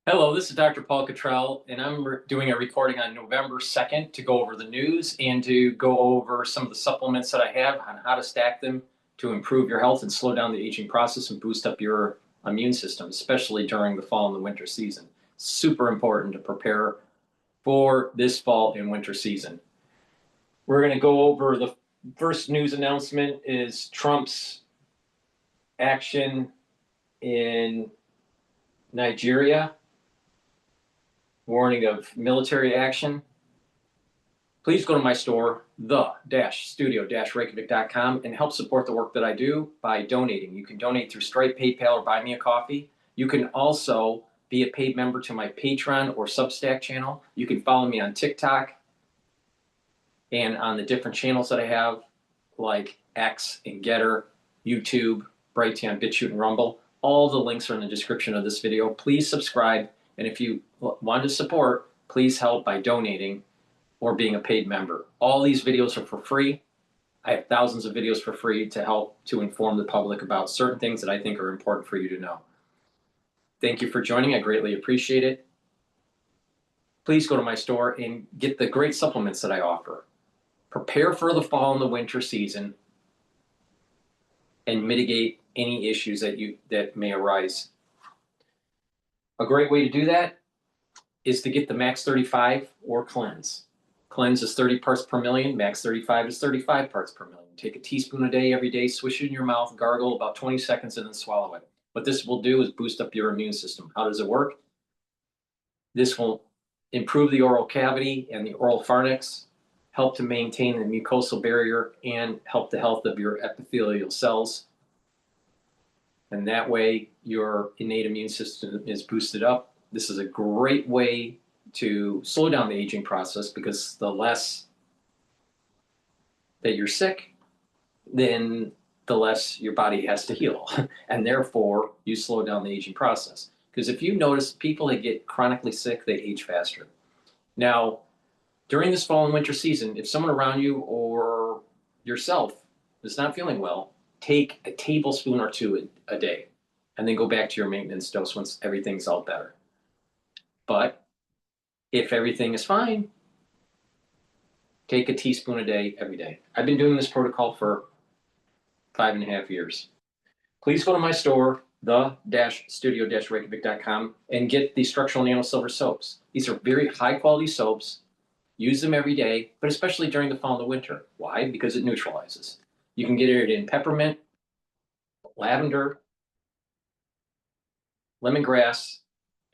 Hello, this is Dr. Paul Cottrell, and I'm doing a recording on November 2nd to go over the news and to go over some of the supplements that I have on how to stack them to improve your health and slow down the aging process and boost up your immune system, especially during the fall and the winter season. Super important to prepare for this fall and winter season. We're going to go over the first news announcement is Trump's action in Nigeria. Warning of military action. Please go to my store, the-studio-reykjavik.com, and help support the work that I do by donating. You can donate through Stripe, PayPal, or Buy Me a Coffee. You can also be a paid member to my Patreon or Substack channel. You can follow me on TikTok and on the different channels that I have, like X and GETTR, YouTube, Brighteon, Bitchute, and Rumble. All the links are in the description of this video. Please subscribe. And if you want to support, please help by donating or being a paid member. All these videos are for free. I have thousands of videos for free to help to inform the public about certain things that I think are important for you to know. Thank you for joining. I greatly appreciate it. Please go to my store and get the great supplements that I offer. Prepare for the fall and the winter season and mitigate any issues that may arise. A great way to do that is to get the Max 35 or Cleanse. Cleanse is 30 parts per million. Max 35 is 35 parts per million. Take a teaspoon a day every day, swish it in your mouth, gargle about 20 seconds, and then swallow it. What this will do is boost up your immune system. How does it work? This will improve the oral cavity and the oral pharynx, help to maintain the mucosal barrier, and help the health of your epithelial cells. And that way, your innate immune system is boosted up. This is a great way to slow down the aging process because the less that you're sick, then the less your body has to heal. And therefore, you slow down the aging process. Because if you notice, people that get chronically sick, they age faster. Now, during this fall and winter season, if someone around you or yourself is not feeling well, take a tablespoon or two a day, and then go back to your maintenance dose once everything's all better. But if everything is fine, take a teaspoon a day every day. I've been doing this protocol for 5.5 years. Please go to my store, the-studio-reykjavik.com, and get the structural nano silver soaps. These are very high quality soaps. Use them every day, but especially during the fall and the winter. Why? Because it neutralizes. You can get it in peppermint, lavender, lemongrass,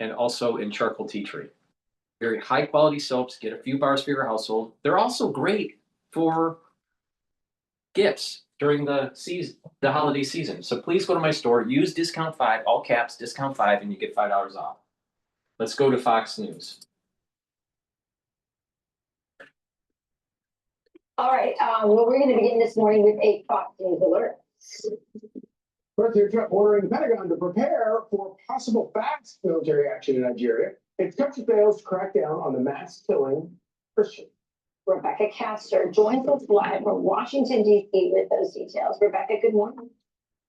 and also in charcoal tea tree. Very high quality soaps. Get a few bars for your household. They're also great for gifts during the season, the holiday season. So please go to my store, use discount 5, all caps, discount 5, and you get $5 off. Let's go to Fox News. All right, well, we're going to begin this morning with a Fox News alert. President Trump ordering the Pentagon to prepare for possible fast military action in Nigeria. Its country fails to crack down on the mass killing Christians. Rebecca Castor joins us live from Washington, D.C. with those details. Rebecca, good morning.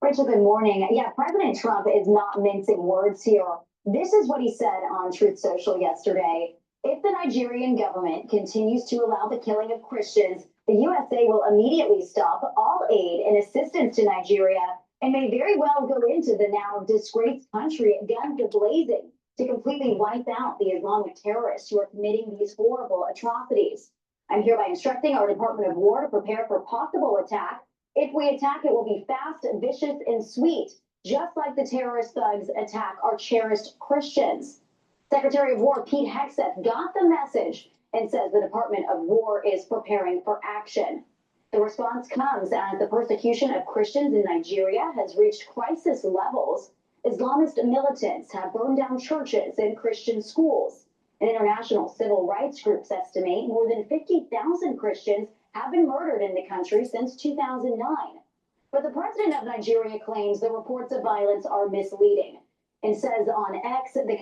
Rachel, good morning. Yeah, President Trump is not mincing words here. This is what he said on Truth Social yesterday. If the Nigerian government continues to allow the killing of Christians, the USA will immediately stop all aid and assistance to Nigeria and may very well go into the now disgraced country, guns blazing, to completely wipe out the Islamic terrorists who are committing these horrible atrocities. I'm hereby instructing our Department of War to prepare for possible attack. If we attack, it will be fast, vicious, and sweet, just like the terrorist thugs attack our cherished Christians. Secretary of War Pete Hegseth got the message and says the Department of War is preparing for action. The response comes as the persecution of Christians in Nigeria has reached crisis levels. Islamist militants have burned down churches and Christian schools. And international civil rights groups estimate more than 50,000 Christians have been murdered in the country since 2009. But the president of Nigeria claims the reports of violence are misleading and says on X the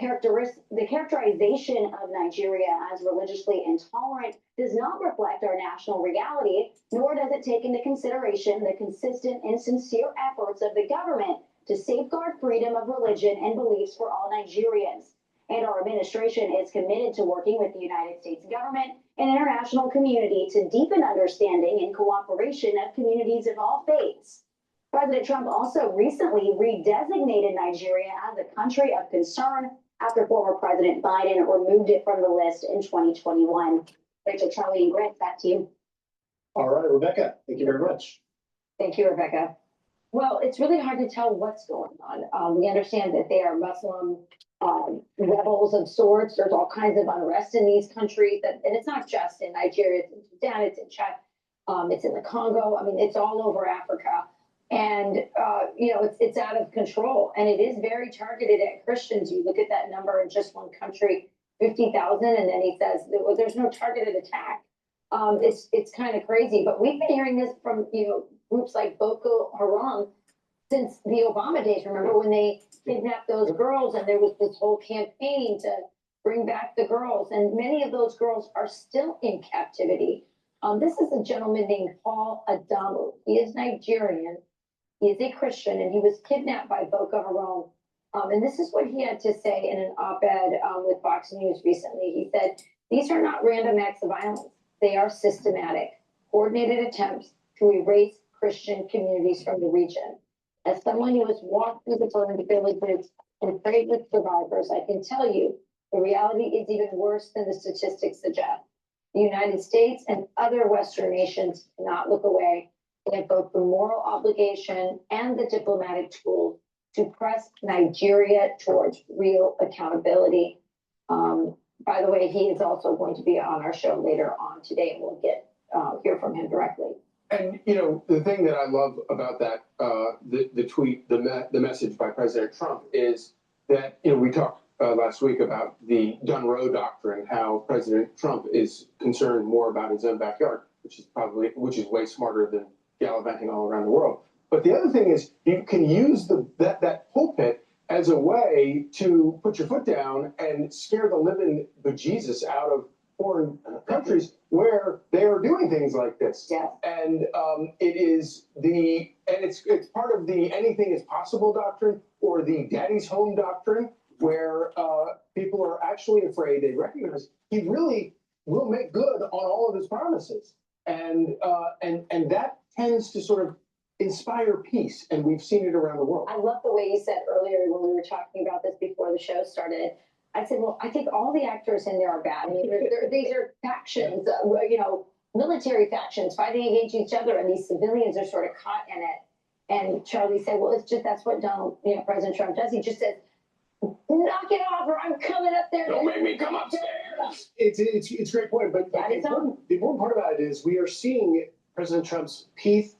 characterization of Nigeria as religiously intolerant does not reflect our national reality, nor does it take into consideration the consistent and sincere efforts of the government to safeguard freedom of religion and beliefs for all Nigerians. and our administration is committed to working with the United States government and international community to deepen understanding and cooperation of communities of all faiths. President Trump also recently redesignated Nigeria as a country of concern after former President Biden removed it from the list in 2021. Rachel, Charlie, and Grant, back to you. All right, Rebecca, thank you very much. Thank you, Rebecca. Well, it's really hard to tell what's going on. We understand that they are Muslim rebels of sorts. There's all kinds of unrest in these countries, and it's not just in Nigeria. It's in Sudan, it's in Chad, it's in the Congo. I mean, it's all over Africa, and it's out of control, and it is very targeted at Christians. You look at that number in just one country, 50,000, and then he says, well, there's no targeted attack. It's kind of crazy, but we've been hearing this from groups like Boko Haram since the Obama days. Remember when they kidnapped those girls, and there was this whole campaign to bring back the girls, and many of those girls are still in captivity. This is a gentleman named Paul Adamu. He is Nigerian. He is a Christian, and he was kidnapped by Boko Haram. And this is what he had to say in an op-ed with Fox News recently. He said, "These are not random acts of violence. They are systematic, coordinated attempts to erase Christian communities from the region. As someone who has walked through the burned villages and prayed with survivors, I can tell you the reality is even worse than the statistics suggest. The United States and other Western nations cannot look away. They have both the moral obligation and the diplomatic tools to press Nigeria towards real accountability." By the way, he is also going to be on our show later on today, and we'll hear from him directly. And the thing that I love about that, the tweet, the message by President Trump is that we talked last week about the done row doctrine, how President Trump is concerned more about his own backyard, which is way smarter than gallivanting all around the world. But the other thing is you can use that pulpit as a way to put your foot down and scare the living bejesus out of foreign countries where they are doing things like this. Yeah. And it's part of the anything is possible doctrine, or the daddy's home doctrine, where people are actually afraid. They recognize he really will make good on all of his promises, and that tends to sort of inspire peace, and we've seen it around the world. I love the way you said earlier when we were talking about this before the show started. I said, well, I think all the actors in there are bad. I mean, these are factions, military factions fighting against each other, and these civilians are sort of caught in it. And Charlie said, well, it's just that's what President Trump does. He just says, knock it off, or I'm coming up there. Don't make me come upstairs. It's a great point, but the important part about it is we are seeing President Trump's peace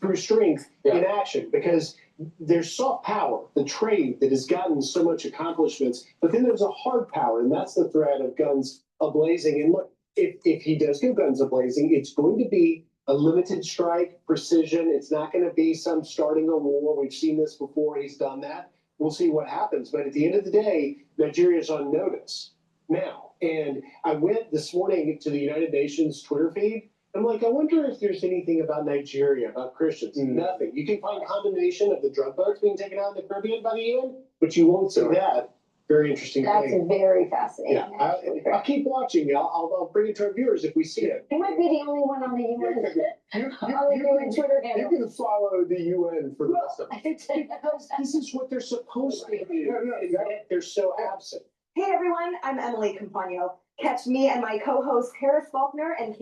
through strength in action, because there's soft power, the trade that has gotten so much accomplishments, but then there's a hard power, and that's the threat of guns ablazing. And look, if he does go guns ablazing, it's going to be a limited strike, precision. It's not going to be some starting a war. We've seen this before. He's done that. We'll see what happens. But at the end of the day, Nigeria's on notice now. And I went this morning to the United Nations Twitter feed. I'm like, I wonder if there's anything about Nigeria, about Christians. Nothing. You can find condemnation of the drug boats being taken out in the Caribbean by the UN, but you won't see that. Very interesting That's thing. very fascinating. Yeah, I'll keep watching. I'll bring it to our viewers if we see it. You might be the only one on the UN. Twitter handle. You can follow the UN for the rest of it. This is what they're supposed to do. They're so absent. Hey everyone, I'm Emily Campagno. Catch me and my co-host Harris Faulkner and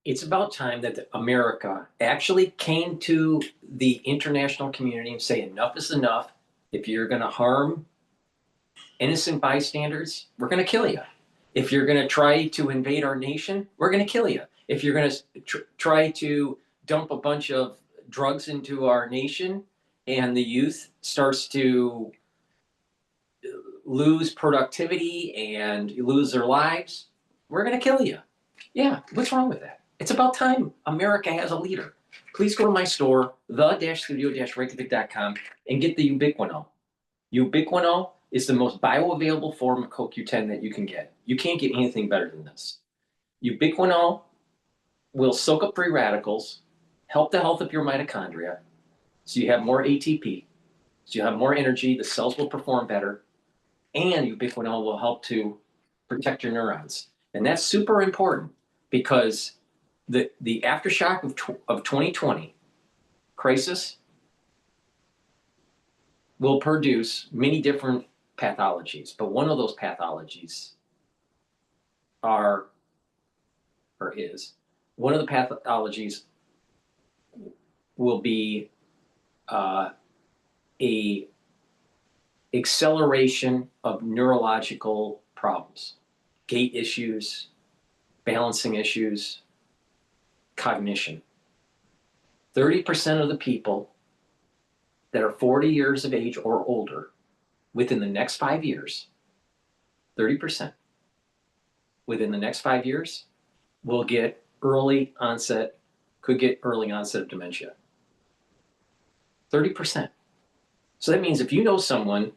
It's about time that America actually came to the international community and say enough is enough. If you're going to harm innocent bystanders, we're going to kill you. If you're going to try to invade our nation, we're going to kill you. If you're going to try to dump a bunch of drugs into our nation and the youth starts to lose productivity and lose their lives, we're going to kill you. Yeah, what's wrong with that? It's about time America has a leader. Please go to my store, the-studio-reykjavik.com, and get the Ubiquinol. Ubiquinol is the most bioavailable form of CoQ10 that you can get. You can't get anything better than this. Ubiquinol will soak up free radicals, help the health of your mitochondria, so you have more ATP. So you have more energy, the cells will perform better, and ubiquinol will help to protect your neurons. And that's super important because the aftershock of 2020 crisis will produce many different pathologies, but one of those pathologies one of the pathologies will be a acceleration of neurological problems, gait issues, balancing issues, cognition. 30% of the people that are 40 years of age or older within the next 5 years, 30% within the next 5 years will get early onset, could get early onset of dementia. 30%. So that means if you know someone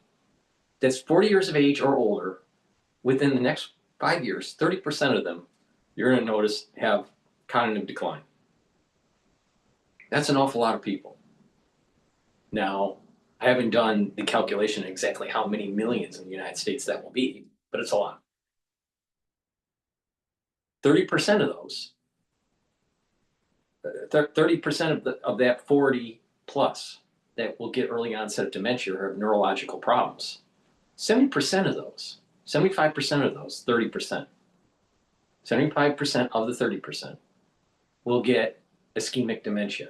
that's 40 years of age or older, within the next 5 years, 30% of them, you're going to notice have cognitive decline. That's an awful lot of people. Now, I haven't done the calculation exactly how many millions in the United States that will be, but it's a lot. 30% of those, 30% of that 40 plus that will get early onset of dementia or have neurological problems. 70% of those, 75% of those, 30%, 75% of the 30% will get ischemic dementia,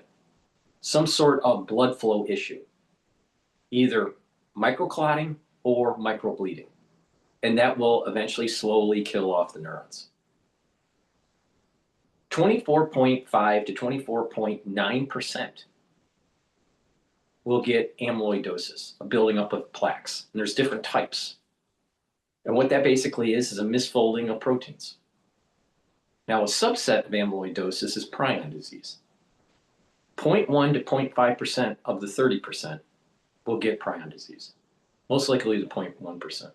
some sort of blood flow issue, either microclotting or microbleeding, and that will eventually slowly kill off the neurons. 24.5 to 24.9% will get amyloidosis, a building up of plaques. And there's different types. And what that basically is a misfolding of proteins. Now, a subset of amyloidosis is prion disease. 0.1 to 0.5% of the 30% will get prion disease. Most likely the 0.1%.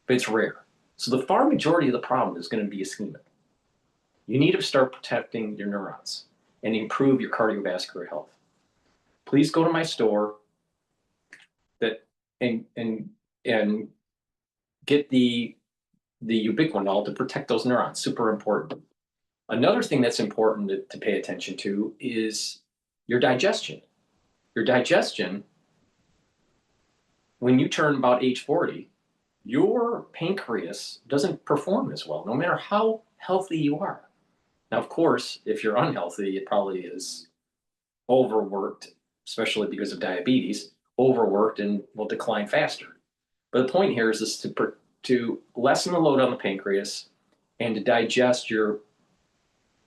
But it's rare. So the far majority of the problem is going to be ischemic. You need to start protecting your neurons and improve your cardiovascular health. Please go to my store and get the ubiquinol to protect those neurons. Super important. Another thing that's important to pay attention to is your digestion. Your digestion, when you turn about age 40, your pancreas doesn't perform as well, no matter how healthy you are. Now, of course, if you're unhealthy, it probably is overworked, especially because of diabetes, overworked and will decline faster. But the point here is to lessen the load on the pancreas and to digest your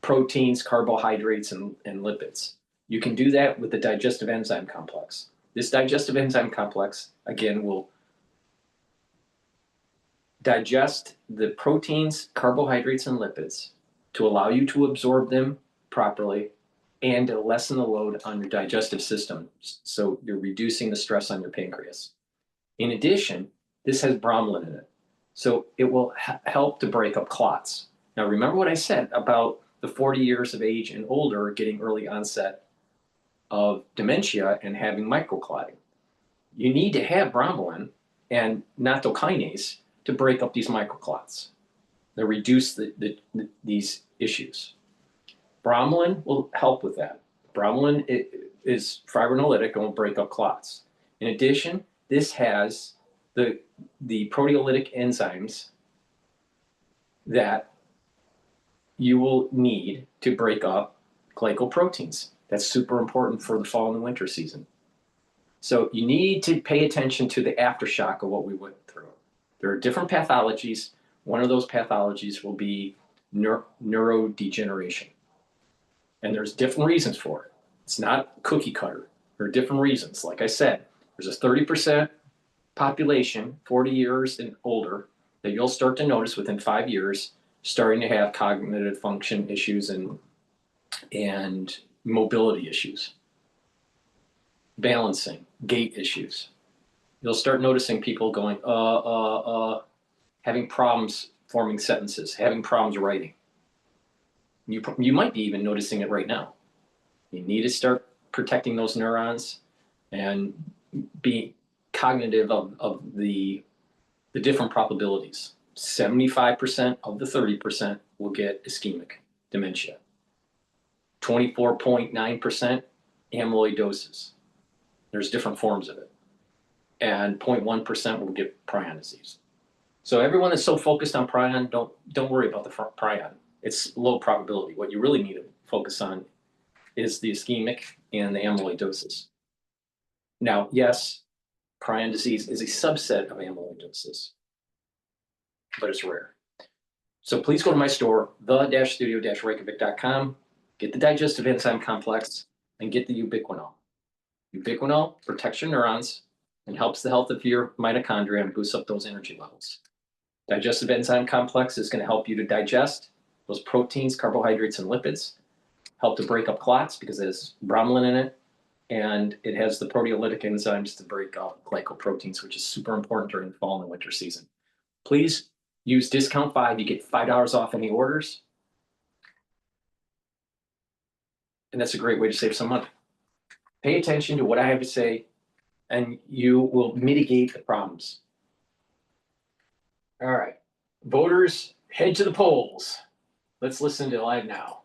proteins, carbohydrates, and lipids. You can do that with the digestive enzyme complex. This digestive enzyme complex, again, will digest the proteins, carbohydrates, and lipids to allow you to absorb them properly and to lessen the load on your digestive system. So you're reducing the stress on your pancreas. In addition, this has bromelain in it. So it will help to break up clots. Now, remember what I said about the 40 years of age and older getting early onset of dementia and having microclotting. You need to have bromelain and nattokinase to break up these microclots. They reduce these issues. Bromelain will help with that. Bromelain is fibrinolytic and will break up clots. In addition, this has the proteolytic enzymes that you will need to break up glycoproteins. That's super important for the fall and the winter season. So you need to pay attention to the aftershock of what we went through. There are different pathologies. One of those pathologies will be neurodegeneration. And there's different reasons for it. It's not cookie cutter. There are different reasons. Like I said, there's a 30% population, 40 years and older, that you'll start to notice within 5 years starting to have cognitive function issues and mobility issues, balancing, gait issues. You'll start noticing people going, having problems forming sentences, having problems writing. You might be even noticing it right now. You need to start protecting those neurons and be cognitive of the different probabilities. 75% of the 30% will get ischemic dementia. 24.9% amyloidosis. There's different forms of it. And 0.1% will get prion disease. So everyone that's so focused on prion, don't worry about the prion. It's low probability. What you really need to focus on is the ischemic and the amyloidosis. Now, yes, prion disease is a subset of amyloidosis, but it's rare. So please go to my store, the-studio-reykjavik.com, get the digestive enzyme complex, and get the ubiquinol. Ubiquinol protects your neurons and helps the health of your mitochondria and boosts up those energy levels. Digestive enzyme complex is going to help you to digest those proteins, carbohydrates, and lipids, help to break up clots because it has bromelain in it, and it has the proteolytic enzymes to break up glycoproteins, which is super important during the fall and winter season. Please use discount 5. You get $5 off any orders. And that's a great way to save some money. Pay attention to what I have to say, and you will mitigate the problems. All right, voters, head to the polls. Let's listen to Live Now.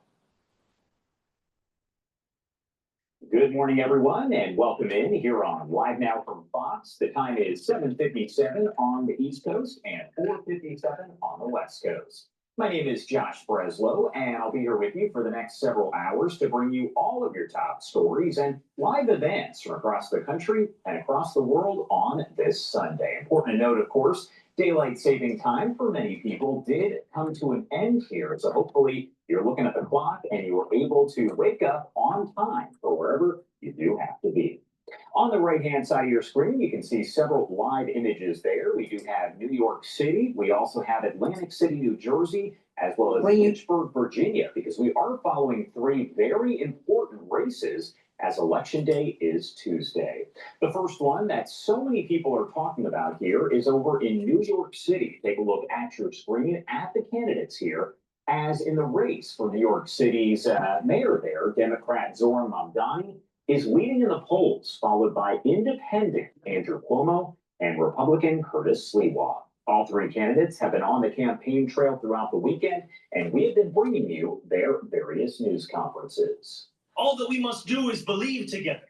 Good morning, everyone, and welcome in here on Live Now from Fox. The time is 7:57 on the East Coast and 4:57 on the West Coast. My name is Josh Breslow, and I'll be here with you for the next several hours to bring you all of your top stories and live events from across the country and across the world on this Sunday. Important to note, of course, daylight saving time for many people did come to an end here. So hopefully you're looking at the clock and you were able to wake up on time for wherever you do have to be. On the right-hand side of your screen, you can see several live images there. We do have New York City. We also have Atlantic City, New Jersey, as well as Lynchburg, Virginia, because we are following 3 very important races as Election Day is Tuesday. The first one that so many people are talking about here is over in New York City. Take a look at your screen at the candidates here. As in the race for New York City's mayor there, Democrat Zoran Mamdani is leading in the polls, followed by independent Andrew Cuomo and Republican Curtis Sliwa. All 3 candidates have been on the campaign trail throughout the weekend, and we have been bringing you their various news conferences. All that we must do is believe together,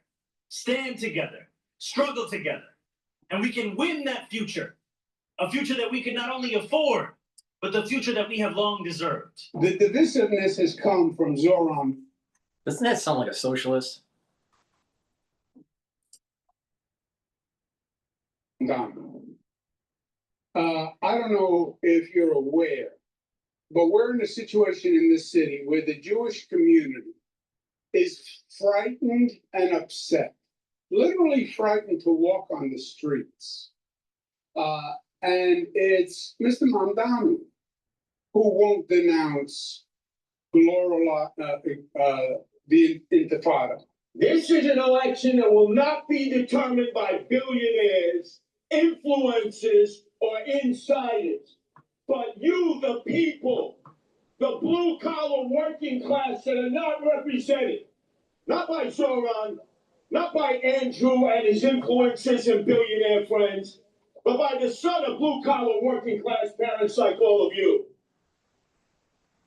stand together, struggle together, and we can win that future. A future that we can not only afford, but the future that we have long deserved. The divisiveness has come from Zoran. Doesn't that sound like a socialist? I don't know if you're aware, but we're in a situation in this city where the Jewish community is frightened and upset, literally frightened to walk on the streets. And it's Mr. Mamdani who won't denounce the Intifada. This is an election that will not be determined by billionaires, influencers, or insiders, but you, the people, the blue-collar working class that are not represented, not by Zoran, not by Andrew and his influencers and billionaire friends, but by the son of blue-collar working class parents like all of you.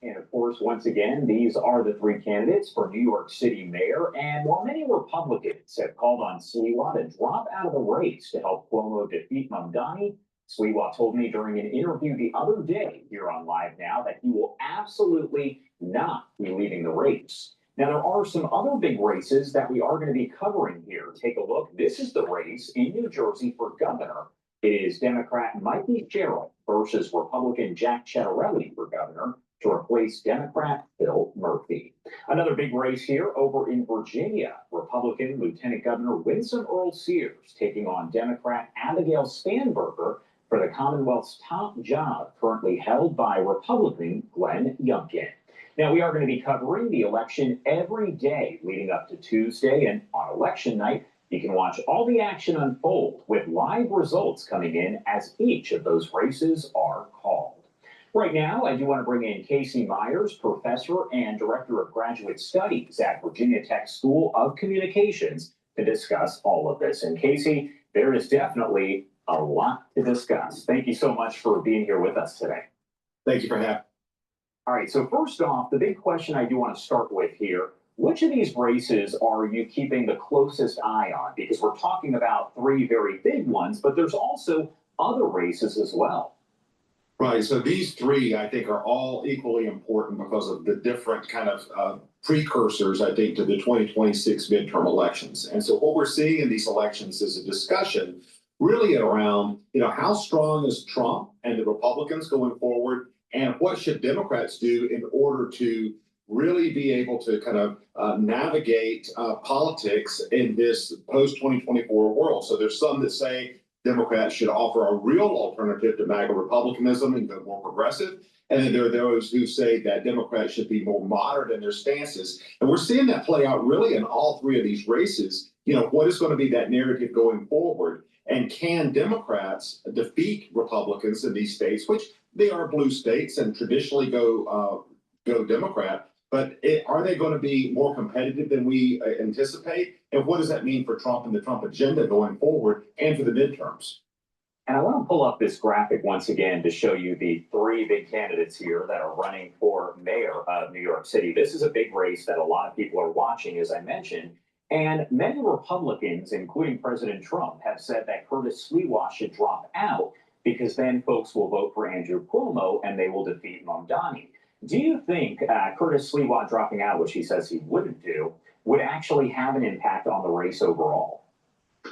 And of course, once again, these are the 3 candidates for New York City mayor. And while many Republicans have called on Sliwa to drop out of the race to help Cuomo defeat Mamdani, Sliwa told me during an interview the other day here on Live Now that he will absolutely not be leaving the race. Now, there are some other big races that we are going to be covering here. Take a look. This is the race in New Jersey for governor. It is Democrat Mikey Sherrill versus Republican Jack Cottrell for governor to replace Democrat Phil Murphy. Another big race here over in Virginia. Republican Lieutenant Governor Winsome Earl Sears taking on Democrat Abigail Spanberger for the Commonwealth's top job currently held by Republican Glenn Youngkin. Now, we are going to be covering the election every day leading up to Tuesday, and on election night, you can watch all the action unfold with live results coming in as each of those races are called. Right now, I do want to bring in Casey Myers, professor and director of graduate studies at Virginia Tech School of Communications, to discuss all of this. And Casey, there is definitely a lot to discuss. Thank you so much for being here with us today. Thank you for having me. All right, so first off, the big question I do want to start with here, which of these races are you keeping the closest eye on? Because we're talking about three very big ones, but there's also other races as well. Right. So these three, I think, are all equally important because of the different kind of precursors, I think, to the 2026 midterm elections. And so what we're seeing in these elections is a discussion really around, how strong is Trump and the Republicans going forward, and what should Democrats do in order to really be able to kind of navigate politics in this post-2024 world. So there's some that say Democrats should offer a real alternative to MAGA Republicanism and go more progressive. And then there are those who say that Democrats should be more moderate in their stances. And we're seeing that play out really in all three of these races. What is going to be that narrative going forward? And can Democrats defeat Republicans in these states, which they are blue states and traditionally go Democrat, but are they going to be more competitive than we anticipate? And what does that mean for Trump and the Trump agenda going forward and for the midterms? And I want to pull up this graphic once again to show you the three big candidates here that are running for mayor of New York City. This is a big race that a lot of people are watching, as I mentioned. And many Republicans, including President Trump, have said that Curtis Sliwa should drop out because then folks will vote for Andrew Cuomo and they will defeat Mamdani. Do you think Curtis Sliwa dropping out, which he says he wouldn't do, would actually have an impact on the race overall?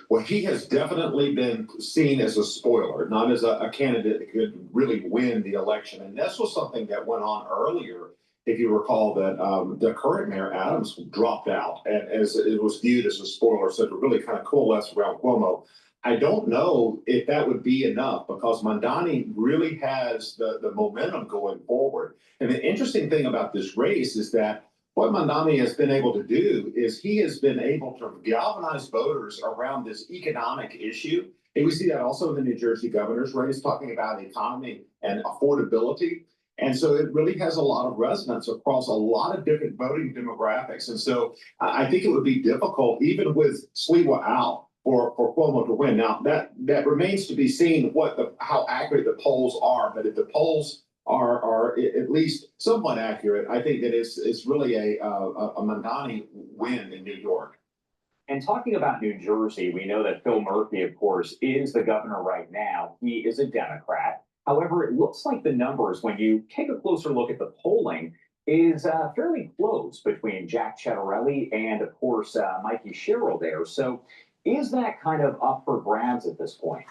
Well, he has definitely been seen as a spoiler, not as a candidate that could really win the election. And this was something that went on earlier. If you recall that the current mayor, Adams, dropped out, and as it was viewed as a spoiler, so to really kind of coalesce around Cuomo. I don't know if that would be enough because Mamdani really has the momentum going forward. And the interesting thing about this race is that what Mamdani has been able to do is he has been able to galvanize voters around this economic issue. And we see that also in the New Jersey governor's race, talking about the economy and affordability. And so it really has a lot of resonance across a lot of different voting demographics. And so I think it would be difficult, even with Sliwa out, for Cuomo to win. Now, that remains to be seen how accurate the polls are. But if the polls are at least somewhat accurate, I think that it's really a Mamdani win in New York. And talking about New Jersey, we know that Phil Murphy, of course, is the governor right now. He is a Democrat. However, it looks like the numbers, when you take a closer look at the polling, is fairly close between Jack Ciattarelli and, of course, Mikey Sherrill there. So is that kind of up for grabs at this point?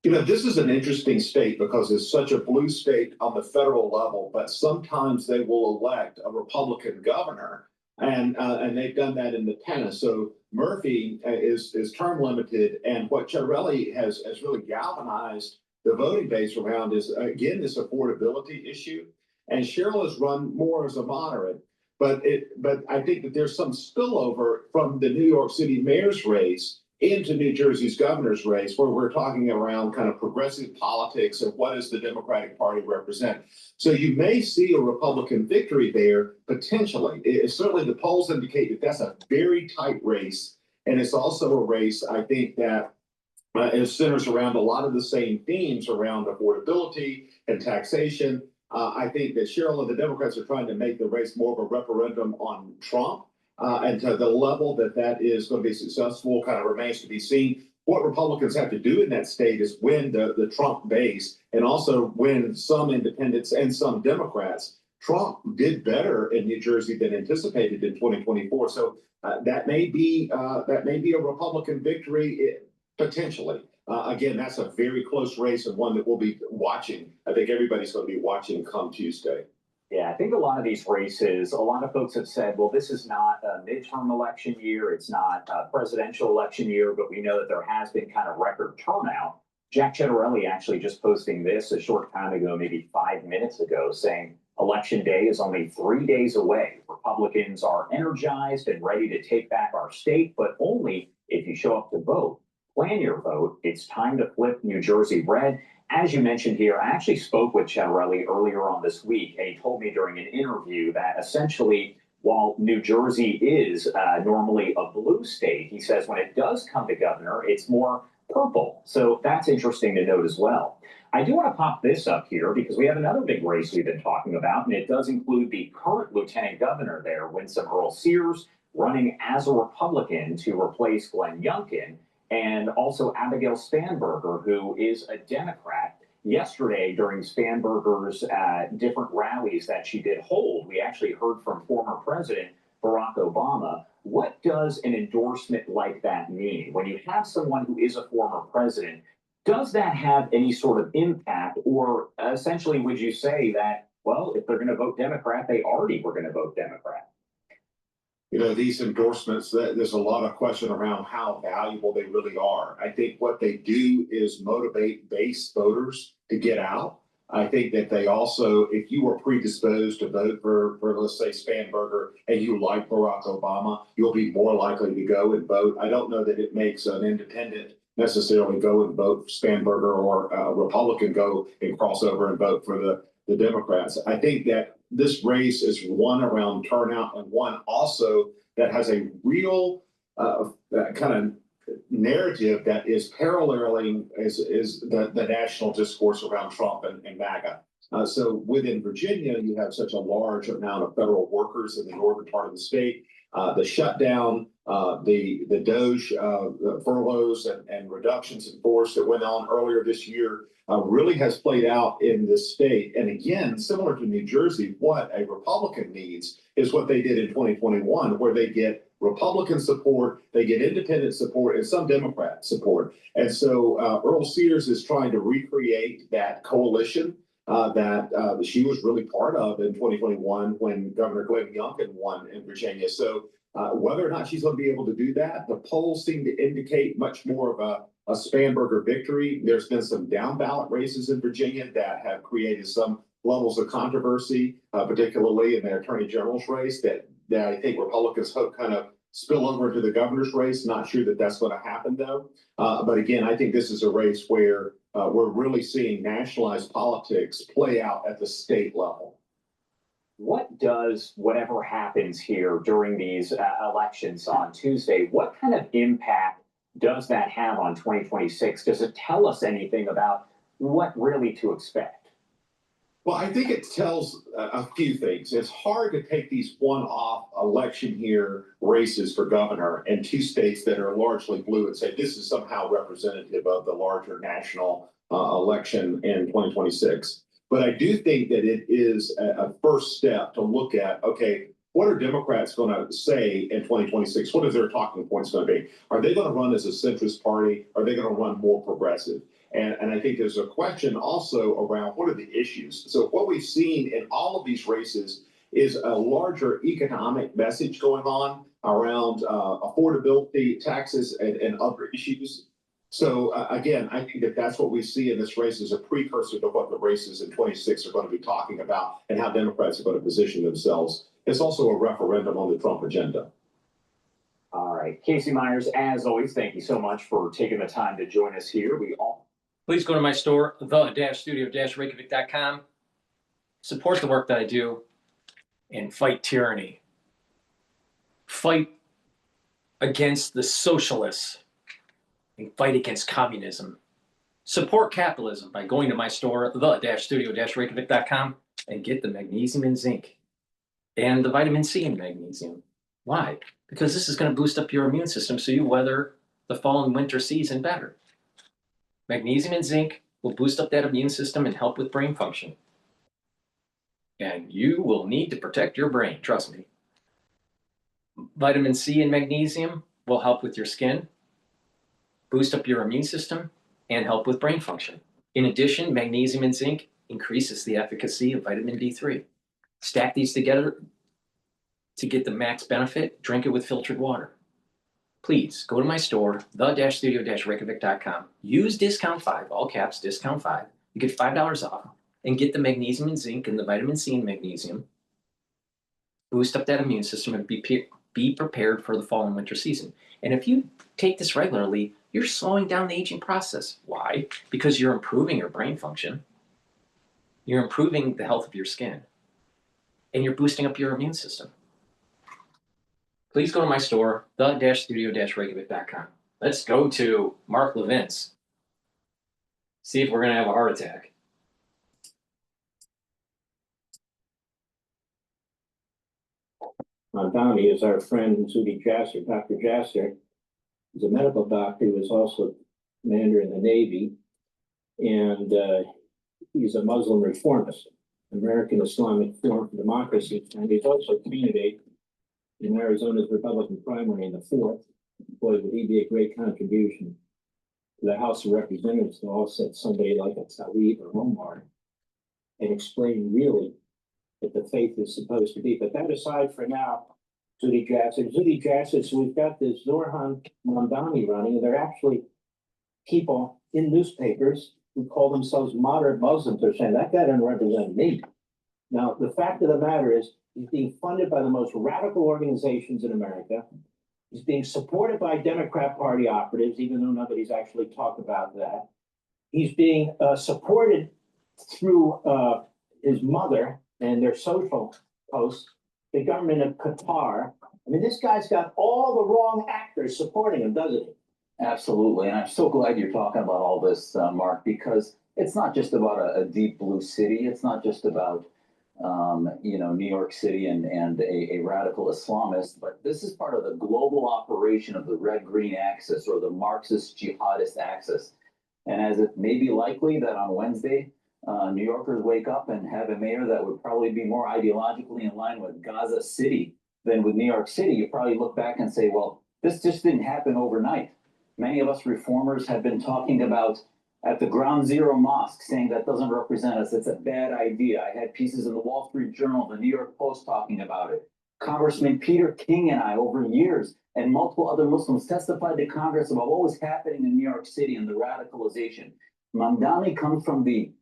This is an interesting state because it's such a blue state on the federal level, but sometimes they will elect a Republican governor, and they've done that in the past. So Murphy is term limited, and what Ciattarelli has really galvanized the voting base around is, again, this affordability issue. And Sherrill has run more as a moderate, but I think that there's some spillover from the New York City mayor's race into New Jersey's governor's race, where we're talking around kind of progressive politics and what does the Democratic Party represent. So you may see a Republican victory there potentially. Certainly the polls indicate that that's a very tight race. And it's also a race, I think, that it centers around a lot of the same themes around affordability and taxation. I think that Sherrill and the Democrats are trying to make the race more of a referendum on Trump. And to the level that is going to be successful kind of remains to be seen. What Republicans have to do in that state is win the Trump base and also win some independents and some Democrats. Trump did better in New Jersey than anticipated in 2024. So that may be a Republican victory potentially. Again, that's a very close race and one that we'll be watching. I think everybody's going to be watching come Tuesday. Yeah, I think a lot of these races, a lot of folks have said, well, this is not a midterm election year. It's not a presidential election year, but we know that there has been kind of record turnout. Jack Ciattarelli actually just posting this a short time ago, maybe 5 minutes ago, saying election day is only 3 days away. Republicans are energized and ready to take back our state, but only if you show up to vote. Plan your vote. It's time to flip New Jersey red. As you mentioned here, I actually spoke with Ciattarelli earlier on this week, and he told me during an interview that essentially While New Jersey is normally a blue state, he says when it does come to governor, it's more purple. So that's interesting to note as well. I do want to pop this up here because we have another big race we've been talking about, and it does include the current lieutenant governor there, Winsome Earl Sears, running as a Republican to replace Glenn Youngkin, and also Abigail Spanberger, who is a Democrat. Yesterday, during Spanberger's different rallies that she did hold, we actually heard from former President Barack Obama. What does an endorsement like that mean? When you have someone who is a former president, does that have any sort of impact? Or essentially, would you say that, well, if they're going to vote Democrat, they already were going to vote Democrat? You know, these endorsements, there's a lot of question around how valuable they really are. I think what they do is motivate base voters to get out. I think that they also, if you were predisposed to vote for let's say, Spanberger, and you like Barack Obama, you'll be more likely to go and vote. I don't know that it makes an independent necessarily go and vote for Spanberger, or a Republican go and cross over and vote for the Democrats. I think that this race is one around turnout, and one also that has a real kind of narrative that is paralleling is the national discourse around Trump and MAGA. So within Virginia, you have such a large amount of federal workers in the northern part of the state. The shutdown, the Doge furloughs and reductions in force that went on earlier this year really has played out in this state. And again, similar to New Jersey, what a Republican needs is what they did in 2021, where they get Republican support, they get independent support, and some Democrat support. And so Earl Sears is trying to recreate that coalition that she was really part of in 2021 when Governor Glenn Youngkin won in Virginia. So whether or not she's going to be able to do that, the polls seem to indicate much more of a Spanberger victory. There's been some down ballot races in Virginia that have created some levels of controversy, particularly in the attorney general's race that I think Republicans hope kind of spill over into the governor's race. Not sure that that's going to happen, though. But again, I think this is a race where we're really seeing nationalized politics play out at the state level. What does whatever happens here during these elections on Tuesday, what kind of impact does that have on 2026? Does it tell us anything about what really to expect? Well, I think it tells a few things. It's hard to take these one-off election year races for governor in two states that are largely blue and say this is somehow representative of the larger national election in 2026. But I do think that it is a first step to look at, okay, what are Democrats going to say in 2026? What is their talking points going to be? Are they going to run as a centrist party? Are they going to run more progressive? And I think there's a question also around what are the issues. So what we've seen in all of these races is a larger economic message going on around affordability, taxes, and other issues. So again, I think that that's what we see in this race is a precursor to what the races in 26 are going to be talking about and how Democrats are going to position themselves. It's also a referendum on the Trump agenda. All right, Casey Myers, as always, thank you so much for taking the time to join us here. Please go to my store, the-studio-reykjavik.com. Support the work that I do and fight tyranny. Fight against the socialists and fight against communism. Support capitalism by going to my store, the-studio-reykjavik.com, and get the magnesium and zinc and the vitamin C and magnesium. Why? Because this is going to boost up your immune system so you weather the fall and winter season better. Magnesium and zinc will boost up that immune system and help with brain function. And you will need to protect your brain, trust me. Vitamin C and magnesium will help with your skin, boost up your immune system, and help with brain function. In addition, magnesium and zinc increases the efficacy of vitamin D3. Stack these together to get the max benefit. Drink it with filtered water. Please go to my store, the-studio-reykjavik.com. Use discount 5, all caps, discount 5. You get $5 off and get the magnesium and zinc and the vitamin C and magnesium. Boost up that immune system and be prepared for the fall and winter season. And if you take this regularly, you're slowing down the aging process. Why? Because you're improving your brain function. You're improving the health of your skin. And you're boosting up your immune system. please go to my store, the-studio-reykjavik.com. Let's go to Mark Levin's. See if we're going to have a heart attack. Mamdani is our friend Sudi Jasser. Dr. Jasser is a medical doctor who is also commander in the Navy, and he's a Muslim reformist, American Islamic Forum for Democracy, and he's also a candidate in Arizona's Republican primary in the 4th. Boy, would he be a great contribution to the House of Representatives to offset somebody like a Tlaib or Omar and explain really what the faith is supposed to be. But that aside for now, Zudi Jasser, so we've got this Zorhan Mamdani running, and they're actually people in newspapers who call themselves moderate Muslims are saying that guy doesn't represent me. Now, the fact of the matter is he's being funded by the most radical organizations in America. He's being supported by Democrat Party operatives, even though nobody's actually talked about that. He's being supported through his mother and their social posts, the government of Qatar. I mean, this guy's got all the wrong actors supporting him, doesn't he? Absolutely. And I'm so glad you're talking about all this, Mark, because it's not just about a deep blue city. It's not just about, New York City and a radical Islamist, but this is part of the global operation of the red-green axis or the Marxist jihadist axis. And as it may be likely that on Wednesday, New Yorkers wake up and have a mayor that would probably be more ideologically in line with Gaza City than with New York City, you probably look back and say, well, this just didn't happen overnight. Many of us reformers have been talking about at the Ground Zero Mosque saying that doesn't represent us. It's a bad idea. I had pieces in the Wall Street Journal, the New York Post talking about it. Congressman Peter King and I over years and multiple other Muslims testified to Congress about what was happening in New York City and the radicalization. Mamdani comes from the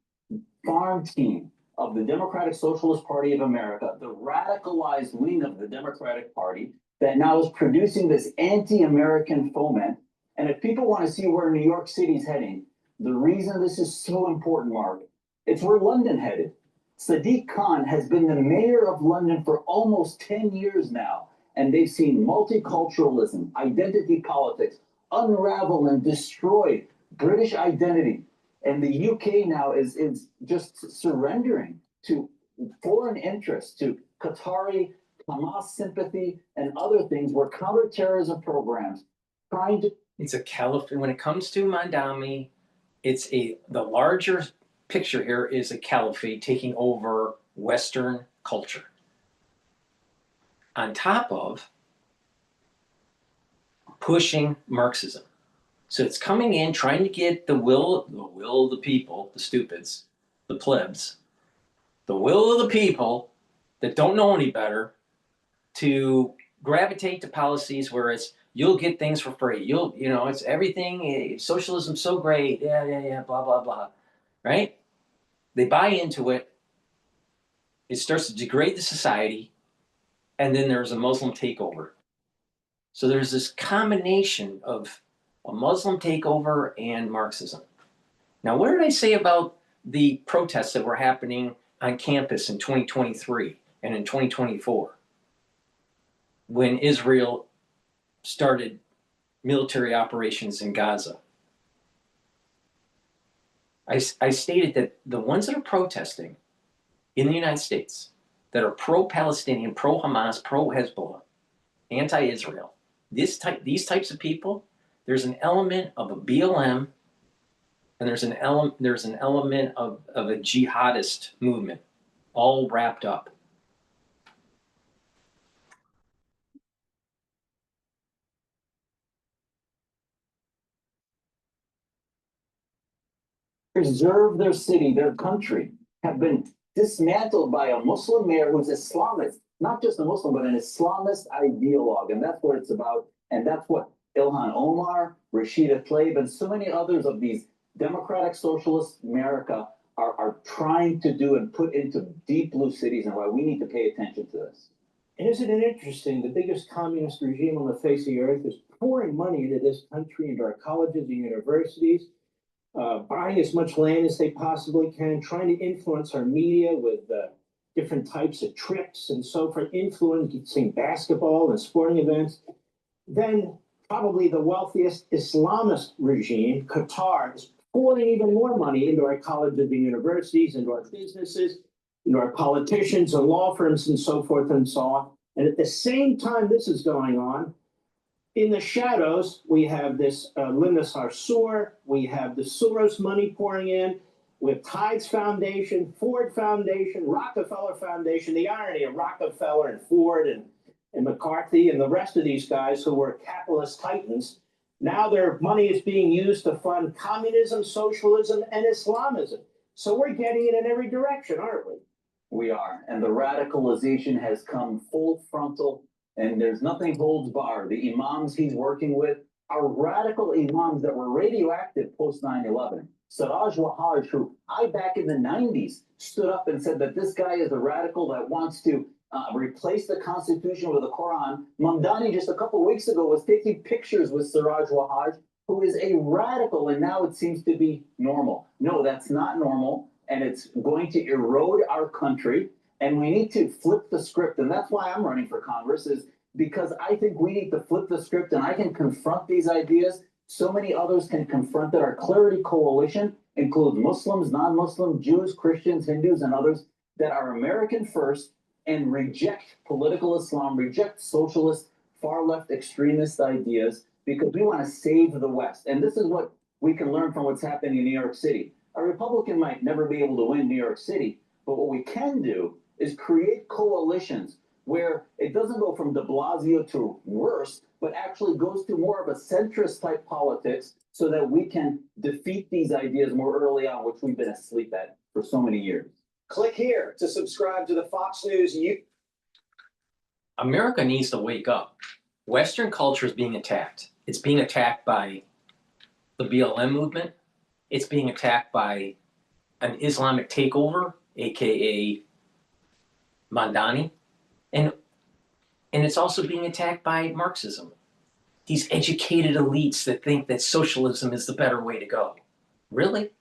farm team of the Democratic Socialist Party of America, the radicalized wing of the Democratic Party that now is producing this anti-American foment. And if people want to see where New York City is heading, the reason this is so important, Mark, it's where London headed. Sadiq Khan has been the mayor of London for almost 10 years now, and they've seen multiculturalism, identity politics unravel and destroy British identity. And the UK now is just surrendering to foreign interests, to Qatari Hamas sympathy and other things where counterterrorism programs trying to. It's a caliphate. When it comes to Mamdani, the larger picture here is a caliphate taking over Western culture. On top of pushing Marxism. So it's coming in, trying to get the will of the people, the stupids, the plebs, the will of the people that don't know any better to gravitate to policies where it's, you'll get things for free. It's everything, socialism's so great, yeah, blah, blah, blah, right? They buy into it. It starts to degrade the society, and then there's a Muslim takeover. So there's this combination of a Muslim takeover and Marxism. Now, what did I say about the protests that were happening on campus in 2023 and in 2024 when Israel started military operations in Gaza? I stated that the ones that are protesting in the United States that are pro-Palestinian, pro-Hamas, pro-Hezbollah, anti-Israel, these types of people, there's an element of a BLM and there's an element of a jihadist movement all wrapped up. Preserve their city, their country, have been dismantled by a Muslim mayor who's Islamist, not just a Muslim, but an Islamist ideologue. And that's what it's about. And that's what Ilhan Omar, Rashida Tlaib, and so many others of these democratic socialist America are trying to do and put into deep blue cities, and why we need to pay attention to this. And isn't it interesting? The biggest communist regime on the face of the earth is pouring money into this country, into our colleges and universities, buying as much land as they possibly can, trying to influence our media with different types of trips and so forth, influencing basketball and sporting events. Then probably the wealthiest Islamist regime, Qatar, is pouring even more money into our colleges and universities, into our businesses, into our politicians and law firms and so forth and so on. And at the same time this is going on, in the shadows, we have this Linus Arsour, we have the Soros money pouring in, with Tides Foundation, Ford Foundation, Rockefeller Foundation. The irony of Rockefeller and Ford and McCarthy and the rest of these guys who were capitalist titans, now their money is being used to fund communism, socialism, and Islamism. So we're getting it in every direction, aren't we? We are, and the radicalization has come full frontal, and there's nothing holds barred. The imams he's working with are radical imams that were radioactive post 9/11. Siraj Wahhaj, who I back in the 90s stood up and said that this guy is a radical that wants to replace the Constitution with the Quran. Mamdani just a couple of weeks ago was taking pictures with Siraj Wahhaj, who is a radical, and now it seems to be normal. No, that's not normal, and it's going to erode our country, and we need to flip the script, and that's why I'm running for Congress, is because I think we need to flip the script, and I can confront these ideas. So many others can confront that. Our Clarity Coalition includes Muslims, non-Muslim, Jews, Christians, Hindus, and others that are American first and reject political Islam, reject socialist, far-left extremist ideas, because we want to save the West. And this is what we can learn from what's happening in New York City. A Republican might never be able to win New York City, but what we can do is create coalitions where it doesn't go from de Blasio to worse, but actually goes to more of a centrist type politics so that we can defeat these ideas more early on, which we've been asleep at for so many years. Click here to subscribe to the Fox News. America needs to wake up. Western culture is being attacked. It's being attacked by the BLM movement. It's being attacked by an Islamic takeover, aka Mamdani. And it's also being attacked by Marxism. These educated elites that think that socialism is the better way to go. Really?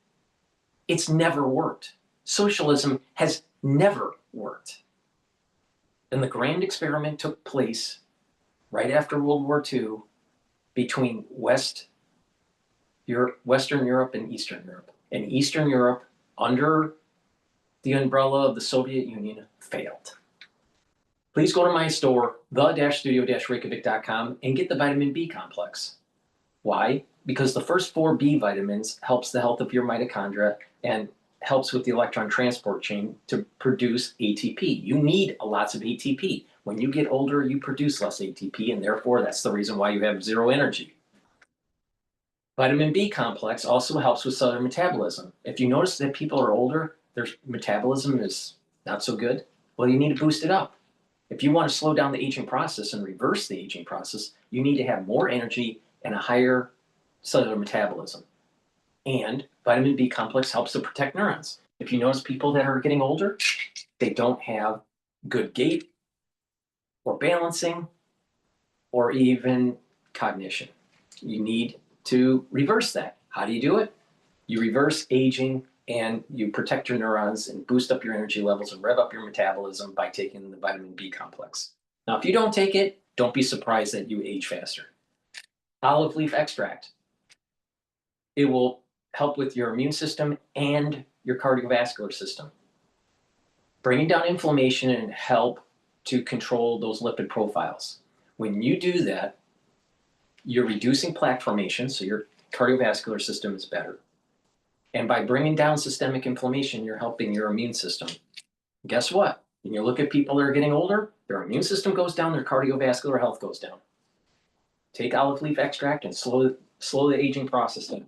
It's never worked. Socialism has never worked. And the grand experiment took place right after World War II between Western Europe and Eastern Europe. And Eastern Europe, under the umbrella of the Soviet Union, failed. Please go to my store, the-studio-reykjavik.com, and get the vitamin B complex. Why? Because the first 4 B vitamins helps the health of your mitochondria and helps with the electron transport chain to produce ATP. You need lots of ATP. When you get older, you produce less ATP, and therefore that's the reason why you have zero energy. Vitamin B complex also helps with cellular metabolism. If you notice that people are older, their metabolism is not so good, well, you need to boost it up. If you want to slow down the aging process and reverse the aging process, you need to have more energy and a higher cellular metabolism. And vitamin B complex helps to protect neurons. If you notice people that are getting older, they don't have good gait or balancing or even cognition. You need to reverse that. How do you do it? You reverse aging and you protect your neurons and boost up your energy levels and rev up your metabolism by taking the vitamin B complex. Now, if you don't take it, don't be surprised that you age faster. Olive leaf extract. It will help with your immune system and your cardiovascular system. Bringing down inflammation and help to control those lipid profiles. When you do that, you're reducing plaque formation, so your cardiovascular system is better. And by bringing down systemic inflammation, you're helping your immune system. Guess what? When you look at people that are getting older, their immune system goes down, their cardiovascular health goes down. Take olive leaf extract and slow the aging process down.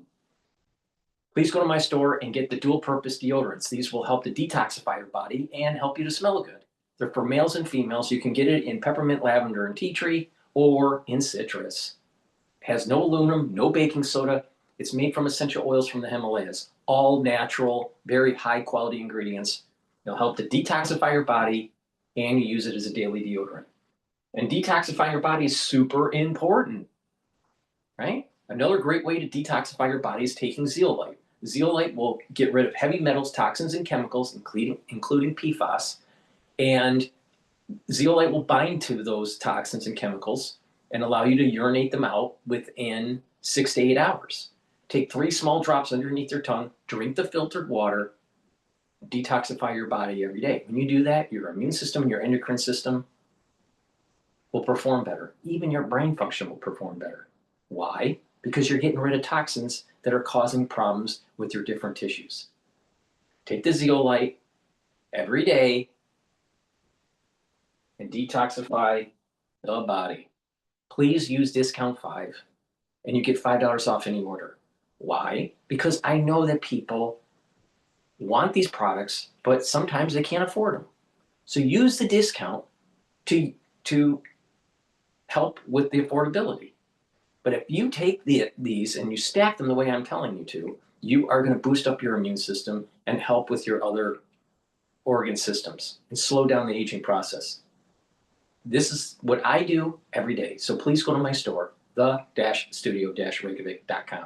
Please go to my store and get the dual purpose deodorants. These will help to detoxify your body and help you to smell good. They're for males and females. You can get it in peppermint, lavender, and tea tree or in citrus. It has no aluminum, no baking soda. It's made from essential oils from the Himalayas. All natural, very high quality ingredients. They'll help to detoxify your body and you use it as a daily deodorant. And detoxifying your body is super important, right? Another great way to detoxify your body is taking zeolite. Zeolite will get rid of heavy metals, toxins, and chemicals, including PFAS, And zeolite will bind to those toxins and chemicals and allow you to urinate them out within 6 to 8 hours. Take 3 small drops underneath your tongue, drink the filtered water, detoxify your body every day. When you do that, your immune system, your endocrine system will perform better. Even your brain function will perform better. Why? Because you're getting rid of toxins that are causing problems with your different tissues. Take the zeolite every day and detoxify the body. Please use discount 5 and you get $5 off any order. Why? Because I know that people want these products, but sometimes they can't afford them. So use the discount to help with the affordability. But if you take these and you stack them the way I'm telling you to, you are going to boost up your immune system and help with your other organ systems and slow down the aging process. This is what I do every day. So please go to my store, the-studio-reykjavik.com.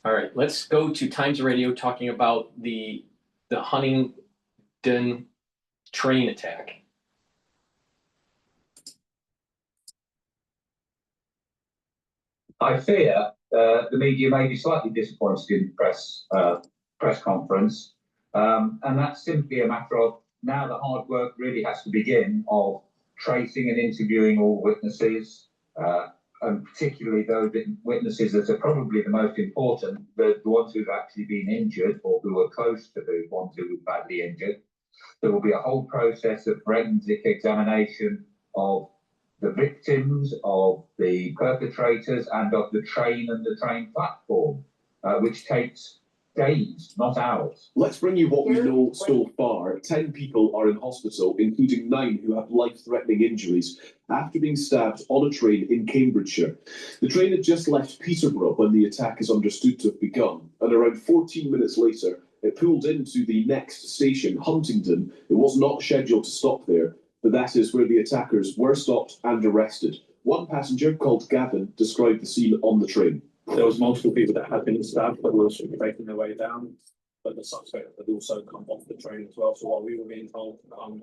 All right, let's go to Times Radio talking about the Huntingdon train attack. I fear the media may be slightly disappointed in the press conference, and that's simply a matter of now the hard work really has to begin of tracing and interviewing all witnesses, and particularly those witnesses that are probably the most important, the ones who've actually been injured or who are close to the ones who were badly injured. There will be a whole process of forensic examination of the victims, of the perpetrators, and of the train and the train platform, which takes days, not hours. Let's bring you what we know so far. 10 people are in hospital, including 9 who have life-threatening injuries after being stabbed on a train in Cambridgeshire. The train had just left Peterborough when the attack is understood to have begun, and around 14 minutes later, it pulled into the next station, Huntingdon. It was not scheduled to stop there, but that is where the attackers were stopped and arrested. One passenger, called Gavin, described the scene on the train. There was multiple people that had been stabbed that were making their way down, but the suspect had also come off the train as well. So while we were being told to come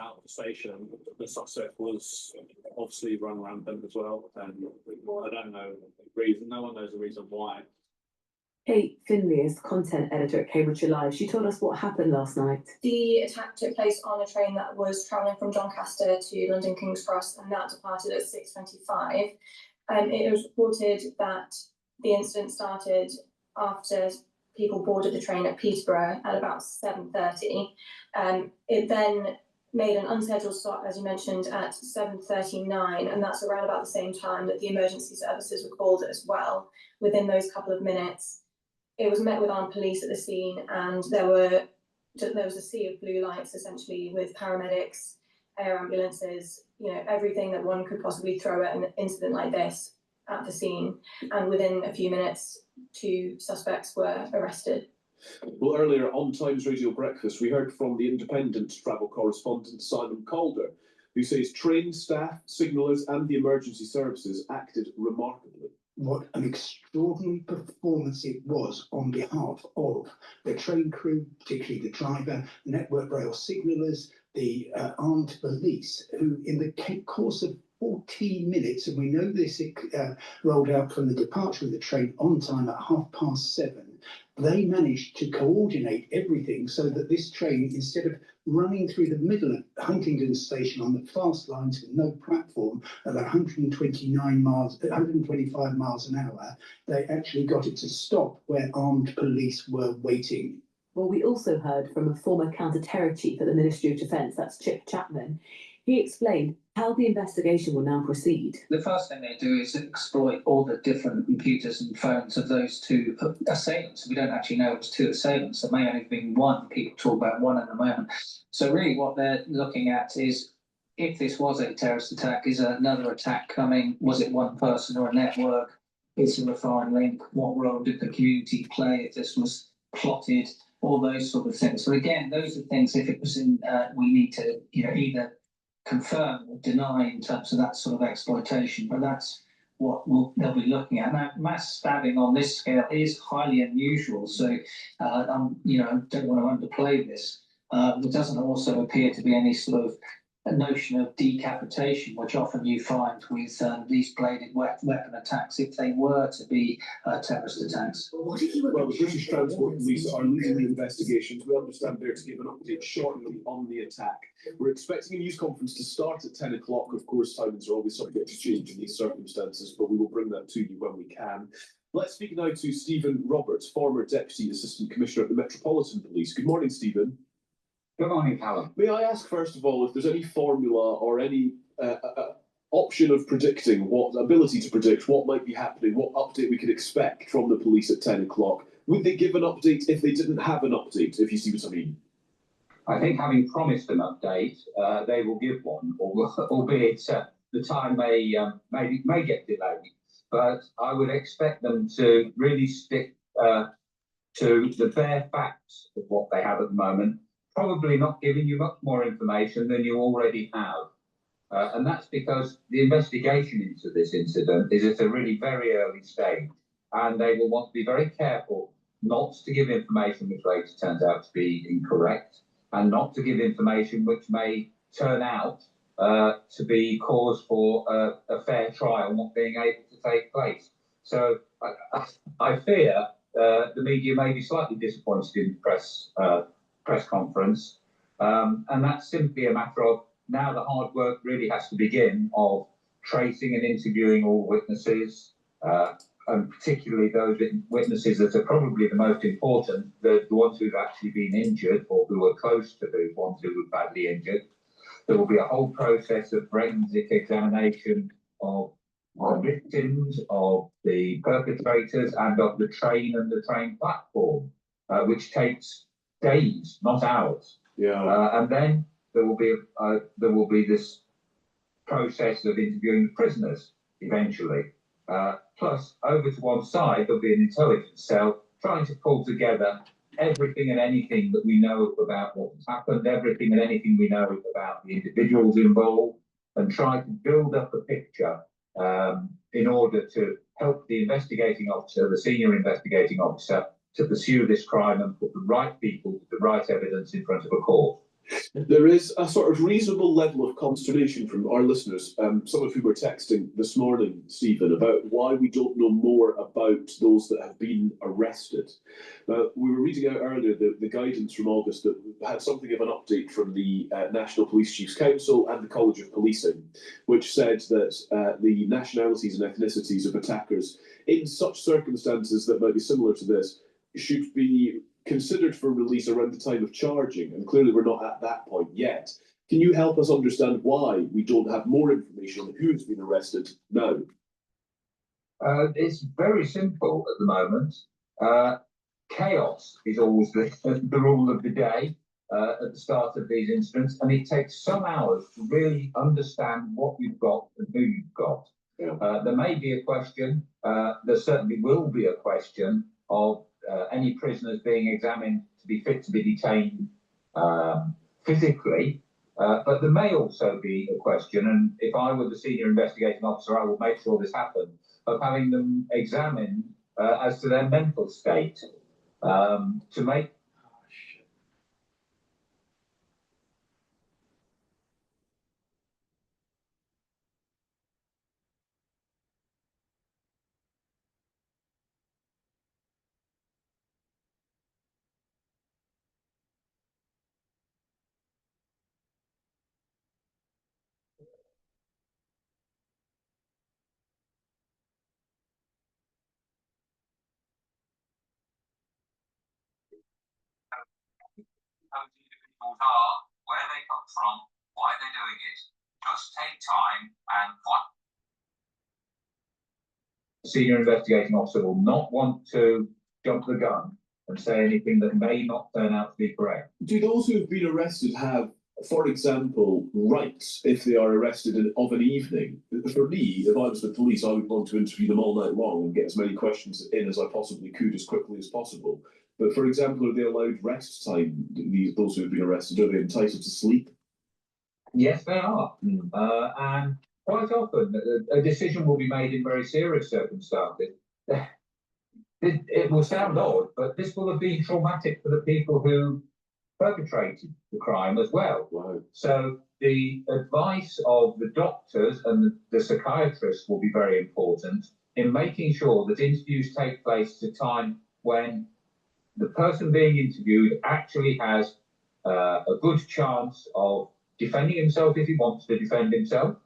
out of the station, the suspect was obviously run rampant as well. And I don't know the reason. No one knows the reason why. Kate Finley is content editor at Cambridgeshire Live. She told us what happened last night. The attack took place on a train that was travelling from Doncaster to London King's Cross, and that departed at 6:25. It was reported that the incident started after people boarded the train at Peterborough at about 7:30. It then made an unscheduled stop, as you mentioned, at 7:39, and that's around about the same time that the emergency services were called as well. Within those couple of minutes, it was met with armed police at the scene, and there was a sea of blue lights, essentially, with paramedics, air ambulances, everything that one could possibly throw at an incident like this at the scene. And within a few minutes, 2 suspects were arrested. Well, earlier on Times Radio Breakfast, we heard from the independent travel correspondent Simon Calder, who says train staff, signallers and the emergency services acted remarkably. What an extraordinary performance it was on behalf of the train crew, particularly the driver, network rail signallers, the armed police, who in the course of 14 minutes, and we know this rolled out from the departure of the train on time at 7:30, they managed to coordinate everything so that this train, instead of running through the middle of Huntingdon station on the fast lines with no platform at 125 miles an hour, they actually got it to stop where armed police were waiting. Well, we also heard from a former counter-terror chief at the Ministry of Defence, that's Chip Chapman. He explained how the investigation will now proceed. The first thing they do is exploit all the different computers and phones of those 2 assailants. We don't actually know it was 2 assailants. There may only have been 1. People talk about 1 at the moment. So really what they're looking at is, if this was a terrorist attack, is another attack coming? Was it one person or a network? Is there a foreign link? What role did the community play if this was plotted? All those sort of things. So again, those are things, if it was in, we need to either confirm or deny in terms of that sort of exploitation, but that's what they'll be looking at. Now, mass stabbing on this scale is highly unusual, so I don't want to underplay this. There doesn't also appear to be any sort of a notion of decapitation, which often you find with these bladed weapon attacks, if they were to be terrorist attacks. Well, the British Transport Police are leading the investigations. We understand they're to give an update shortly on the attack. We're expecting a news conference to start at 10 o'clock. Of course, timings are always subject to change in these circumstances, but we will bring that to you when we can. Let's speak now to Stephen Roberts, former Deputy Assistant Commissioner at the Metropolitan Police. Good morning, Stephen. Good morning, Callum. May I ask, first of all, if there's any formula or any option of predicting what ability to predict what might be happening, what update we could expect from the police at 10 o'clock? Would they give an update if they didn't have an update, if you see what I mean? I think, having promised an update, they will give one, albeit the time may get delayed. But I would expect them to really stick to the bare facts of what they have at the moment, probably not giving you much more information than you already have. And that's because the investigation into this incident is at a really very early stage, and they will want to be very careful not to give information which later turns out to be incorrect, and not to give information which may turn out to be cause for a fair trial not being able to take place. So I fear the media may be slightly disappointed in the press conference, and that's simply a matter of now the hard work really has to begin of tracing and interviewing all witnesses, and particularly those witnesses that are probably the most important, the ones who've actually been injured or who are close to the ones who were badly injured. There will be a whole process of forensic examination of the victims, of the perpetrators, and of the train and the train platform, which takes days, not hours. Yeah. And then there will be this process of interviewing the prisoners eventually. Plus, over to one side, there'll be an intelligence cell trying to pull together everything and anything that we know about what has happened, everything and anything we know about the individuals involved, and try to build up a picture in order to help the investigating officer, the senior investigating officer, to pursue this crime and put the right people with the right evidence in front of a court. There is a sort of reasonable level of consternation from our listeners, some of whom were texting this morning, Stephen, about why we don't know more about those that have been arrested. We were reading out earlier the guidance from August that had something of an update from the National Police Chiefs Council and the College of Policing, which said that the nationalities and ethnicities of attackers in such circumstances that might be similar to this should be considered for release around the time of charging, and clearly we're not at that point yet. Can you help us understand why we don't have more information on who's been arrested now? It's very simple at the moment. Chaos is always the rule of the day at the start of these incidents, and it takes some hours to really understand what you've got and who you've got. Yeah. There may be a question, there certainly will be a question of any prisoners being examined to be fit to be detained physically, but there may also be a question, and if I were the senior investigating officer, I would make sure this happened, of having them examined as to their mental state to make. How individuals are, where they come from, why they're doing it. Just take time and find. The senior investigating officer will not want to jump the gun and say anything that may not turn out to be correct. Do those who have been arrested have, for example, rights if they are arrested of an evening? For me, if I was the police, I would want to interview them all night long and get as many questions in as I possibly could as quickly as possible. But for example, are they allowed rest time, those who have been arrested? Are they entitled to sleep? Yes, they are. And quite often, a decision will be made in very serious circumstances. It will sound odd, but this will have been traumatic for the people who perpetrated the crime as well. Wow. So the advice of the doctors and the psychiatrists will be very important in making sure that interviews take place at a time when the person being interviewed actually has a good chance of defending himself if he wants to defend himself.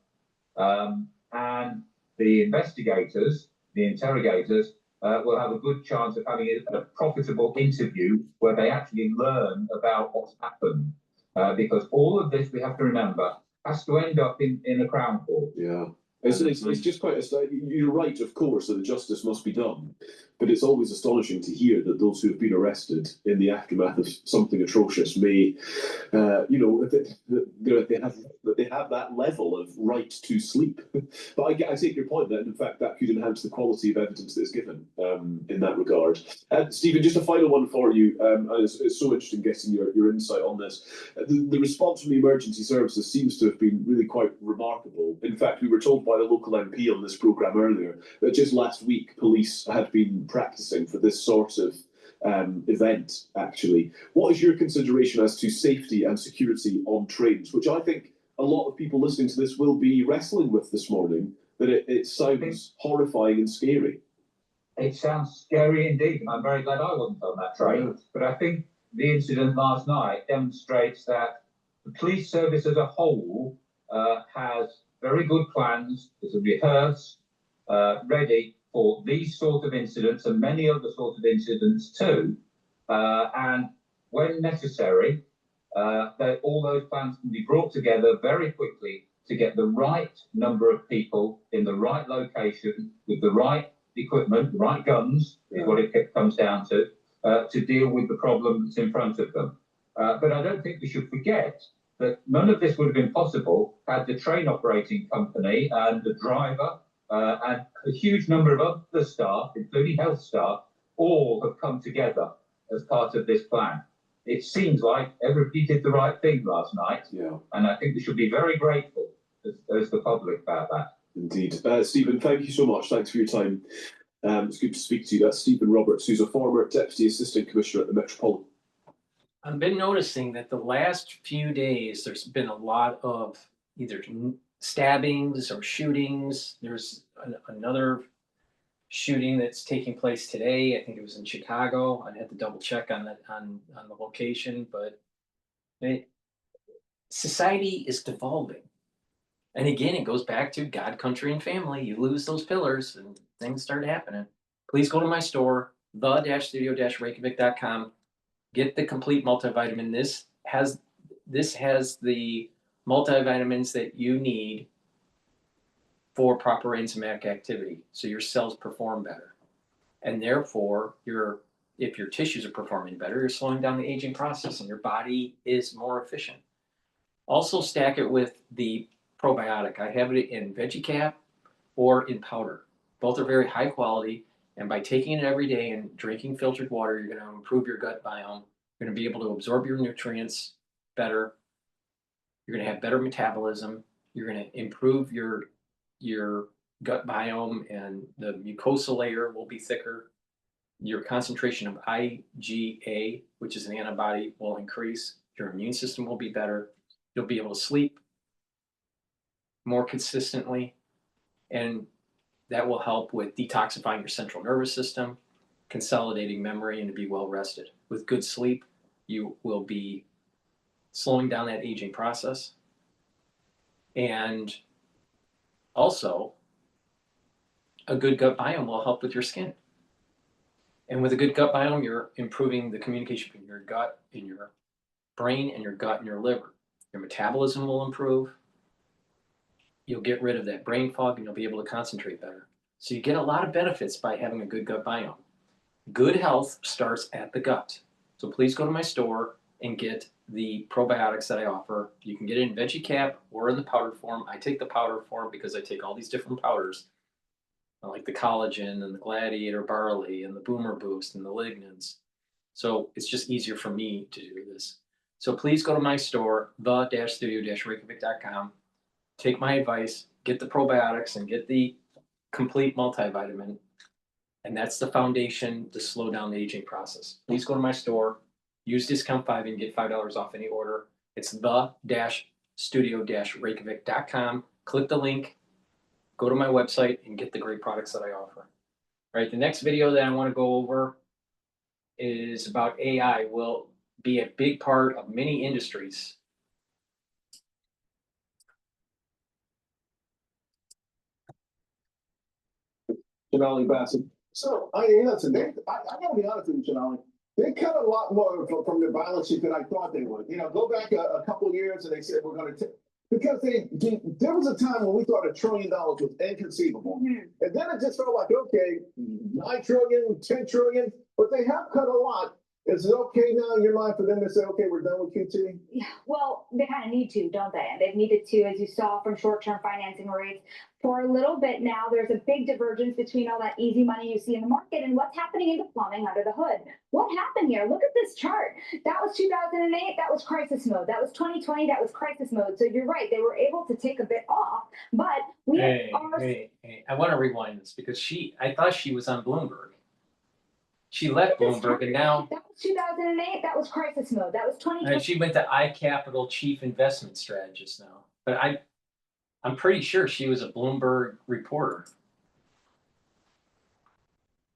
And the investigators, the interrogators, will have a good chance of having a profitable interview where they actually learn about what's happened. Because all of this, we have to remember, has to end up in a Crown Court. Yeah. It's just quite, you're right, of course, that the justice must be done, but it's always astonishing to hear that those who have been arrested in the aftermath of something atrocious may, they have that level of right to sleep. But I take your point that, in fact, that could enhance the quality of evidence that is given in that regard. Stephen, just a final one for you. And it's so interesting getting your insight on this. The response from the emergency services seems to have been really quite remarkable. In fact, we were told by the local MP on this programme earlier that just last week police had been practising for this sort of event, actually. What is your consideration as to safety and security on trains, which I think a lot of people listening to this will be wrestling with this morning, that it sounds horrifying and scary. It sounds scary indeed, and I'm very glad I wasn't on that train. Yeah. But I think the incident last night demonstrates that the police service as a whole has very good plans, is rehearsed, ready for these sort of incidents and many other sorts of incidents too. And when necessary, all those plans can be brought together very quickly to get the right number of people in the right location with the right equipment, the right guns, is what it comes down to deal with the problem that's in front of them. But I don't think we should forget that none of this would have been possible had the train operating company and the driver and a huge number of other staff, including health staff, all have come together as part of this plan. It seems like everybody did the right thing last night, and I think we should be very grateful as the public about that. Indeed. Stephen, thank you so much. Thanks for your time. It's good to speak to you. That's Stephen Roberts, who's a former Deputy Assistant Commissioner at the Metropolitan. I've been noticing that the last few days, there's been a lot of either stabbings or shootings. There's another shooting that's taking place today. I think it was in Chicago. I'd have to double check on the location, but society is devolving. And again, it goes back to God, country, and family. You lose those pillars and things start happening. Please go to my store, the-studio-reykjavik.com. Get the complete multivitamin. This has the multivitamins that you need for proper enzymatic activity, so your cells perform better, and therefore if your tissues are performing better, you're slowing down the aging process, and your body is more efficient. Also, stack it with the probiotic. I have it in veggie cap or in powder. Both are very high quality, and by taking it every day and drinking filtered water, you're going to improve your gut biome. You're going to be able to absorb your nutrients better. You're going to have better metabolism. You're going to improve your gut biome, and the mucosal layer will be thicker. Your concentration of IgA, which is an antibody, will increase. Your immune system will be better. You'll be able to sleep more consistently, and that will help with detoxifying your central nervous system, consolidating memory, and to be well rested. With good sleep, you will be slowing down that aging process. And also, a good gut biome will help with your skin. And with a good gut biome, you're improving the communication between your gut and your brain, and your gut and your liver. Your metabolism will improve. You'll get rid of that brain fog, and you'll be able to concentrate better. So you get a lot of benefits by having a good gut biome. Good health starts at the gut. So please go to my store and get the probiotics that I offer. You can get it in veggie cap or in the powder form. I take the powder form because I take all these different powders, like the collagen and the gladiator barley and the boomer boost and the lignans. So it's just easier for me to do this. So please go to my store, the-studio-reykjavik.com. Take my advice, get the probiotics and get the complete multivitamin. And that's the foundation to slow down the aging process. Please go to my store, Use discount 5 and get $5 off any order. It's the-studio-reykjavik.com. Click the link, go to my website, and get the great products that I offer. All right, the next video that I want to go over is about AI. Will be a big part of many industries. Janali Bassett. So, I mean, listen, I gotta be honest with you, Janali. They cut a lot more from their balance sheet than I thought they would. You know, go back a couple of years and they said we're going to, because there was a time when we thought $1 trillion was inconceivable. And then it just felt like, okay, 9 trillion, 10 trillion, but they have cut a lot. Is it okay now in your mind for them to say, okay, we're done with QT? Yeah, well, they kind of need to, don't they? And they've needed to, as you saw from short-term financing rates. For a little bit now, there's a big divergence between all that easy money you see in the market and what's happening in the plumbing under the hood. What happened here? Look at this chart. That was 2008. That was crisis mode. That was 2020. That was crisis mode. So you're right. They were able to take a bit off, but we Hey, I want to rewind this because I thought she was on Bloomberg. She left Bloomberg and now. That was 2008. That was crisis mode. That was 2020. And she went to iCapital Chief Investment Strategist now. But I'm pretty sure she was a Bloomberg reporter.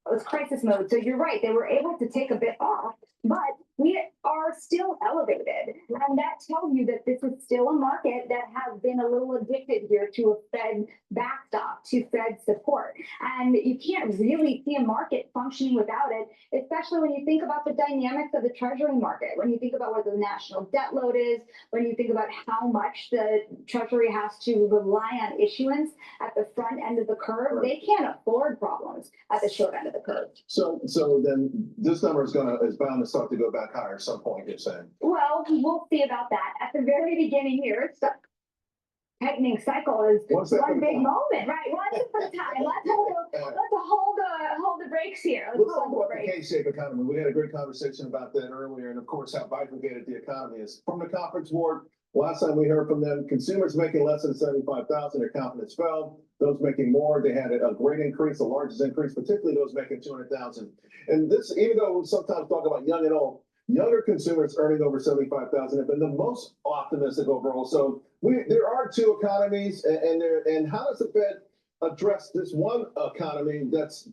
It was crisis mode. So you're right. They were able to take a bit off, but we are still elevated. And that tells you that this is still a market that has been a little addicted here to a Fed backstop, to Fed support. And you can't really see a market functioning without it, especially when you think about the dynamics of the treasury market, when you think about what the national debt load is, when you think about how much the treasury has to rely on issuance at the front end of the curve. They can't afford problems at the short end of the curve. So then this number is bound to start to go back higher at some point, you're saying? Well, we'll see about that. At the very beginning here, it's the tightening cycle is one big moment, right? One step at a time. Let's hold the brakes here. Let's talk about the K-shaped economy. We had a great conversation about that earlier, and of course, how bifurcated the economy is. From the conference board, last time we heard from them, consumers making less than $75,000, their confidence fell. Those making more, they had a great increase, the largest increase, particularly those making $200,000. And this, even though we sometimes talk about young and old, younger consumers earning over $75,000 have been the most optimistic overall. So there are two economies, and how does the Fed address this one economy that's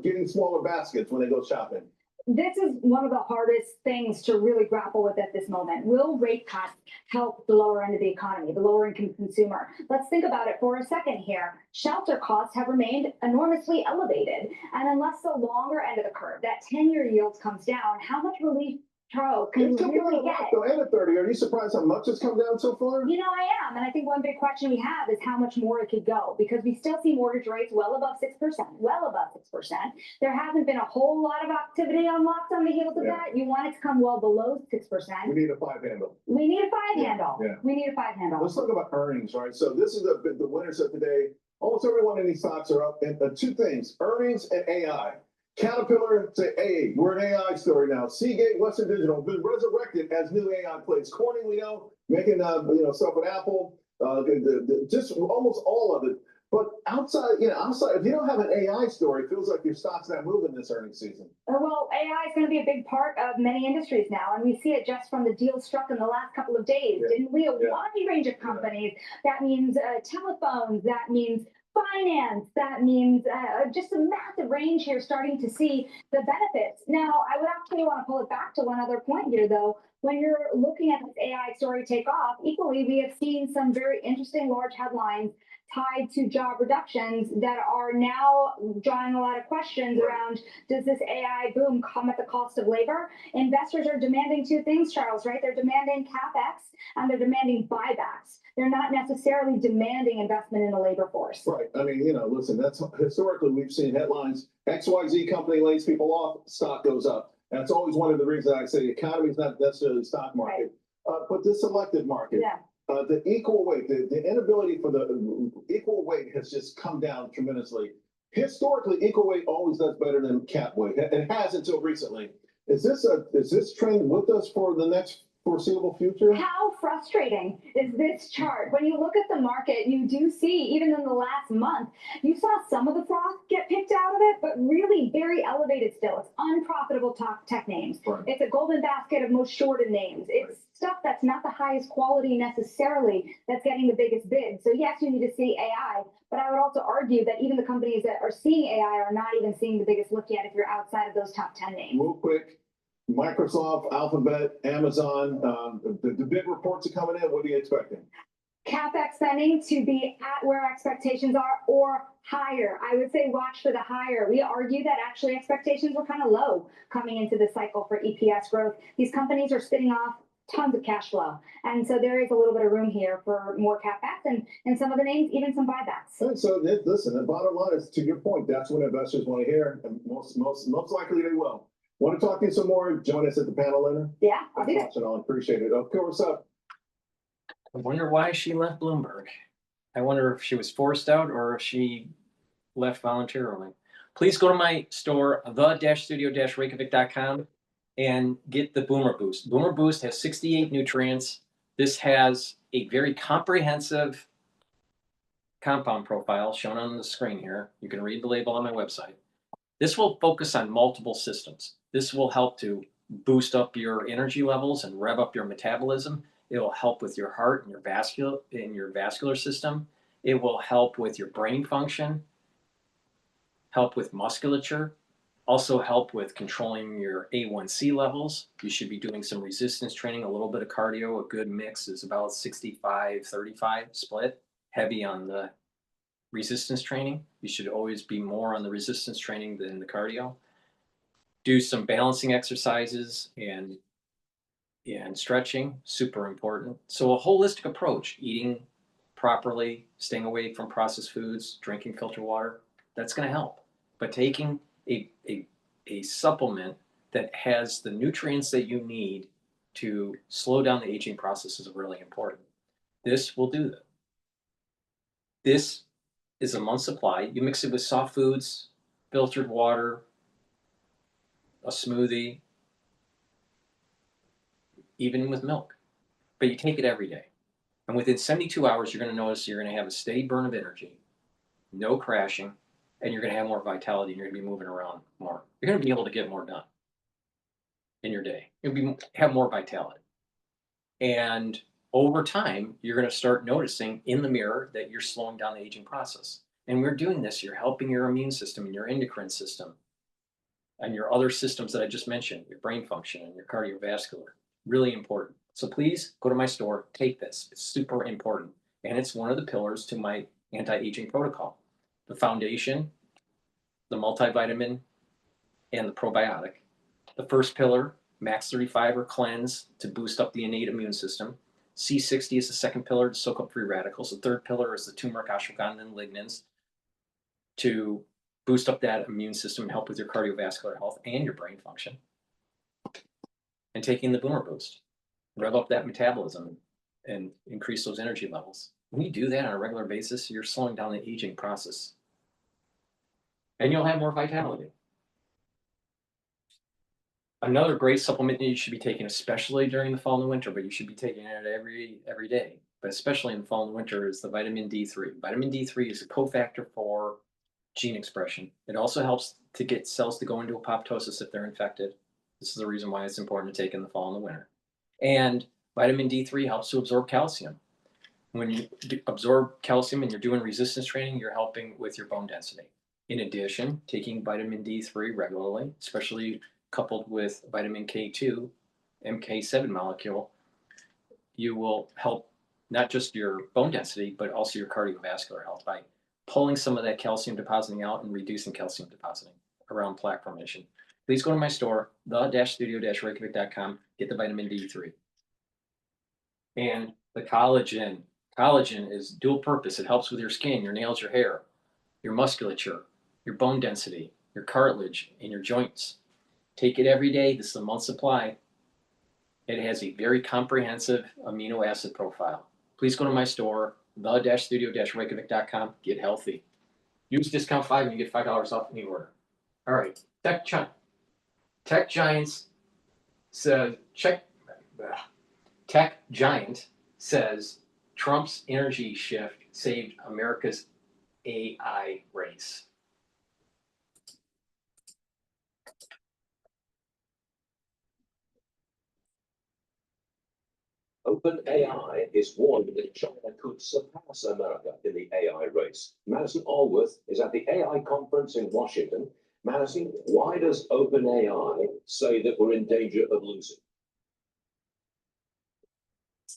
getting smaller baskets when they go shopping? This is one of the hardest things to really grapple with at this moment. Will rate cuts help the lower end of the economy, the lower income consumer? Let's think about it for a second here. Shelter costs have remained enormously elevated. And unless the longer end of the curve, that 10-year yield comes down, how much relief, Charles, can you really get? And at 30, are you surprised how much it's come down so far? You know, I am. And I think one big question we have is how much more it could go, because we still see mortgage rates well above 6%, well above 6%. There hasn't been a whole lot of activity unlocked on the heels of that. You want it to come well below 6%. We need a 5 handle. We need a 5 handle. Yeah. We need a 5 handle. Let's talk about earnings, right? So this is the winners of today. Almost everyone in these stocks are up. And two things, earnings and AI. Caterpillar say, hey, we're an AI story now. Seagate, Western Digital, been resurrected as new AI plays. Corning, we know, making stuff with Apple, just almost all of it. But outside, if you don't have an AI story, it feels like your stock's not moving this earnings season. Well, AI is going to be a big part of many industries now, and we see it just from the deals struck in the last couple of days. Didn't we? A wide range of companies. That means telephones. That means finance, that means just a massive range here starting to see the benefits. Now, I would actually want to pull it back to one other point here, though. When you're looking at this AI story take off, equally, we have seen some very interesting large headlines tied to job reductions that are now drawing a lot of questions around, does this AI boom come at the cost of labor? Investors are demanding two things, Charles, right? They're demanding CapEx and they're demanding buybacks. They're not necessarily demanding investment in the labor force. Right. I mean, listen, that's historically we've seen headlines, XYZ company lays people off, stock goes up. That's always one of the reasons I say the economy is not necessarily the stock market, but the selective market. Yeah. The equal weight, the inability for the equal weight has just come down tremendously. Historically, equal weight always does better than cap weight. It has until recently. Is this trend with us for the next foreseeable future? How frustrating is this chart? When you look at the market, you do see, even in the last month, you saw some of the froth get picked out of it, but really very elevated still. It's unprofitable top tech names. Right. It's a golden basket of most shorted names. It's stuff that's not the highest quality necessarily that's getting the biggest bid. So yes, you need to see AI, but I would also argue that even the companies that are seeing AI are not even seeing the biggest lift yet if you're outside of those top 10 names. Real quick, Microsoft, Alphabet, Amazon, the big reports are coming in. What are you expecting? CapEx spending to be at where expectations are or higher. I would say watch for the higher. We argue that actually expectations were kind of low coming into the cycle for EPS growth. These companies are spitting off tons of cash flow. And so there is a little bit of room here for more CapEx and some of the names, even some buybacks. And so listen, the bottom line is, to your point, that's what investors want to hear, and most likely they will. Want to talk to you some more? Join us at the panel later? Yeah, I'll do that. Appreciate it. Of course. I wonder why she left Bloomberg. I wonder if she was forced out or if she left voluntarily. Please go to my store, the-studio-reykjavik.com, and get the Boomer Boost. Boomer Boost has 68 nutrients. This has a very comprehensive compound profile shown on the screen here. You can read the label on my website. This will focus on multiple systems. This will help to boost up your energy levels and rev up your metabolism. It will help with your heart and your vascular system. It will help with your brain function, help with musculature, also help with controlling your A1C levels. You should be doing some resistance training, a little bit of cardio. A good mix is about 65-35 split, heavy on the resistance training. You should always be more on the resistance training than the cardio. Do some balancing exercises and stretching, super important. So a holistic approach, eating properly, staying away from processed foods, drinking filtered water, that's going to help. But taking a supplement that has the nutrients that you need to slow down the aging process is really important. This will do that. This is a month's supply. You mix it with soft foods, filtered water, a smoothie, even with milk. But you take it every day. And within 72 hours, you're going to notice you're going to have a steady burn of energy, no crashing, and you're going to have more vitality, and you're going to be moving around more. You're going to be able to get more done in your day. You'll have more vitality. And over time, you're going to start noticing in the mirror that you're slowing down the aging process. And we're doing this. You're helping your immune system and your endocrine system and your other systems that I just mentioned, your brain function and your cardiovascular. Really important. So please go to my store, take this. It's super important. And it's one of the pillars to my anti-aging protocol. The foundation, the multivitamin, and the probiotic. The first pillar, max 35 or cleanse to boost up the innate immune system. C60 is the second pillar to soak up free radicals. The third pillar is the turmeric, ashwagandha, and lignans to boost up that immune system and help with your cardiovascular health and your brain function. And taking the Boomer Boost, rev up that metabolism and increase those energy levels. When you do that on a regular basis, you're slowing down the aging process. And you'll have more vitality. Another great supplement that you should be taking, especially during the fall and winter, but you should be taking it every day, but especially in the fall and winter, is the vitamin D3. Vitamin D3 is a cofactor for gene expression. It also helps to get cells to go into apoptosis if they're infected. This is the reason why it's important to take in the fall and the winter. And vitamin D3 helps to absorb calcium. When you absorb calcium and you're doing resistance training, you're helping with your bone density. In addition, taking vitamin D3 regularly, especially coupled with vitamin K2, MK7 molecule, you will help not just your bone density, but also your cardiovascular health by pulling some of that calcium depositing out and reducing calcium depositing around plaque formation. Please go to my store, the-studio-reykjavik.com, get the vitamin D3. And the collagen. Collagen is dual purpose. It helps with your skin, your nails, your hair, your musculature, your bone density, your cartilage, and your joints. Take it every day. This is a month supply. It has a very comprehensive amino acid profile. Please go to my store, the-studio-reykjavik.com. Get healthy. Use discount 5 and you get $5 off any order. All right. Tech Giants said, Tech giant says Trump's energy shift saved America's AI race. OpenAI is warning that China could surpass America in the AI race. Madison Allworth is at the AI conference in Washington. Madison, why does OpenAI say that we're in danger of losing?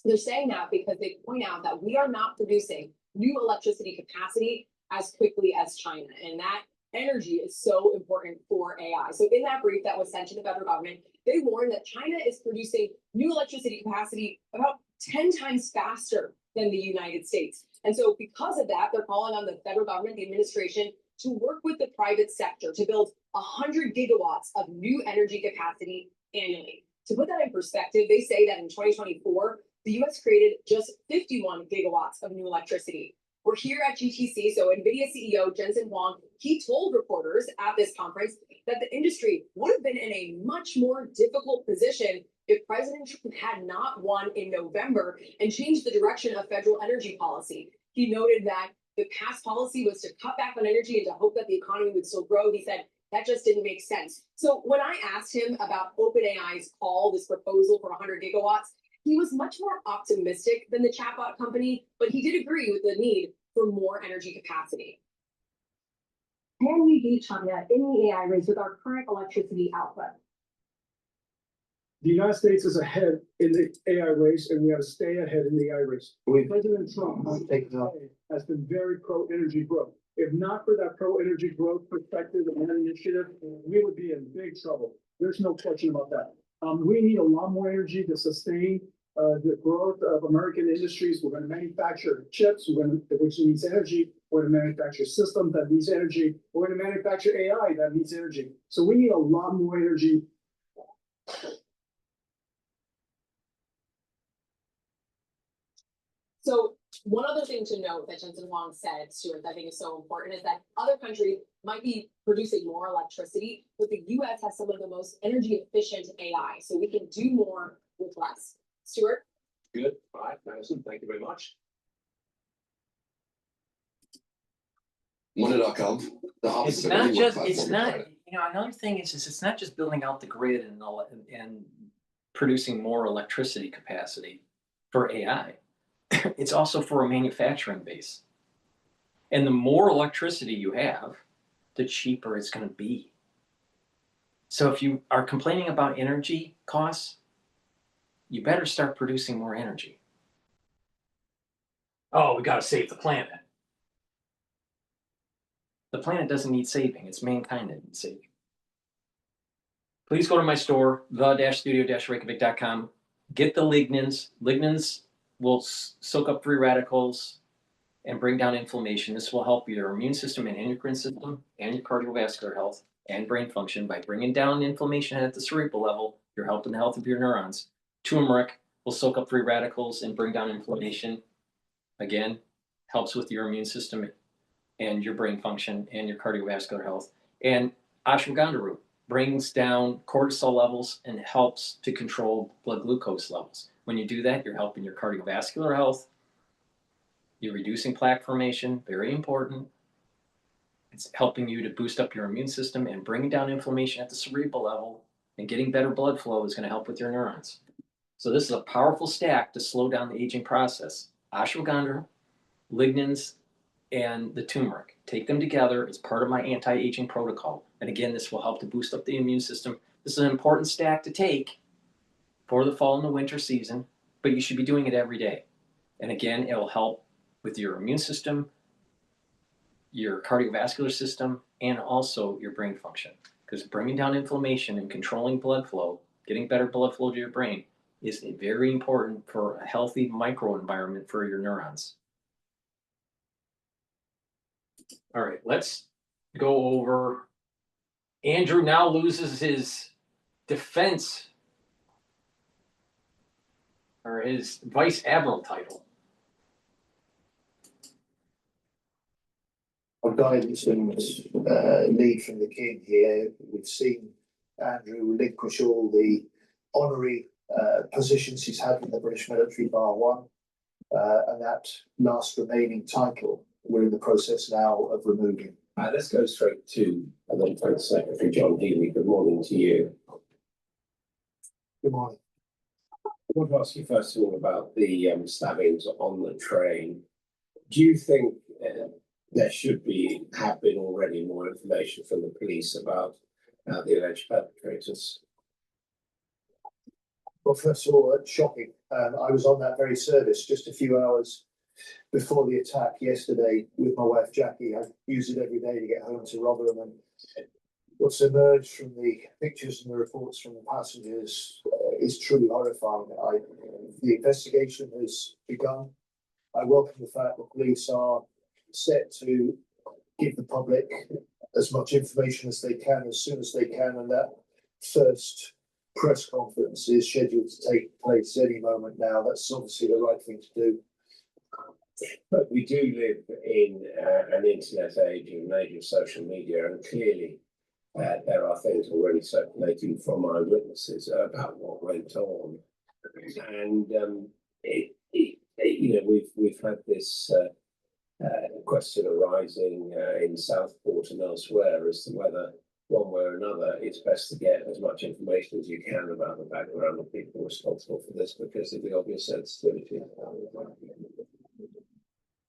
They're saying that because they point out that we are not producing new electricity capacity as quickly as China. And that energy is so important for AI. So in that brief that was sent to the federal government, they warned that China is producing new electricity capacity about 10 times faster than the United States. And so because of that, they're calling on the federal government, the administration, to work with the private sector to build 100 gigawatts of new energy capacity annually. To put that in perspective, they say that in 2024, the US created just 51 gigawatts of new electricity. We're here at GTC, so NVIDIA CEO Jensen Huang, he told reporters at this conference that the industry would have been in a much more difficult position if President Trump had not won in November and changed the direction of federal energy policy. He noted that the past policy was to cut back on energy and to hope that the economy would still grow. He said that just didn't make sense. So when I asked him about OpenAI's call, this proposal for 100 gigawatts, he was much more optimistic than the chatbot company, but he did agree with the need for more energy capacity. Can we beat China in the AI race with our current electricity output? The United States is ahead in the AI race, and we have to stay ahead in the AI race. President Trump has been very pro-energy growth. If not for that pro-energy growth perspective and that initiative, we would be in big trouble. There's no question about that. We need a lot more energy to sustain the growth of American industries. We're going to manufacture chips, which needs energy. We're going to manufacture systems that needs energy. We're going to manufacture AI that needs energy. So we need a lot more energy. So one other thing to note that Jensen Huang said, Stuart, that I think is so important, is that other countries might be producing more electricity, but the US has some of the most energy efficient AI. So we can do more with less. Stuart? Good. All right, Madison, thank you very much. It's not just, it's not, you know, another thing is it's not just building out the grid and producing more electricity capacity for AI. It's also for a manufacturing base. And the more electricity you have, the cheaper it's going to be. So if you are complaining about energy costs, you better start producing more energy. Oh, we got to save the planet. The planet doesn't need saving. It's mankind that needs saving. Please go to my store, the-studio-reykjavik.com. Get the lignans. Lignans will soak up free radicals and bring down inflammation. This will help your immune system and endocrine system and your cardiovascular health and brain function by bringing down inflammation at the cerebral level. You're helping the health of your neurons. Turmeric will soak up free radicals and bring down inflammation. Again, helps with your immune system and your brain function and your cardiovascular health. And ashwagandha root brings down cortisol levels and helps to control blood glucose levels. When you do that, you're helping your cardiovascular health. You're reducing plaque formation, very important. It's helping you to boost up your immune system and bringing down inflammation at the cerebral level, and getting better blood flow is going to help with your neurons. So this is a powerful stack to slow down the aging process. Ashwagandha, lignans, and the turmeric. Take them together. It's part of my anti-aging protocol. And again, this will help to boost up the immune system. This is an important stack to take for the fall and the winter season, but you should be doing it every day. And again, it'll help with your immune system, your cardiovascular system, and also your brain function. Because bringing down inflammation and controlling blood flow, getting better blood flow to your brain, is very important for a healthy microenvironment for your neurons. All right, let's go over. Andrew now loses his defense or his vice admiral title. Our guidance and lead from the king here. We've seen Andrew relinquish all the honorary positions he's had in the British military, bar one. And that last remaining title, we're in the process now of removing. Let's go straight to the Defence Secretary, John Healey. Good morning to you. Good morning. I want to ask you first of all about the stabbings on the train. Do you think there should have been already more information from the police about the alleged perpetrators? Well, first of all, it's shocking. I was on that very service just a few hours before the attack yesterday with my wife Jackie. I use it every day to get home to Rotherham, and what's emerged from the pictures and the reports from the passengers is truly horrifying. The investigation has begun. I welcome the fact that police are set to give the public as much information as they can, as soon as they can, and that first press conference is scheduled to take place any moment now. That's obviously the right thing to do. But we do live in an internet age and major social media, and clearly there are things already circulating from eyewitnesses about what went on. And we've had this question arising in Southport and elsewhere as to whether, one way or another, it's best to get as much information as you can about the background of people responsible for this because of the obvious sensitivity.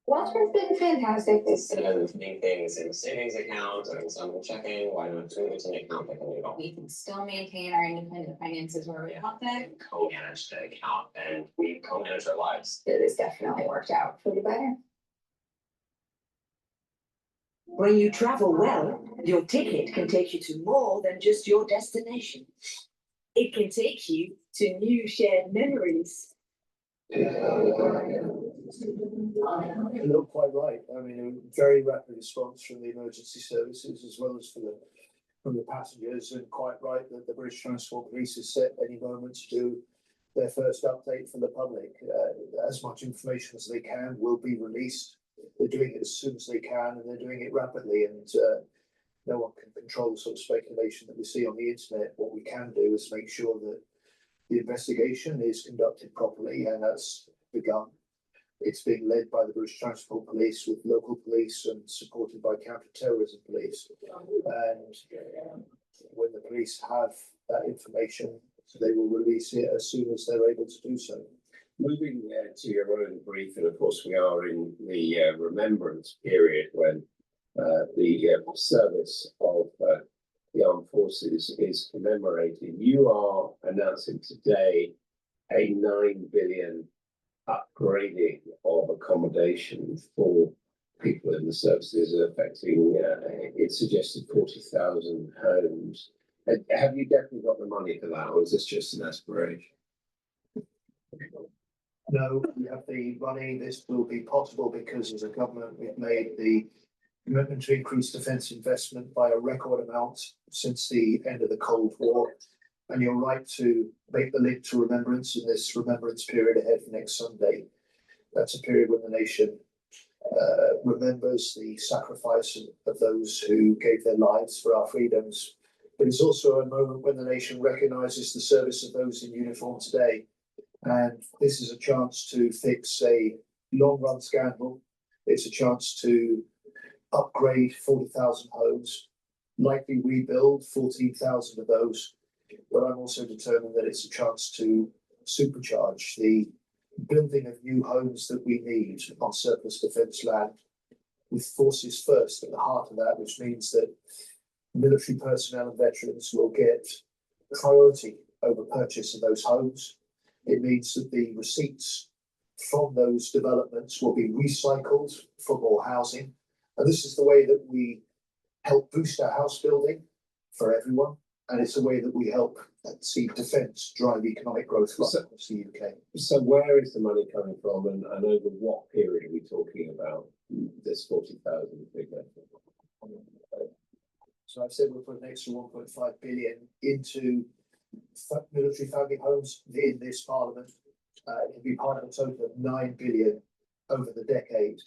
Watchman's been fantastic. They send me things in savings accounts and some checking. Why not do it in an account that can leave all? We can still maintain our independent finances where we want them. Co-manage the account and we co-manage our lives. It has definitely worked out for the better. When you travel well, your ticket can take you to more than just your destination. It can take you to new shared memories. Not quite right. I mean, a very rapid response from the emergency services as well as from the passengers, and quite right that the British Transport Police is set any moment to do their first update for the public. As much information as they can will be released. They're doing it as soon as they can, and they're doing it rapidly. And no one can control sort of speculation that we see on the internet. What we can do is make sure that the investigation is conducted properly, and that's begun. It's being led by the British Transport Police with local police and supported by counter-terrorism police. And when the police have that information, they will release it as soon as they're able to do so. Moving to your own brief, and of course we are in the remembrance period when the service of the armed forces is commemorated. You are announcing today a $9 billion upgrading of accommodation for people in the services, affecting it suggested 40,000 homes. Have you definitely got the money for that, or is this just an aspiration? No, we have the money. This will be possible because as a government we've made the commitment to increase defence investment by a record amount since the end of the Cold War. And you're right to make the link to remembrance in this remembrance period ahead for next Sunday. That's a period when the nation remembers the sacrifice of those who gave their lives for our freedoms. But it's also a moment when the nation recognises the service of those in uniform today. And this is a chance to fix a long-run scandal. It's a chance to upgrade 40,000 homes, likely rebuild 14,000 of those. But I'm also determined that it's a chance to supercharge the building of new homes that we need on surplus defence land, with forces first at the heart of that, which means that military personnel and veterans will get priority over purchase of those homes. It means that the receipts from those developments will be recycled for more housing. And this is the way that we help boost our house building for everyone. And it's a way that we help see defence drive economic growth across the UK. So where is the money coming from, and over what period are we talking about this 40,000 figure? So I've said we'll put an extra 1.5 billion into military family homes in this parliament. It'll be part of a total of 9 billion over the decade,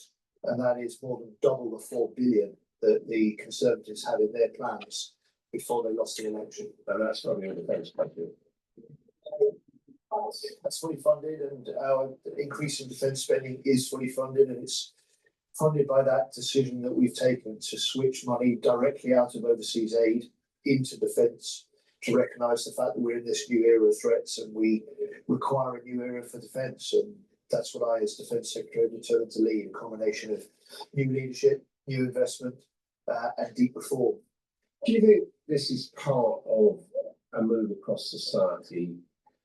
and that is more than double the 4 billion that the Conservatives had in their plans before they lost the election. And that's from your defence budget. That's fully funded, and our increase in defence spending is fully funded, and it's funded by that decision that we've taken to switch money directly out of overseas aid into defence, to recognise the fact that we're in this new era of threats and we require a new era for defence. And that's what I, as Defence Secretary, am determined to lead, a combination of new leadership, new investment, and deep reform. Do you think this is part of a move across society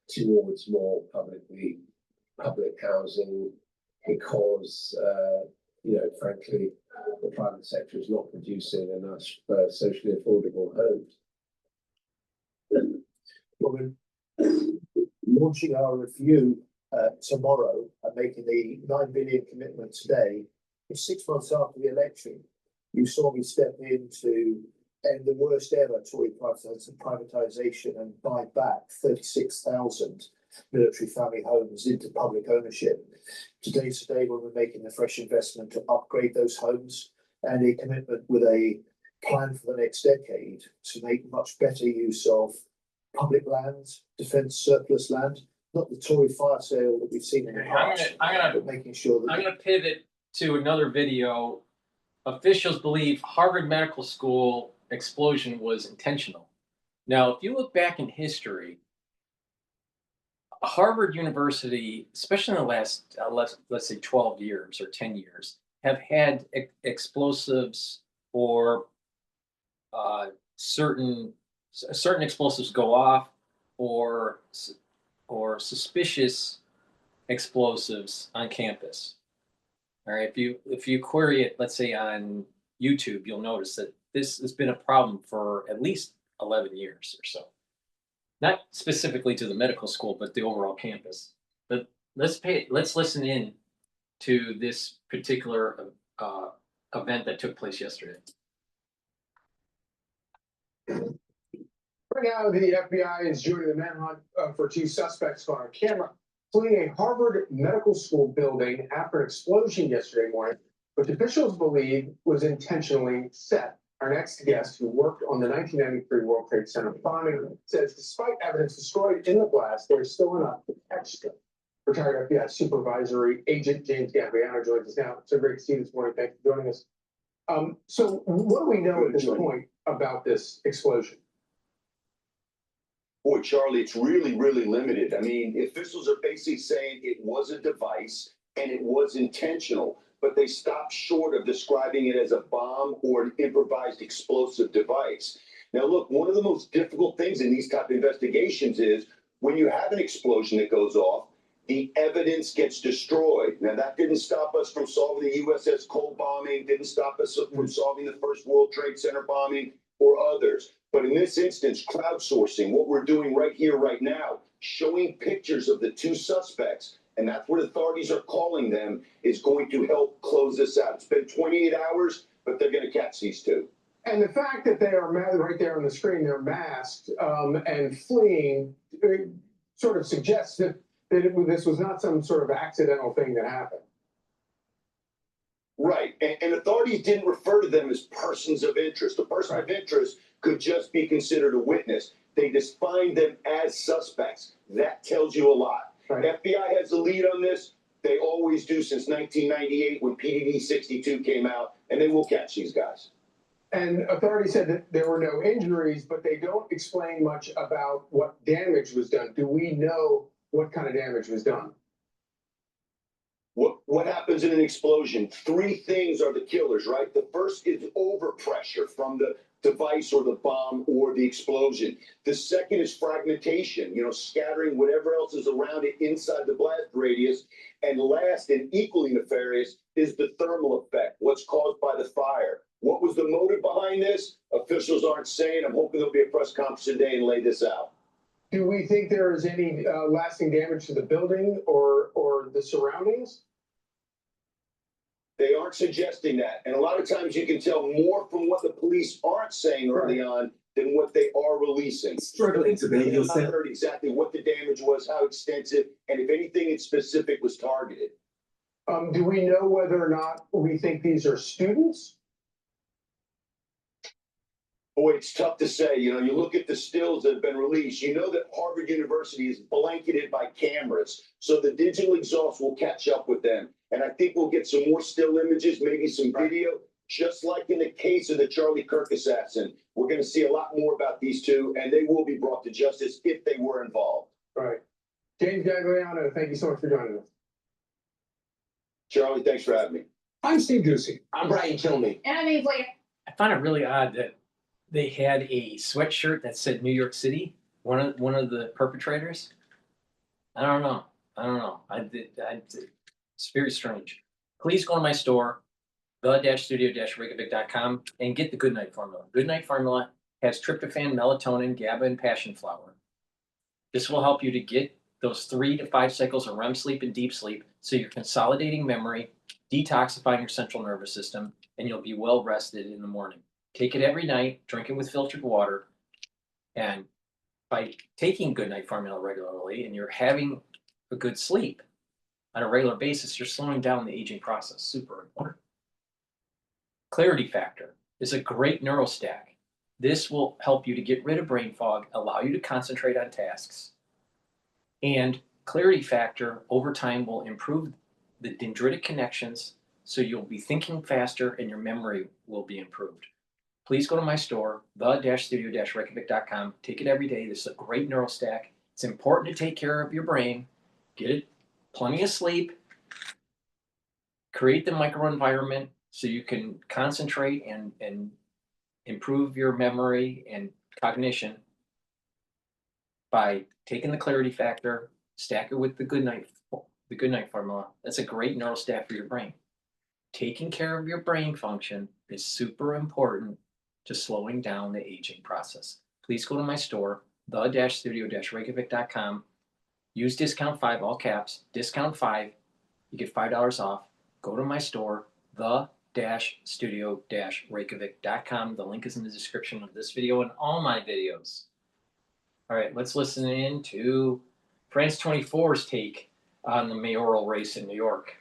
towards more public housing, because frankly, the private sector is not producing enough socially affordable homes? Well, we're launching our review tomorrow and making the 9 billion commitment today. It's 6 months after the election. You saw me step in to end the worst ever Tory privatisation and buy back 36,000 military family homes into public ownership. Today's the day when we're making a fresh investment to upgrade those homes, and a commitment with a plan for the next decade to make much better use of public land, defence surplus land, not the Tory fire sale that we've seen in the past, but making sure that... I'm going to pivot to another video. Officials believe Harvard Medical School explosion was intentional. Now, if you look back in history, Harvard University, especially in the last, let's say 12 years or 10 years, have had explosives or certain explosives go off, or suspicious explosives on campus. All right, if you query it, let's say on YouTube, you'll notice that this has been a problem for at least 11 years or so. Not specifically to the medical school, but the overall campus. But let's listen in to this particular event that took place yesterday. Right now, the FBI is joining the manhunt for 2 suspects caught on camera fleeing a Harvard Medical School building after an explosion yesterday morning, which officials believe was intentionally set. Our next guest, who worked on the 1993 World Trade Center bombing, says despite evidence destroyed in the blast, there's still enough to catch them. Retired FBI Supervisory Agent James Gabriano joins us now. So great to see you this morning. Thanks for joining us. So what do we know at this point about this explosion? Boy, Charlie, it's really, really limited. I mean, officials are basically saying it was a device and it was intentional, but they stopped short of describing it as a bomb or an improvised explosive device. Now, look, one of the most difficult things in these type of investigations is when you have an explosion that goes off, the evidence gets destroyed. Now, that didn't stop us from solving the USS Cole bombing, didn't stop us from solving the first World Trade Center bombing or others. But in this instance, crowdsourcing, what we're doing right here, right now, showing pictures of the 2 suspects, and that's what authorities are calling them, is going to help close this out. It's been 28 hours, but they're going to catch these 2. And the fact that they are right there on the screen, they're masked and fleeing, sort of suggests that this was not some sort of accidental thing that happened. Right, and authorities didn't refer to them as persons of interest. A person of interest could just be considered a witness. They defined them as suspects. That tells you a lot. FBI has the lead on this. They always do since 1998 when PDD 62 came out, and they will catch these guys. And authorities said that there were no injuries, but they don't explain much about what damage was done. Do we know what kind of damage was done? What happens in an explosion? 3 things are the killers, right? The first is overpressure from the device or the bomb or the explosion. The second is fragmentation, scattering whatever else is around it inside the blast radius. And last, and equally nefarious, is the thermal effect, what's caused by the fire. What was the motive behind this? Officials aren't saying. I'm hoping there'll be a press conference today and lay this out. Do we think there is any lasting damage to the building or the surroundings? They aren't suggesting that. And a lot of times you can tell more from what the police aren't saying early on than what they are releasing. Struggling to build yourself. I heard exactly what the damage was, how extensive, and if anything in specific was targeted. Do we know whether or not we think these are students? Boy, it's tough to say. You know, you look at the stills that have been released, you know that Harvard University is blanketed by cameras. So the digital exhaust will catch up with them. And I think we'll get some more still images, maybe some video, just like in the case of the Charlie Kirk assassin. We're going to see a lot more about these two, and they will be brought to justice if they were involved. Right. James Gagliano, thank you so much for joining us. Charlie, thanks for having me. I'm Steve Ducey. I'm Brighteon Channel. And I mean, like, I find it really odd that they had a sweatshirt that said New York City. One of the perpetrators. I don't know. It's very strange. Please go to my store, the-studio-reykjavik.com, and get the Good Night Formula. Good Night Formula has tryptophan, melatonin, GABA, and passion flower. This will help you to get those 3 to 5 cycles of REM sleep and deep sleep, so you're consolidating memory, detoxifying your central nervous system, and you'll be well rested in the morning. Take it every night, drink it with filtered water, and by taking Good Night Formula regularly and you're having a good sleep on a regular basis, you're slowing down the aging process. Super important. Clarity Factor is a great neurostack. This will help you to get rid of brain fog, allow you to concentrate on tasks. And Clarity Factor over time will improve the dendritic connections, so you'll be thinking faster and your memory will be improved. Please go to my store, the-studio-reykjavik.com. Take it every day. This is a great neurostack. It's important to take care of your brain. Get it plenty of sleep. Create the microenvironment so you can concentrate and improve your memory and cognition by taking the Clarity Factor, stack it with the Good Night Formula. That's a great neurostack for your brain. Taking care of your brain function is super important to slowing down the aging process. Please go to my store, the-studio-reykjavik.com. Use discount 5, all caps, discount 5. You get $5 off. Go to my store, the-studio-reykjavik.com. The link is in the description of this video and all my videos. All right, let's listen in to France 24's take on the mayoral race in New York.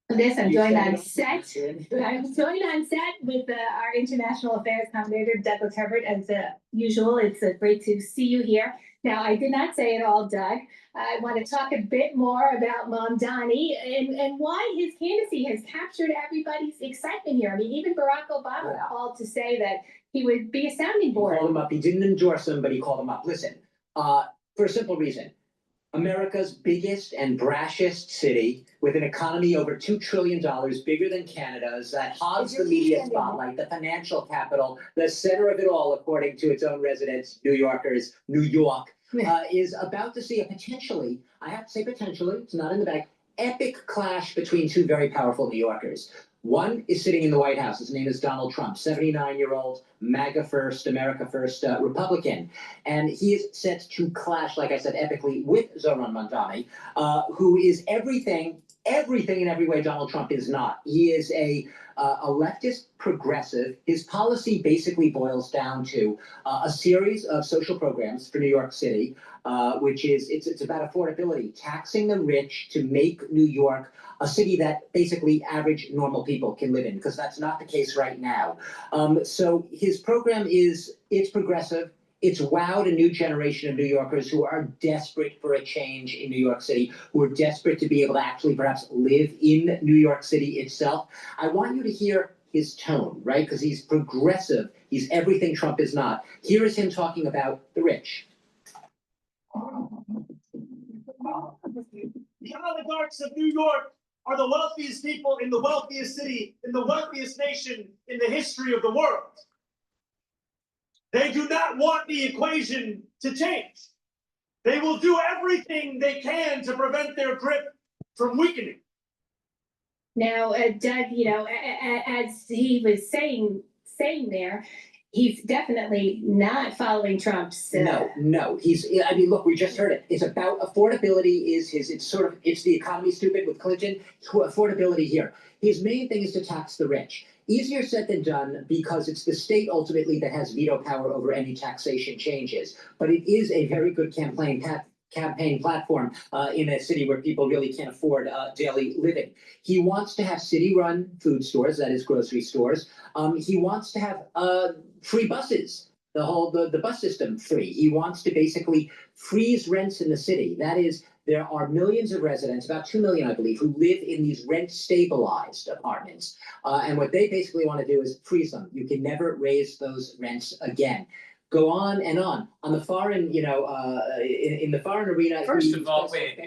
This, I'm joined on set. I'm joined on set with our international affairs commentator, Doug Herbert, as usual. It's great to see you here. Now, I did not say it all, Doug. I want to talk a bit more about Mamdani and why his candidacy has captured everybody's excitement here. I mean, even Barack Obama called to say that he would be a sounding board. He called him up. He didn't endorse him, but he called him up. Listen, for a simple reason. America's biggest and brashest city with an economy over $2 trillion, bigger than Canada's, that hogs the media spotlight, the financial capital, the center of it all, according to its own residents, New Yorkers, New York, is about to see a potentially, I have to say potentially, it's not in the bag, epic clash between two very powerful New Yorkers. One is sitting in the White House. His name is Donald Trump, 79-year-old, MAGA first, America first Republican. And he is set to clash, like I said, epically with Zoran Mamdani, who is everything in every way Donald Trump is not. He is a leftist progressive. His policy basically boils down to a series of social programs for New York City, which is, it's about affordability, taxing the rich to make New York a city that basically average normal people can live in, because that's not the case right now. So his program it's progressive. It's wowed a new generation of New Yorkers who are desperate for a change in New York City, who are desperate to be able to actually perhaps live in New York City itself. I want you to hear his tone, right? Because he's progressive. He's everything Trump is not. Here is him talking about the rich. The oligarchs of New York are the wealthiest people in the wealthiest city, in the wealthiest nation in the history of the world. They do not want the equation to change. They will do everything they can to prevent their grip from weakening. Now, Doug, you know, as he was saying there, he's definitely not following Trump's. No. I mean, look, we just heard it. It's about affordability. It's the economy stupid with Clinton. Affordability here. His main thing is to tax the rich. Easier said than done, because it's the state ultimately that has veto power over any taxation changes. But it is a very good campaign campaign platform in a city where people really can't afford daily living. He wants to have city-run food stores, that is grocery stores. He wants to have free buses, the bus system free. He wants to basically freeze rents in the city. That is, there are millions of residents, about 2 million, I believe, who live in these rent-stabilized apartments. And what they basically want to do is freeze them. You can never raise those rents again. Go on and on. On the foreign, in the foreign arena. First of all, wait.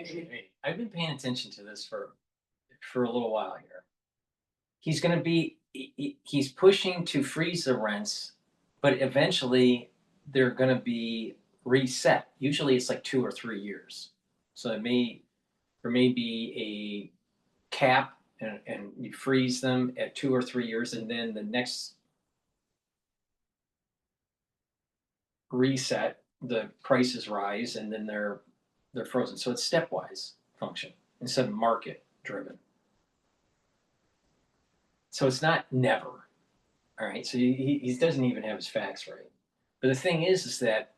I've been paying attention to this for a little while here. He's going to be, he's pushing to freeze the rents, but eventually they're going to be reset. Usually it's like 2 or 3 years. So there may be a cap and you freeze them at 2 or 3 years, and then the next reset, the prices rise, and then they're frozen. So it's stepwise function instead of market driven. So it's not never. All right. So he doesn't even have his facts right. But the thing is that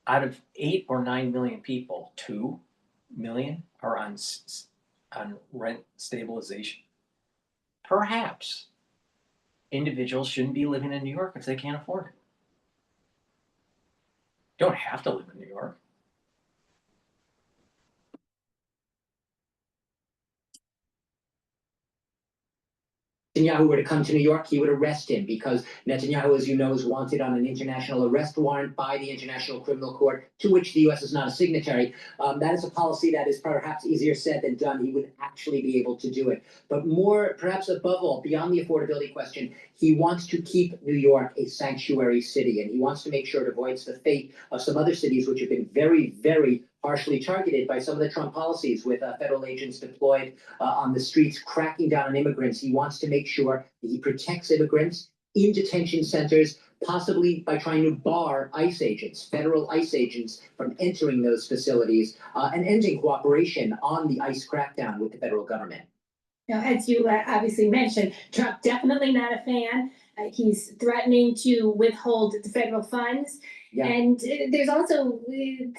out of 8 or 9 million people, 2 million are on rent stabilization. Perhaps individuals shouldn't be living in New York if they can't afford it. You don't have to live in New York. Netanyahu were to come to New York, he would arrest him because Netanyahu, as you know, is wanted on an international arrest warrant by the International Criminal Court, to which the U.S. is not a signatory. That is a policy that is perhaps easier said than done. He would actually be able to do it. But more, perhaps above all, beyond the affordability question, he wants to keep New York a sanctuary city, and he wants to make sure it avoids the fate of some other cities which have been very, very harshly targeted by some of the Trump policies, with federal agents deployed on the streets cracking down on immigrants. He wants to make sure that he protects immigrants in detention centers, possibly by trying to bar ICE agents, federal ICE agents, from entering those facilities and ending cooperation on the ICE crackdown with the federal government. Now, as you obviously mentioned, Trump definitely not a fan. He's threatening to withhold the federal funds. Yeah. And there's also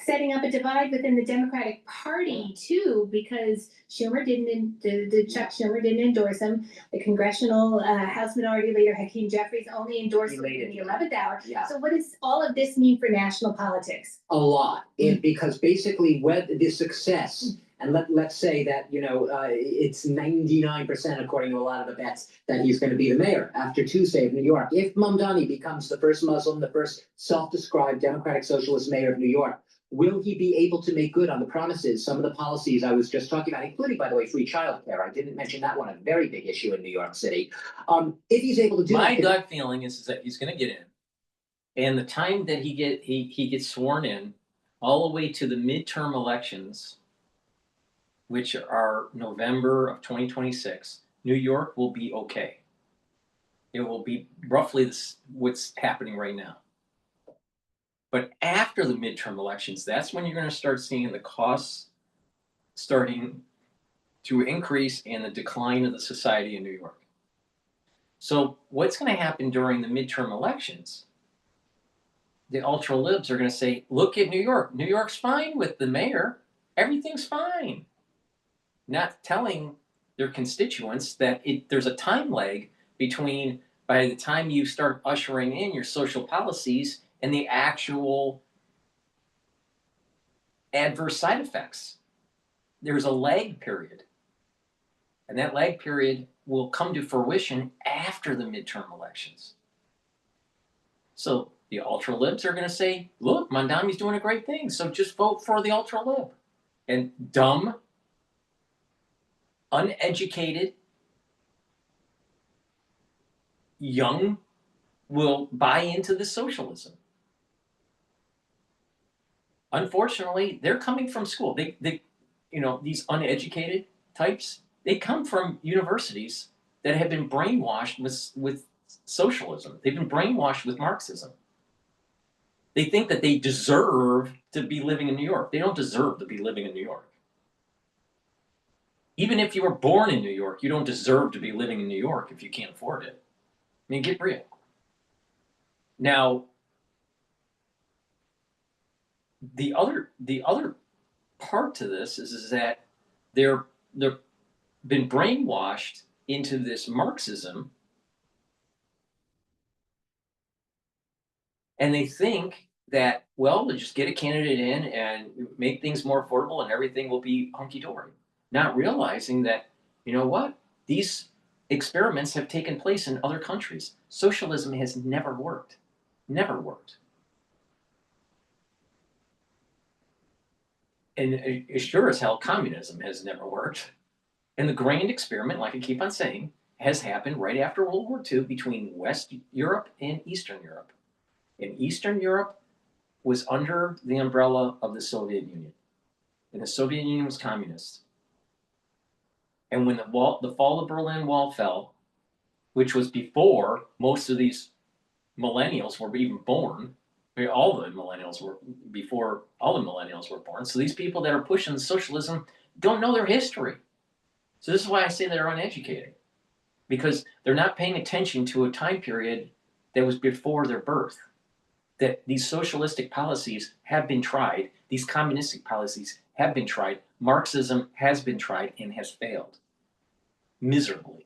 setting up a divide within the Democratic Party too, because Chuck Schumer didn't endorse him. The congressional House Minority Leader Hakeem Jeffries only endorsed him in the 11th hour. Yeah. So what does all of this mean for national politics? A lot, because basically the success, and let's say that, it's 99%, according to a lot of the bets, that he's going to be the mayor after Tuesday of New York. If Mamdani becomes the first Muslim, the first self-described Democratic Socialist mayor of New York, will he be able to make good on the promises, some of the policies I was just talking about, including, by the way, free childcare? I didn't mention that one, a very big issue in New York City. If he's able to do my gut feeling is that he's going to get in, and the time that he gets sworn in, all the way to the midterm elections, which are November of 2026, New York will be okay. It will be roughly what's happening right now. But after the midterm elections, that's when you're going to start seeing the costs starting to increase and the decline of the society in New York. So what's going to happen during the midterm elections? The ultra libs are going to say, look at New York. New York's fine with the mayor. Everything's fine. Not telling their constituents that there's a time lag between by the time you start ushering in your social policies and the actual adverse side effects. There's a lag period. And that lag period will come to fruition after the midterm elections. So the ultra libs are going to say, look, Mamdani's doing a great thing, so just vote for the ultra lib. And dumb, uneducated, young will buy into the socialism. Unfortunately, they're coming from school. They these uneducated types, they come from universities that have been brainwashed with socialism. They've been brainwashed with Marxism. They think that they deserve to be living in New York. They don't deserve to be living in New York. Even if you were born in New York, you don't deserve to be living in New York if you can't afford it. I mean, get real. Now, the other part to this is that they're been brainwashed into this Marxism, and they think that, well, we'll just get a candidate in and make things more affordable and everything will be hunky-dory. Not realizing that, you know what? These experiments have taken place in other countries. Socialism has never worked. Never worked. And sure as hell, communism has never worked. And the grand experiment, like I keep on saying, has happened right after World War II between West Europe and Eastern Europe. And Eastern Europe was under the umbrella of the Soviet Union. And the Soviet Union was communist. And when the fall of Berlin Wall fell, which was before most of these millennials were even born, all the millennials were before all the millennials were born. So these people that are pushing socialism don't know their history. So this is why I say they're uneducated, because they're not paying attention to a time period that was before their birth. That these socialistic policies have been tried, these communistic policies have been tried, Marxism has been tried and has failed. Miserably.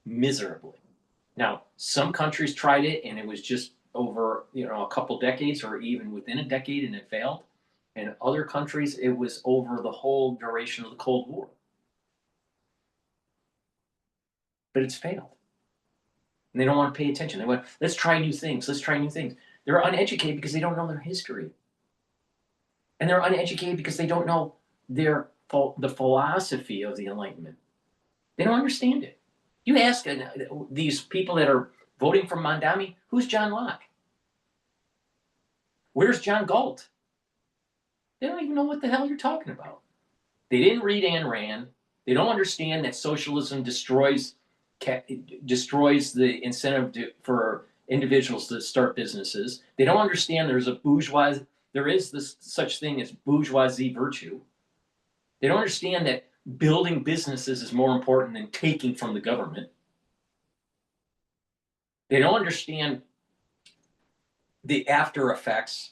Miserably. Now, some countries tried it and it was just over, a couple decades or even within a decade and it failed. And other countries, it was over the whole duration of the Cold War. But it's failed. And they don't want to pay attention. They want, let's try new things. Let's try new things. They're uneducated because they don't know their history. And they're uneducated because they don't know the philosophy of the Enlightenment. They don't understand it. You ask these people that are voting for Mamdani, who's John Locke? Where's John Galt? They don't even know what the hell you're talking about. They didn't read Ayn Rand. They don't understand that socialism destroys the incentive for individuals to start businesses. They don't understand there is this such thing as bourgeoisie virtue. They don't understand that building businesses is more important than taking from the government. They don't understand the after effects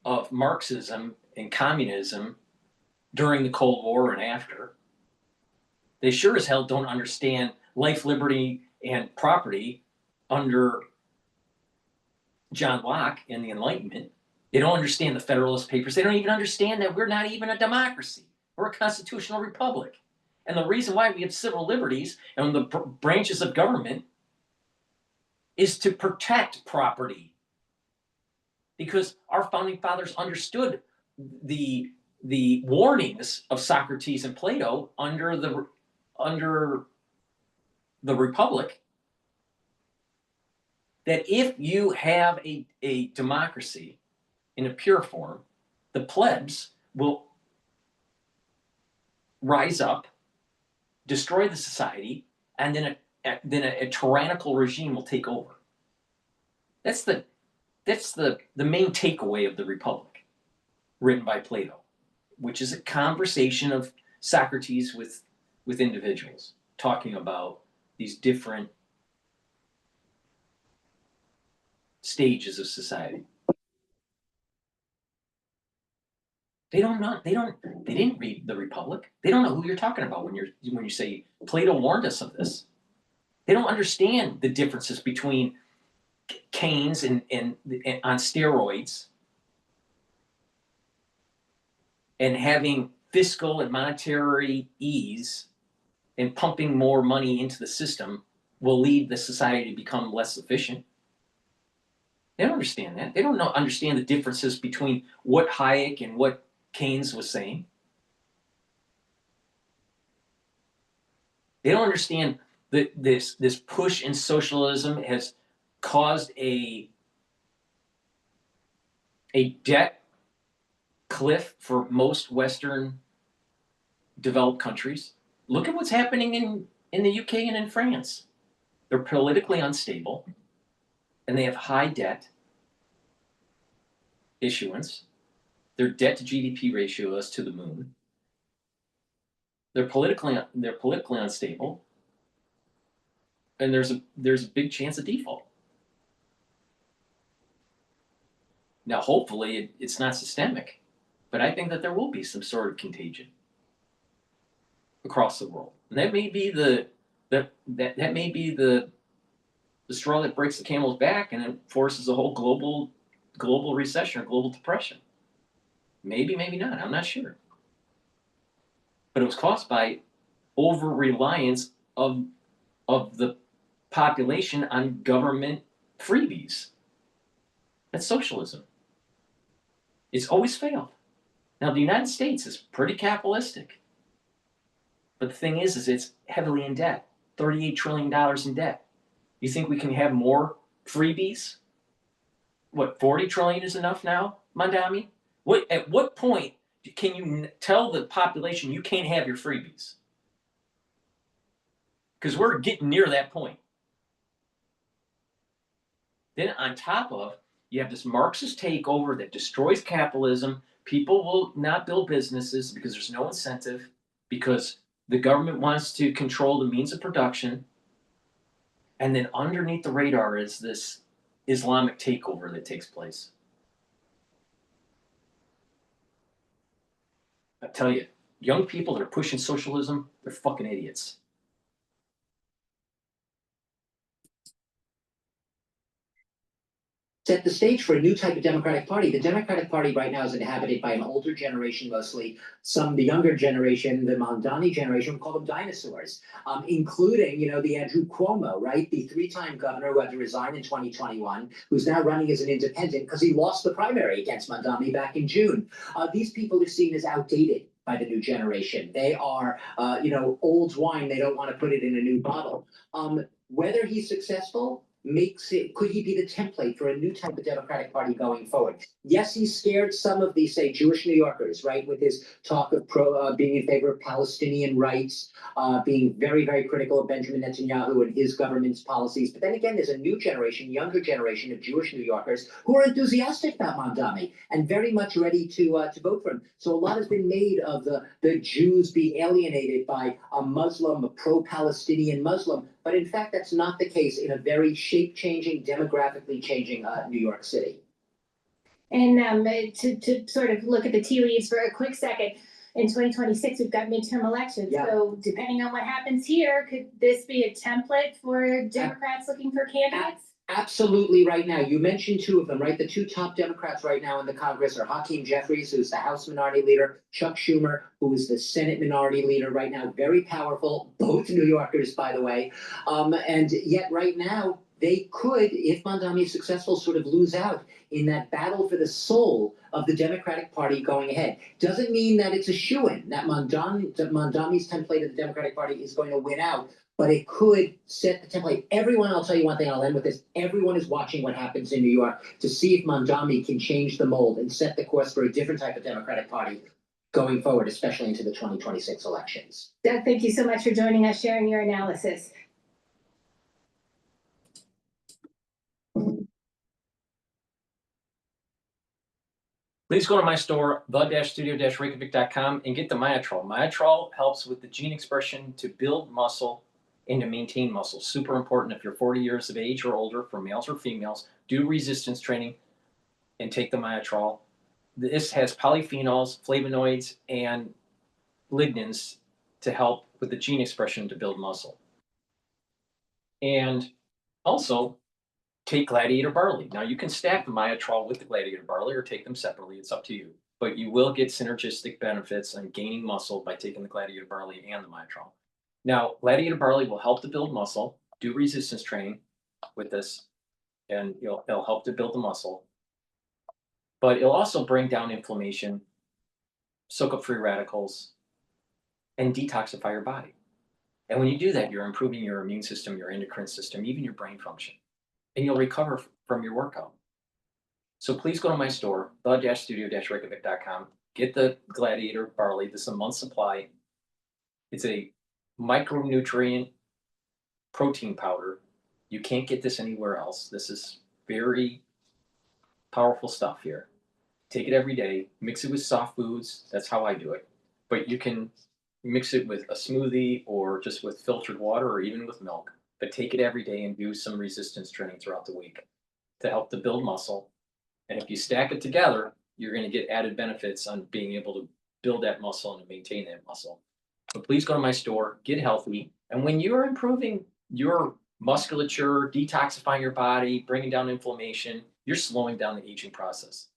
of Marxism and communism during the Cold War and after. They sure as hell don't understand life, liberty, and property under John Locke and the Enlightenment. They don't understand the Federalist Papers. They don't even understand that we're not even a democracy. We're a constitutional republic. And the reason why we have civil liberties and the branches of government is to protect property. Because our founding fathers understood the warnings of Socrates and Plato under the Republic, that if you have a democracy in a pure form, the plebs will rise up, destroy the society, and then a tyrannical regime will take over. That's the main takeaway of the Republic, written by Plato, which is a conversation of Socrates with individuals, talking about these different stages of society. They didn't read the Republic. They don't know who you're talking about when you say Plato warned us of this. They don't understand the differences between Keynes and on steroids and having fiscal and monetary ease and pumping more money into the system will lead the society to become less efficient. They don't understand that. They don't understand the differences between what Hayek and what Keynes was saying. They don't understand that this push in socialism has caused a debt cliff for most Western developed countries. Look at what's happening in the UK and in France. They're politically unstable and they have high debt issuance. Their debt to GDP ratio is to the moon. They're politically unstable, and there's a big chance of default. Now, hopefully, it's not systemic, but I think that there will be some sort of contagion across the world, and that may be the straw that breaks the camel's back, and it forces a whole global recession or global depression. Maybe, maybe not. I'm not sure. But it was caused by over reliance of the population on government freebies. That's socialism. It's always failed. Now, the United States is pretty capitalistic. But the thing is it's heavily in debt. $38 trillion in debt. You think we can have more freebies? What, 40 trillion is enough now, Mamdani? At what point can you tell the population you can't have your freebies? Because we're getting near that point. Then on top of, you have this Marxist takeover that destroys capitalism. People will not build businesses because there's no incentive, because the government wants to control the means of production. And then underneath the radar is this Islamic takeover that takes place. I tell you, young people that are pushing socialism, they're fucking idiots. Set the stage for a new type of Democratic Party. The Democratic Party right now is inhabited by an older generation mostly. The younger generation, the Mamdani generation, we call them dinosaurs, including, the Andrew Cuomo, right? The three-time governor who had to resign in 2021, who's now running as an independent because he lost the primary against Mamdani back in June. These people are seen as outdated by the new generation. They are, old wine. They don't want to put it in a new bottle. Whether he's successful could he be the template for a new type of Democratic Party going forward? Yes, he scared some of these, say, Jewish New Yorkers, right, with his talk of being in favor of Palestinian rights, being very, very critical of Benjamin Netanyahu and his government's policies. But then again, there's a new generation, younger generation of Jewish New Yorkers who are enthusiastic about Mamdani and very much ready to vote for him. So a lot has been made of the Jews being alienated by a Muslim, a pro-Palestinian Muslim. But in fact, that's not the case in a very shape-changing, demographically changing New York City. And to sort of look at the tea leaves for a quick second, in 2026, we've got midterm elections. Yeah. So depending on what happens here, could this be a template for Democrats looking for candidates? Absolutely right now. You mentioned two of them, right? The two top Democrats right now in the Congress are Hakeem Jeffries, who's the House Minority Leader, Chuck Schumer, who is the Senate Minority Leader right now. Very powerful, both New Yorkers, by the way. And yet right now, they could, if Mamdani is successful, sort of lose out in that battle for the soul of the Democratic Party going ahead. Doesn't mean that it's a shoo-in, that Mamdani's template of the Democratic Party is going to win out, but it could set the template. I'll tell you one thing, I'll end with this. Everyone is watching what happens in New York to see if Mamdani can change the mold and set the course for a different type of Democratic Party going forward, especially into the 2026 elections. Doug, thank you so much for joining us, sharing your analysis. Please go to my store, the-studio-reykjavik.com, and get the Myotrol. Myotrol helps with the gene expression to build muscle and to maintain muscle. Super important if you're 40 years of age or older, for males or females. Do resistance training and take the Myotrol. This has polyphenols, flavonoids, and lignans to help with the gene expression to build muscle. And also, take Gladiator Barley. Now, you can stack the Myotrol with the Gladiator Barley or take them separately. It's up to you. But you will get synergistic benefits on gaining muscle by taking the Gladiator Barley and the Myotrol. Now, Gladiator Barley will help to build muscle. Do resistance training with this, and it'll help to build the muscle. But it'll also bring down inflammation, soak up free radicals, and detoxify your body. And when you do that, you're improving your immune system, your endocrine system, even your brain function. And you'll recover from your workout. So please go to my store, the-studio-reykjavik.com. Get the Gladiator Barley. This is a month's supply. It's a micronutrient protein powder. You can't get this anywhere else. This is very powerful stuff here. Take it every day. Mix it with soft foods. That's how I do it. But you can mix it with a smoothie or just with filtered water or even with milk. But take it every day and do some resistance training throughout the week to help to build muscle And if you stack it together, you're going to get added benefits on being able to build that muscle and maintain that muscle. So please go to my store, get healthy. And when you're improving your musculature, detoxifying your body, bringing down inflammation, you're slowing down the aging process.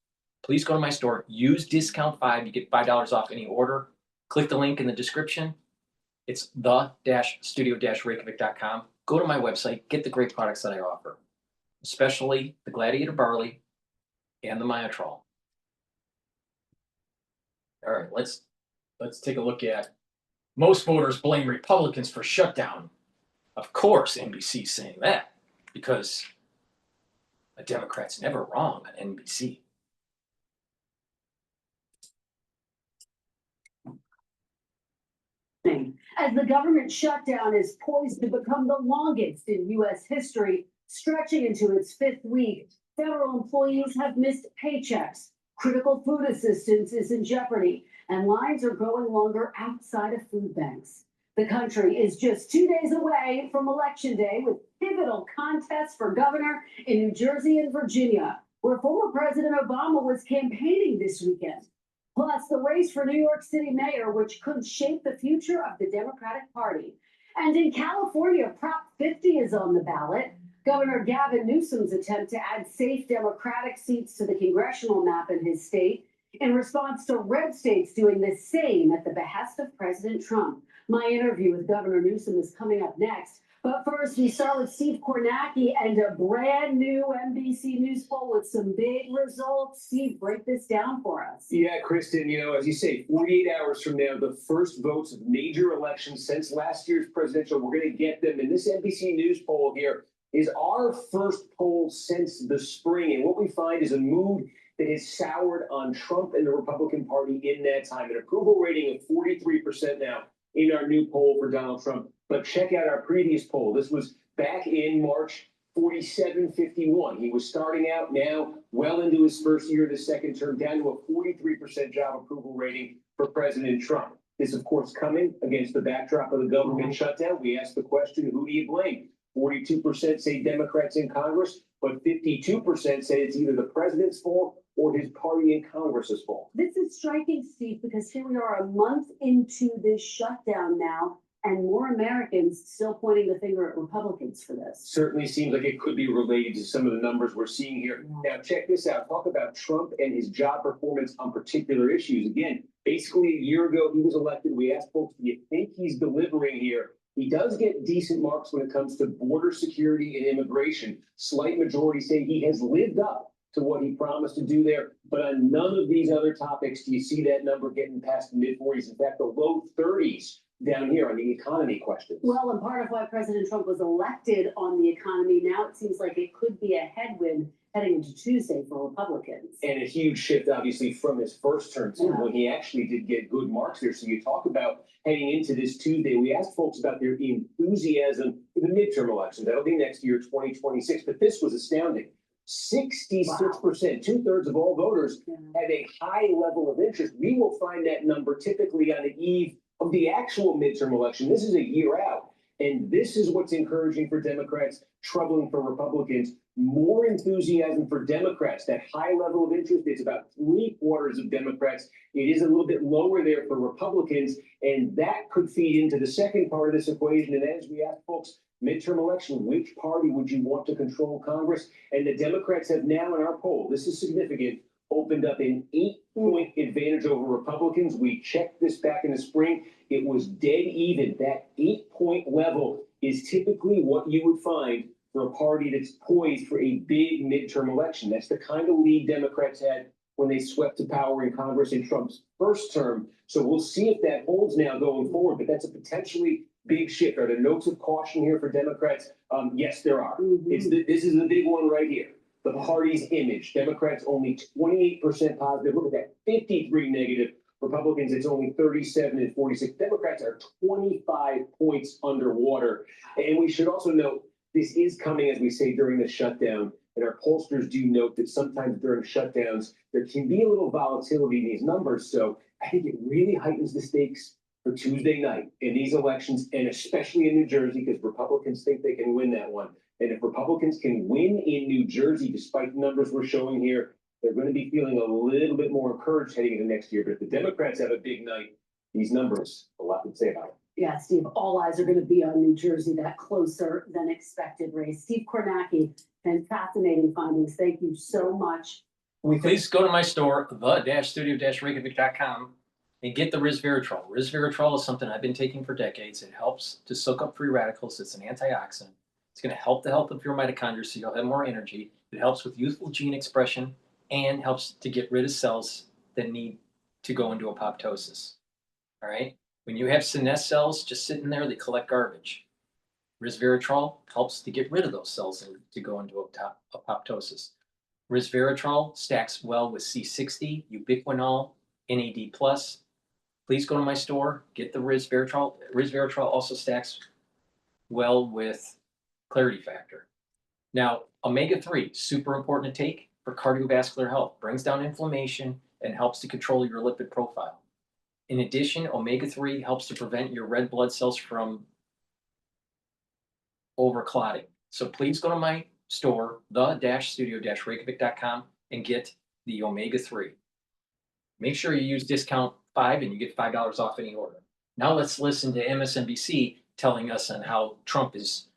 Please go to my store, use discount 5, you get $5 off any order. Click the link in the description. It's the-studio-reykjavik.com. Go to my website, get the great products that I offer, especially the Gladiator Barley and the Myotrol. All right, let's take a look at most voters blame Republicans for shutdown. Of course, NBC's saying that because a Democrat's never wrong on NBC. As the government shutdown is poised to become the longest in U.S. history, stretching into its 5th week, federal employees have missed paychecks. Critical food assistance is in jeopardy, and lines are growing longer outside of food banks. The country is just 2 days away from Election Day, with pivotal contests for governor in New Jersey and Virginia, where former President Obama was campaigning this weekend. Plus, the race for New York City mayor, which could shape the future of the Democratic Party. And in California, Prop 50 is on the ballot. Governor Gavin Newsom's attempt to add safe Democratic seats to the congressional map in his state in response to red states doing the same at the behest of President Trump. My interview with Governor Newsom is coming up next. But first, we start with Steve Kornacki and a brand new NBC News poll with some big results. Steve, break this down for us. Yeah, Kristen, as you say, 48 hours from now, the first votes of major elections since last year's presidential, we're going to get them. And this NBC News poll here is our first poll since the spring. And what we find is a mood that has soured on Trump and the Republican Party in that time. An approval rating of 43% now in our new poll for Donald Trump. But check out our previous poll. This was back in March, 47-51. He was starting out now well into his first year of the second term, down to a 43% job approval rating for President Trump. This, of course, coming against the backdrop of the government shutdown. We asked the question, who do you blame? 42% say Democrats in Congress, but 52% say it's either the president's fault or his party in Congress's fault. This is striking, Steve, because here we are a month into this shutdown now, and more Americans still pointing the finger at Republicans for this. Certainly seems like it could be related to some of the numbers we're seeing here. Now, check this out. Talk about Trump and his job performance on particular issues. Again, basically a year ago, he was elected. We asked folks, do you think he's delivering here? He does get decent marks when it comes to border security and immigration. Slight majority say he has lived up to what he promised to do there. But on none of these other topics do you see that number getting past the mid-40s. In fact, the low 30s down here on the economy questions. Well, and part of why President Trump was elected on the economy, now it seems like it could be a headwind heading into Tuesday for Republicans. And a huge shift, obviously, from his first term, too, when he actually did get good marks there. So you talk about heading into this Tuesday. We asked folks about their enthusiasm for the midterm elections. That'll be next year, 2026. But this was astounding. 66%, 2/3 of all voters have a high level of interest. We will find that number typically on the eve of the actual midterm election. This is a year out. And this is what's encouraging for Democrats, troubling for Republicans. More enthusiasm for Democrats. That high level of interest, it's about 3/4 of Democrats. It is a little bit lower there for Republicans. And that could feed into the second part of this equation. And as we ask folks, midterm election, which party would you want to control Congress? And the Democrats have now in our poll, this is significant, opened up an 8-point advantage over Republicans. We checked this back in the spring. It was dead even. That 8-point level is typically what you would find for a party that's poised for a big midterm election. That's the kind of lead Democrats had when they swept to power in Congress in Trump's first term. So we'll see if that holds now going forward, but that's a potentially big shift. Are there notes of caution here for Democrats? Yes, there are. This is the big one right here. The party's image. Democrats only 28% positive. Look at that, 53 negative. Republicans, it's only 37 and 46. Democrats are 25 points underwater. And we should also note, this is coming, as we say, during the shutdown. And our pollsters do note that sometimes during shutdowns, there can be a little volatility in these numbers. So I think it really heightens the stakes for Tuesday night in these elections, and especially in New Jersey, because Republicans think they can win that one. And if Republicans can win in New Jersey, despite the numbers we're showing here, they're going to be feeling a little bit more encouraged heading into next year. But if the Democrats have a big night, these numbers, a lot to say about it. Yeah, Steve, all eyes are going to be on New Jersey, that closer than expected race. Steve Kornacki, and fascinating findings. Thank you so much. Please go to my store, the-studio-reykjavik.com, and get the resveratrol. Resveratrol is something I've been taking for decades. It helps to soak up free radicals. It's an antioxidant. It's going to help the health of your mitochondria so you'll have more energy. It helps with youthful gene expression and helps to get rid of cells that need to go into apoptosis. All right? When you have senescent cells just sitting there, they collect garbage. Resveratrol helps to get rid of those cells to go into apoptosis. Resveratrol stacks well with C60, ubiquinol, NAD+. Please go to my store, get the resveratrol. Resveratrol also stacks well with Clarity Factor. Now, omega-3, super important to take for cardiovascular health, brings down inflammation and helps to control your lipid profile. In addition, omega-3 helps to prevent your red blood cells from overclotting. So please go to my store, the-studio-reykjavik.com, and get the omega-3. Make sure you use discount 5 and you get $5 off any order. Now let's listen to MSNBC telling us on how Trump is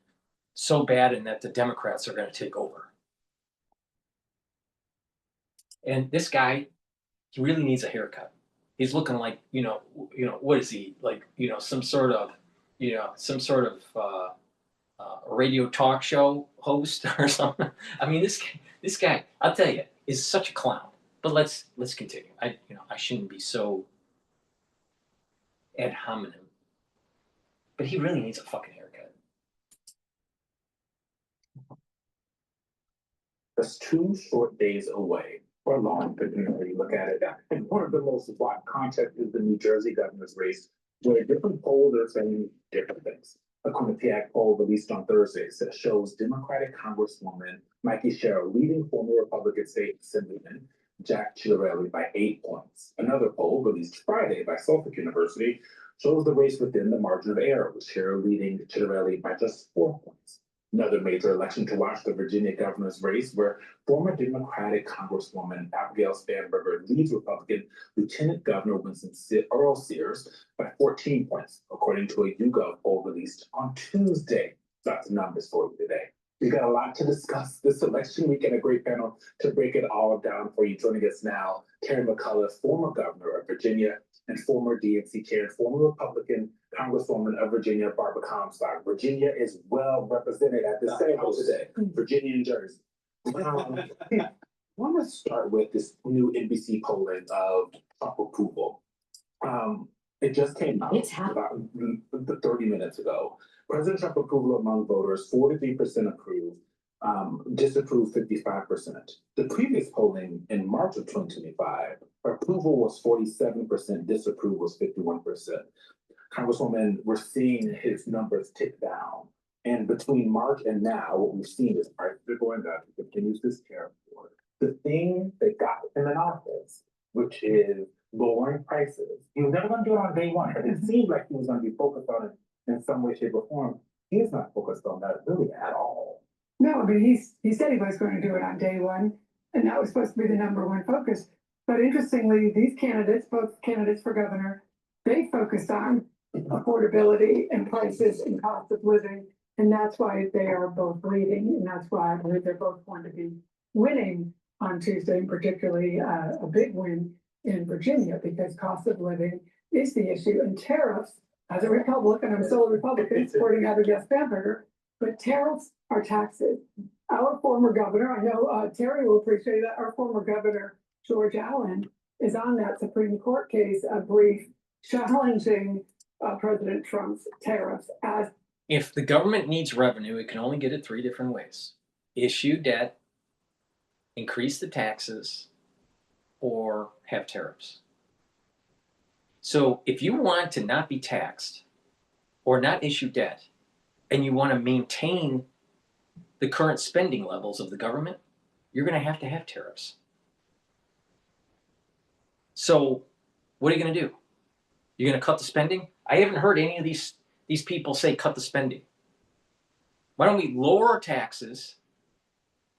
so bad and that the Democrats are going to take over. And this guy, he really needs a haircut. He's looking like, what is he, like, some sort of radio talk show host or something. I mean, this guy, I'll tell you, is such a clown. But let's continue. I shouldn't be so ad hominem. But he really needs a fucking haircut. That's 2 short days away, or long, depending on how you look at it. And one of the most watched contests is the New Jersey governor's race, where different polls are saying different things. A Quinnipiac poll released on Thursday shows Democratic Congresswoman Mikey Sherrill leading former Republican State Assemblyman Jack Ciattarelli by 8 points. Another poll released Friday by Suffolk University shows the race within the margin of error, with Sherrill leading Ciattarelli by just 4 points. Another major election to watch, the Virginia governor's race, where former Democratic Congresswoman Abigail Spanberger leads Republican Lieutenant Governor Winston Earl Sears by 14 points, according to a YouGov poll released on Tuesday. That's the numbers for you today. We got a lot to discuss this election week and a great panel to break it all down for you. Joining us now, Terry McCullough, former governor of Virginia and former DNC chair and former Republican Congresswoman of Virginia, Barbara Comstock. Virginia is well represented at this table today. Virginia and Jersey. I want to start with this new NBC polling of Trump approval. It just came out about 30 minutes ago. President Trump approval among voters, 43% approve, disapprove 55%. The previous polling in March of 2025, approval was 47%, disapprove was 51%. Congresswoman, we're seeing his numbers tick down. And between March and now, what we've seen is prices are going up. He continues this tariff war. The thing that got him in office, which is lowering prices, he was never going to do it on day one, but it seemed like he was going to be focused on it in some way, shape, or form. He's not focused on that really at all. No, but he said he was going to do it on day one, and that was supposed to be the #1 focus. But interestingly, these candidates, both candidates for governor, they focused on affordability and prices and cost of living, and that's why they are both leading, and that's why I believe they're both going to be winning on Tuesday, and particularly a big win in Virginia, because cost of living is the issue, and tariffs. As a Republican, I'm still a Republican supporting Abigail Spanberger, but tariffs are taxes. Our former governor, I know Terry will appreciate that, our former governor, George Allen, is on that Supreme Court case, a brief challenging President Trump's tariffs as. If the government needs revenue, it can only get it 3 different ways: issue debt, increase the taxes, or have tariffs. So if you want to not be taxed or not issue debt, and you want to maintain the current spending levels of the government, you're going to have tariffs. So what are you going to do? You're going to cut the spending? I haven't heard any of these people say cut the spending. Why don't we lower our taxes,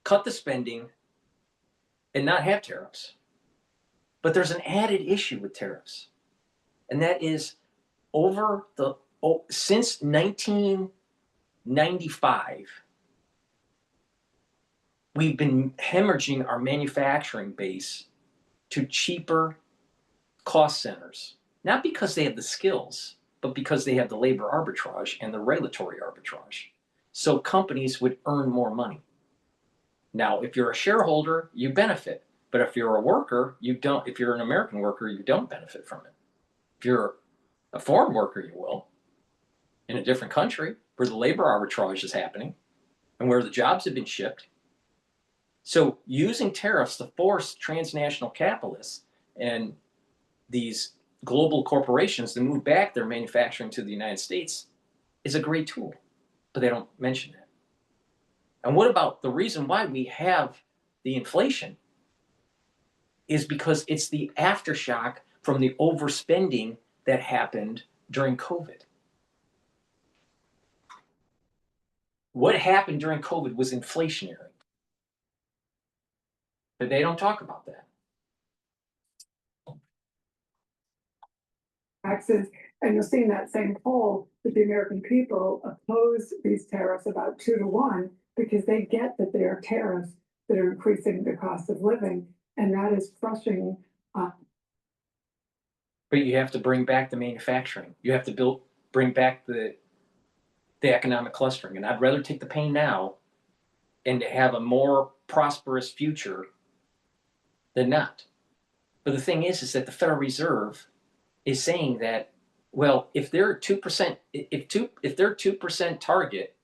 cut the spending, and not have tariffs. But there's an added issue with tariffs, and that is since 1995, we've been hemorrhaging our manufacturing base to cheaper cost centers, not because they have the skills, but because they have the labor arbitrage and the regulatory arbitrage. So companies would earn more money. Now, if you're a shareholder, you benefit. But if you're a worker, you don't. If you're an American worker, you don't benefit from it. If you're a foreign worker, you will, in a different country where the labor arbitrage is happening and where the jobs have been shipped. So using tariffs to force transnational capitalists and these global corporations to move back their manufacturing to the United States is a great tool, but they don't mention that. And what about the reason why we have the inflation is because it's the aftershock from the overspending that happened during COVID. What happened during COVID was inflationary, but they don't talk about that. Taxes, and you'll see in that same poll that the American people oppose these tariffs about 2 to 1 because they get that they are tariffs that are increasing the cost of living, and that is crushing. But you have to bring back the manufacturing. You have to bring back the economic clustering, and I'd rather take the pain now and have a more prosperous future than not. But the thing is that the Federal Reserve is saying that, well, if they're 2%, if their 2% target,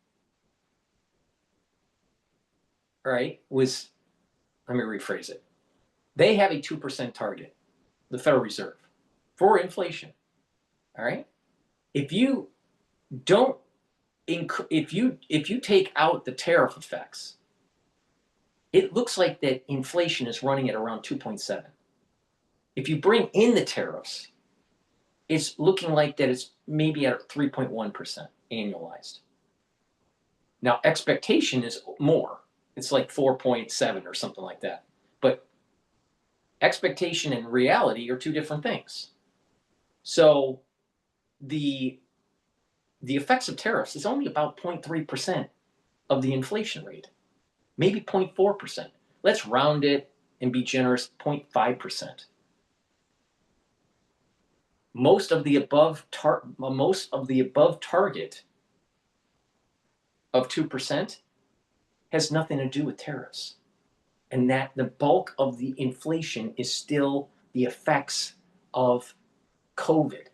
right, was, let me rephrase it. They have a 2% target, the Federal Reserve, for inflation. All right. If you don't, if you take out the tariff effects, it looks like that inflation is running at around 2.7. If you bring in the tariffs, it's looking like that it's maybe at 3.1% annualized. Now, expectation is more. It's like 4.7 or something like that. But expectation and reality are two different things. So the effects of tariffs is only about 0.3% of the inflation rate, maybe 0.4%. Let's round it and be generous, 0.5%. Most of the above target of 2% has nothing to do with tariffs, and that the bulk of the inflation is still the effects of COVID.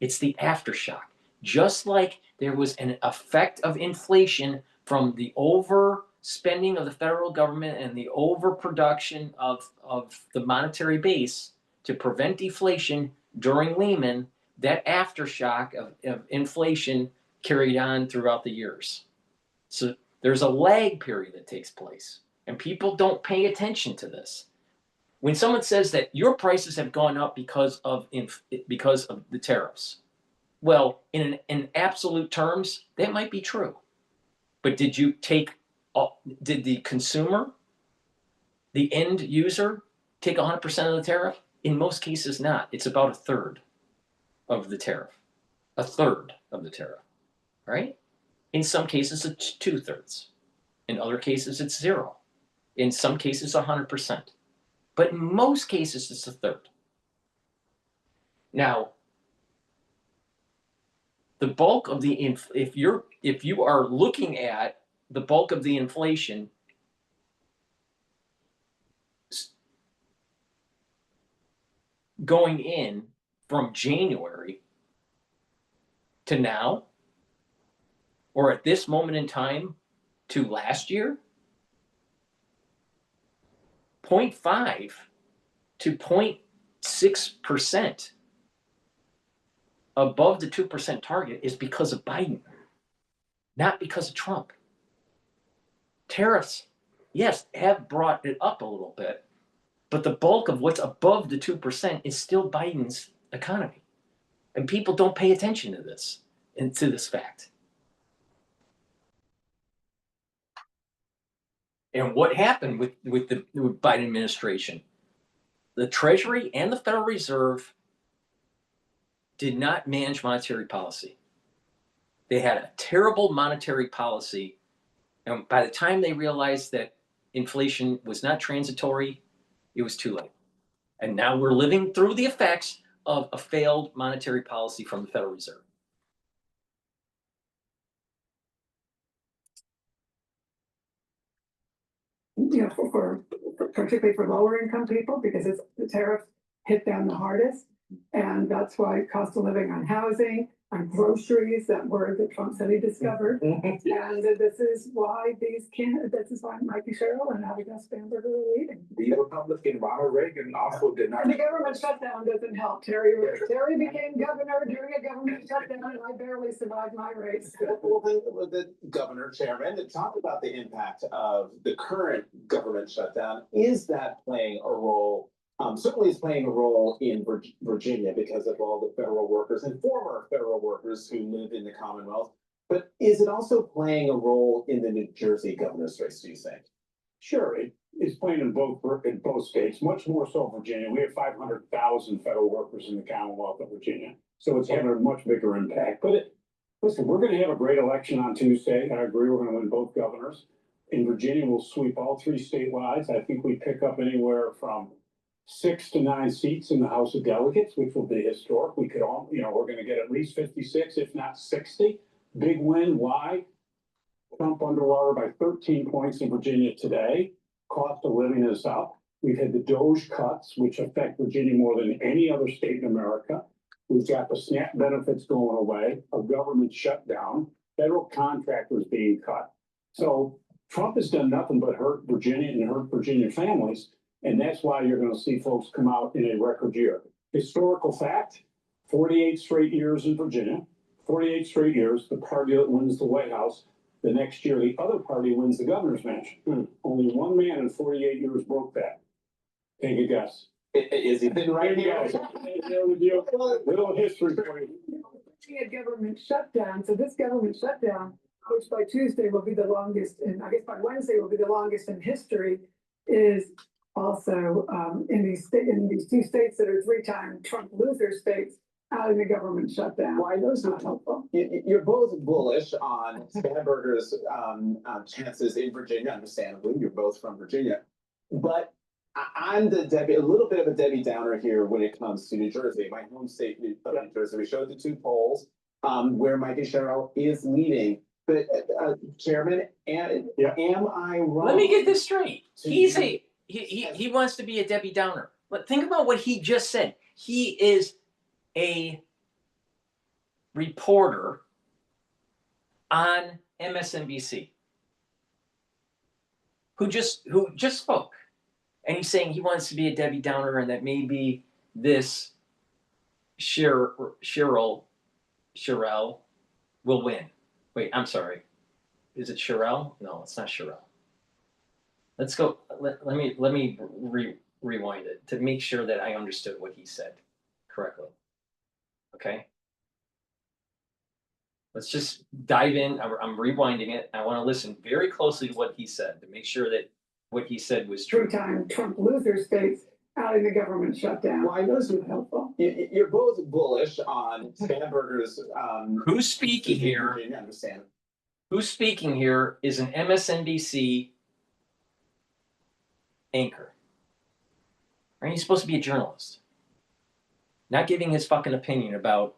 It's the aftershock. Just like there was an effect of inflation from the overspending of the federal government and the overproduction of the monetary base to prevent deflation during Lehman, that aftershock of inflation carried on throughout the years. So there's a lag period that takes place, and people don't pay attention to this. When someone says that your prices have gone up because of the tariffs, well, in absolute terms, that might be true. But did the consumer, the end user, take 100% of the tariff? In most cases, not. It's about a third of the tariff. A third of the tariff, right? In some cases, it's 2/3. In other cases, it's 0. In some cases, 100%. But in most cases, it's a third. Now, the bulk of the if you are looking at the bulk of the inflation going in from January to now, or at this moment in time to last year, 0.5 to 0.6% above the 2% target is because of Biden, not because of Trump. Tariffs, yes, have brought it up a little bit, but the bulk of what's above the 2% is still Biden's economy. And people don't pay attention to this and to this fact. And what happened with the Biden administration? The Treasury and the Federal Reserve did not manage monetary policy. They had a terrible monetary policy. And by the time they realized that inflation was not transitory, it was too late. And now we're living through the effects of a failed monetary policy from the Federal Reserve. You know, for particularly for lower income people, because it's the tariffs hit them the hardest. And that's why cost of living on housing, on groceries, that word that Trump said he discovered. And this is why this is why Mikey Sherrill and Abigail Spanberger are leaving. The Republican Ronald Reagan also did not. And the government shutdown doesn't help. Terry became governor during a government shutdown, and I barely survived my race. Well, the governor, chairman, to talk about the impact of the current government shutdown, is that playing a role? Certainly is playing a role in Virginia because of all the federal workers and former federal workers who live in the Commonwealth. But is it also playing a role in the New Jersey governor's race, do you think? Sure, it is playing in both states, much more so Virginia. We have 500,000 federal workers in the Commonwealth of Virginia, so it's having a much bigger impact. But listen, we're going to have a great election on Tuesday. I agree, we're going to win both governors. In Virginia, we'll sweep all 3 statewide. I think we pick up anywhere from 6 to 9 seats in the House of Delegates, which will be historic. We could all, you know, we're going to get at least 56, if not 60. Big win. Why? Trump underwater by 13 points in Virginia today. Cost of living is up. We've had the DOGE cuts, which affect Virginia more than any other state in America. We've got the SNAP benefits going away, a government shutdown, federal contractors being cut. So Trump has done nothing but hurt Virginia and hurt Virginia families. And that's why you're going to see folks come out in a record year. Historical fact, 48 straight years in Virginia, 48 straight years, the party that wins the White House. The next year, the other party wins the governor's mansion. Only one man in 48 years broke that. Take a guess. Is he right here? Little history for you. A government shutdown. So this government shutdown, which by Tuesday will be the longest, and I guess by Wednesday will be the longest in history, is also in these 2 states that are 3-time Trump loser states out in the government shutdown. Why those not helpful? You're both bullish on Spanberger's chances in Virginia, understandably. You're both from Virginia. But I'm a little bit of a Debbie Downer here when it comes to New Jersey, my home state of New Jersey. We showed the 2 polls where Mikey Sherrill is leading. But Chairman, am I wrong? Let me get this straight. He wants to be a Debbie Downer. But think about what he just said. He is a reporter on MSNBC who just spoke. And he's saying he wants to be a Debbie Downer and that maybe this Sherrill will win. Wait, I'm sorry. Is it Sherrill? No, it's not Sherrill. Let's go. Let me rewind it to make sure that I understood what he said correctly. Okay. Let's just dive in. I'm rewinding it. I want to listen very closely to what he said to make sure that what he said was true. 3-time Trump loser states out in the government shutdown. Well, I know it's helpful. You're both bullish on Spanberger's. Who's speaking here? Virginia, understand. Who's speaking here is an MSNBC anchor. Right? He's supposed to be a journalist, not giving his fucking opinion about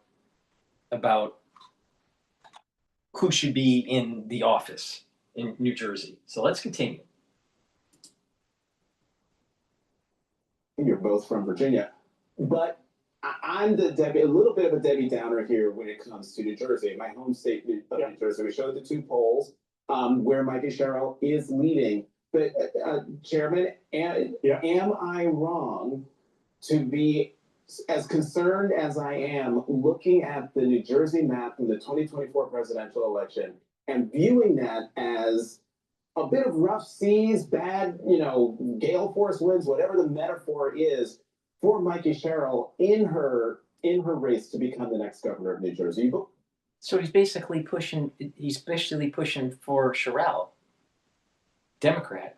who should be in the office in New Jersey. So let's continue. You're both from Virginia, but I'm a little bit of a Debbie Downer here when it comes to New Jersey, my home state of New Jersey. We showed the 2 polls where Mikey Sherrill is leading. But Chairman, am I wrong to be as concerned as I am looking at the New Jersey map from the 2024 presidential election and viewing that as a bit of rough seas, bad, gale force winds, whatever the metaphor is for Mikey Sherrill in her race to become the next governor of New Jersey? So he's basically pushing for Sherrill, Democrat.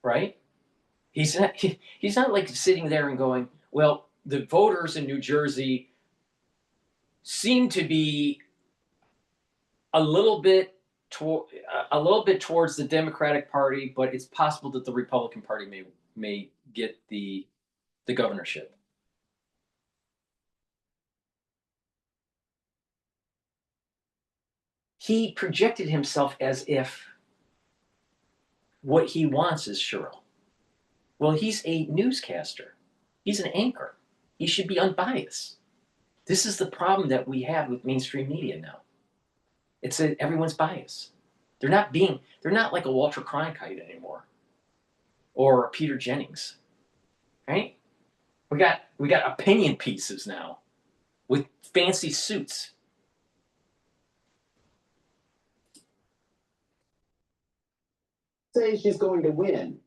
right? He's not like sitting there and going, well, the voters in New Jersey seem to be a little bit towards the Democratic Party, but it's possible that the Republican Party may get the governorship. He projected himself as if what he wants is Cheryl. Well, he's a newscaster. He's an anchor. He should be unbiased. This is the problem that we have with mainstream media now. It's that everyone's biased. They're not like a Walter Cronkite anymore, or a Peter Jennings, right? We got opinion pieces now with fancy suits. Say she's going to win,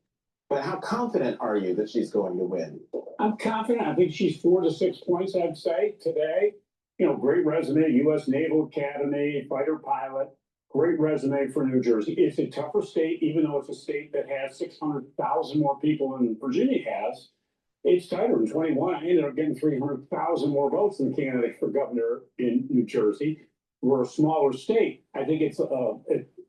but how confident are you that she's going to win? I'm confident. I think she's 4 to 6 points, I'd say, today. You know, great resume, U.S. Naval Academy, fighter pilot, great resume for New Jersey. It's a tougher state, even though it's a state that has 600,000 more people than Virginia has. It's tighter in 21. I ended up getting 300,000 more votes than the candidate for governor in New Jersey. We're a smaller state. I think it's a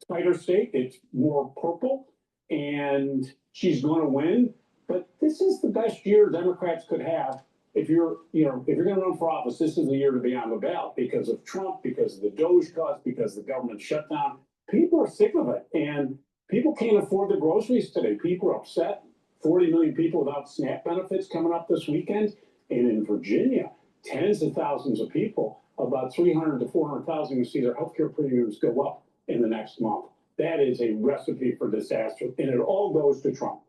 tighter state. It's more purple, and she's going to win. But this is the best year Democrats could have. If you're going to run for office, this is the year to be on the ballot because of Trump, because of the Doge cuts, because of the government shutdown. People are sick of it, and people can't afford the groceries today. People are upset. 40 million people without SNAP benefits coming up this weekend. And in Virginia, tens of thousands of people, about 300 to 400,000, will see their healthcare premiums go up in the next month. That is a recipe for disaster, and it all goes to Trump.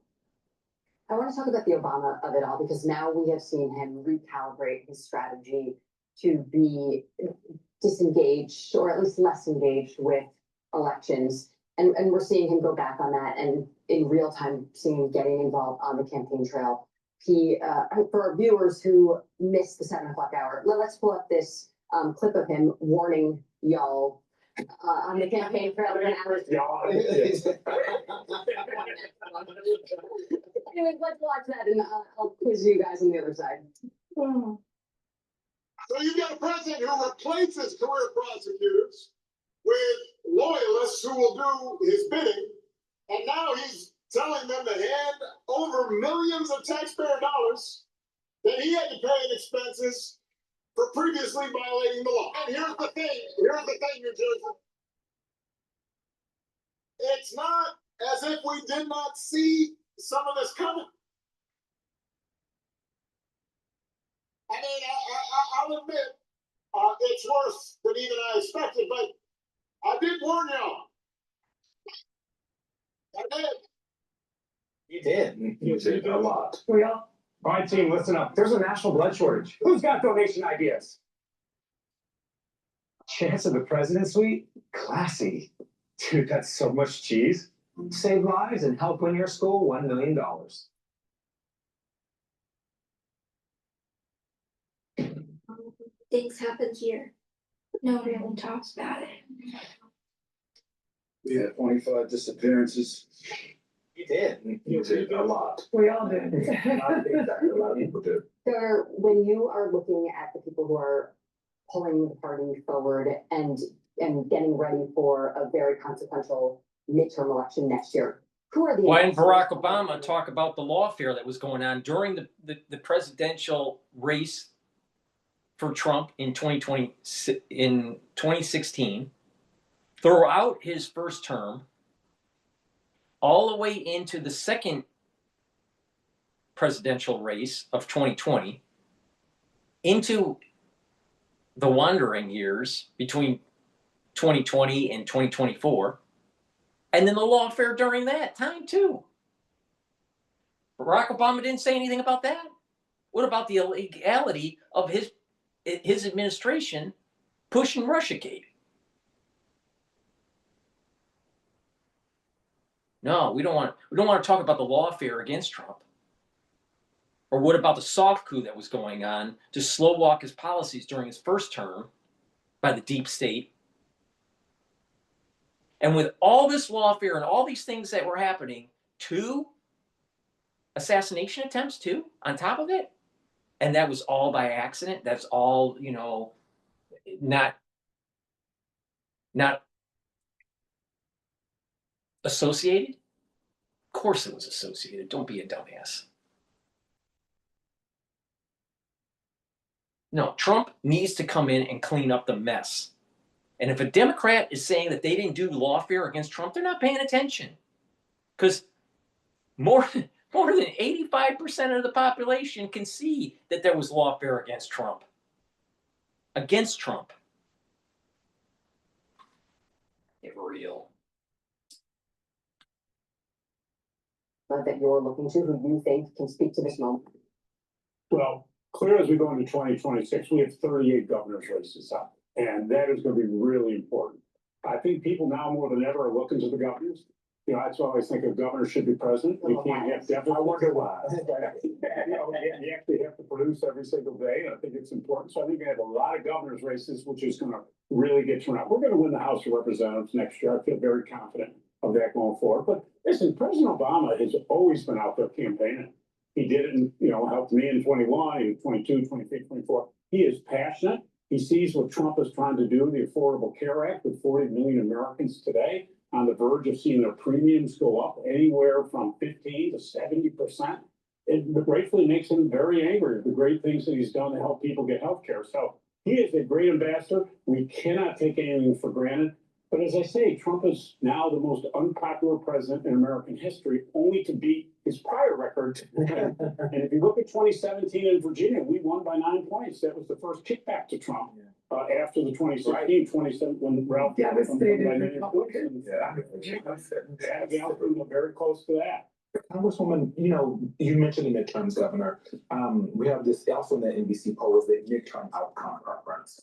I want to talk about the Obama of it all, because now we have seen him recalibrate his strategy to be disengaged, or at least less engaged with elections. And we're seeing him go back on that, and in real time, seeing him getting involved on the campaign trail. He, for viewers who missed the 7 o'clock hour, let's pull up this clip of him warning y'all on the campaign trail. Anyways, let's watch that, and I'll quiz you guys on the other side. So you've got a president who replaces career prosecutors with loyalists who will do his bidding, and now he's telling them to hand over millions of taxpayer dollars that he had to pay in expenses for previously violating the law. And here's the thing, New Jersey. It's not as if we did not see some of this coming. I mean, I'll admit, it's worse than even I expected, but I did warn y'all. I did. You did. You did a lot. We all. All right, team, listen up. There's a national blood shortage. Who's got donation ideas? Chance of the President Suite? Classy. Dude, that's so much cheese. Save lives and help win your school $1 million. Things happen here. Nobody ever talks about it. We had 25 disappearances. You did. You did a lot. We all did. A lot of people did. So when you are looking at the people who are pulling the party forward and getting ready for a very consequential midterm election next year, who are the— Why didn't Barack Obama talk about the lawfare that was going on during the presidential race for Trump in 2016, throughout his first term, all the way into the second presidential race of 2020, into the wandering years between 2020 and 2024, and then the lawfare during that time too. Barack Obama didn't say anything about that. What about the illegality of his administration pushing Russiagate? No, we don't want to talk about the lawfare against Trump. Or what about the soft coup that was going on to slow walk his policies during his first term by the deep state? And with all this lawfare and all these things that were happening, 2 assassination attempts too, on top of it. And that was all by accident. That's all, not associated. Of course it was associated. Don't be a dumbass. No, Trump needs to come in and clean up the mess. And if a Democrat is saying that they didn't do lawfare against Trump, they're not paying attention. Because more than 85% of the population can see that there was lawfare against Trump. Against Trump. Get real. That you're looking to, who you think can speak to this moment? Well, clear as we go into 2026, we have 38 governor's races up, and that is going to be really important. I think people now more than ever are looking to the governors. That's why I always think a governor should be president. You can't have deficits. I wonder why. You actually have to produce every single day, and I think it's important. So I think we have a lot of governor's races, which is going to really get turned out. We're going to win the House of Representatives next year. I feel very confident of that going forward. But listen, President Obama has always been out there campaigning. He did it, helped me in 21, he was 22, 23, 24. He is passionate. He sees what Trump is trying to do, the Affordable Care Act, with 40 million Americans today on the verge of seeing their premiums go up anywhere from 15 to 70%. It rightfully makes him very angry at the great things that he's done to help people get health care. So he is a great ambassador. We cannot take anything for granted. But as I say, Trump is now the most unpopular president in American history, only to beat his prior record. And if you look at 2017 in Virginia, we won by 9 points. That was the first kickback to Trump after the 2016, 27, when Ralph. Devastated Republicans. Yeah, we're very close to that. Congresswoman, you mentioned the midterms, Governor. We have this also in the NBC poll is the midterm outcome preference.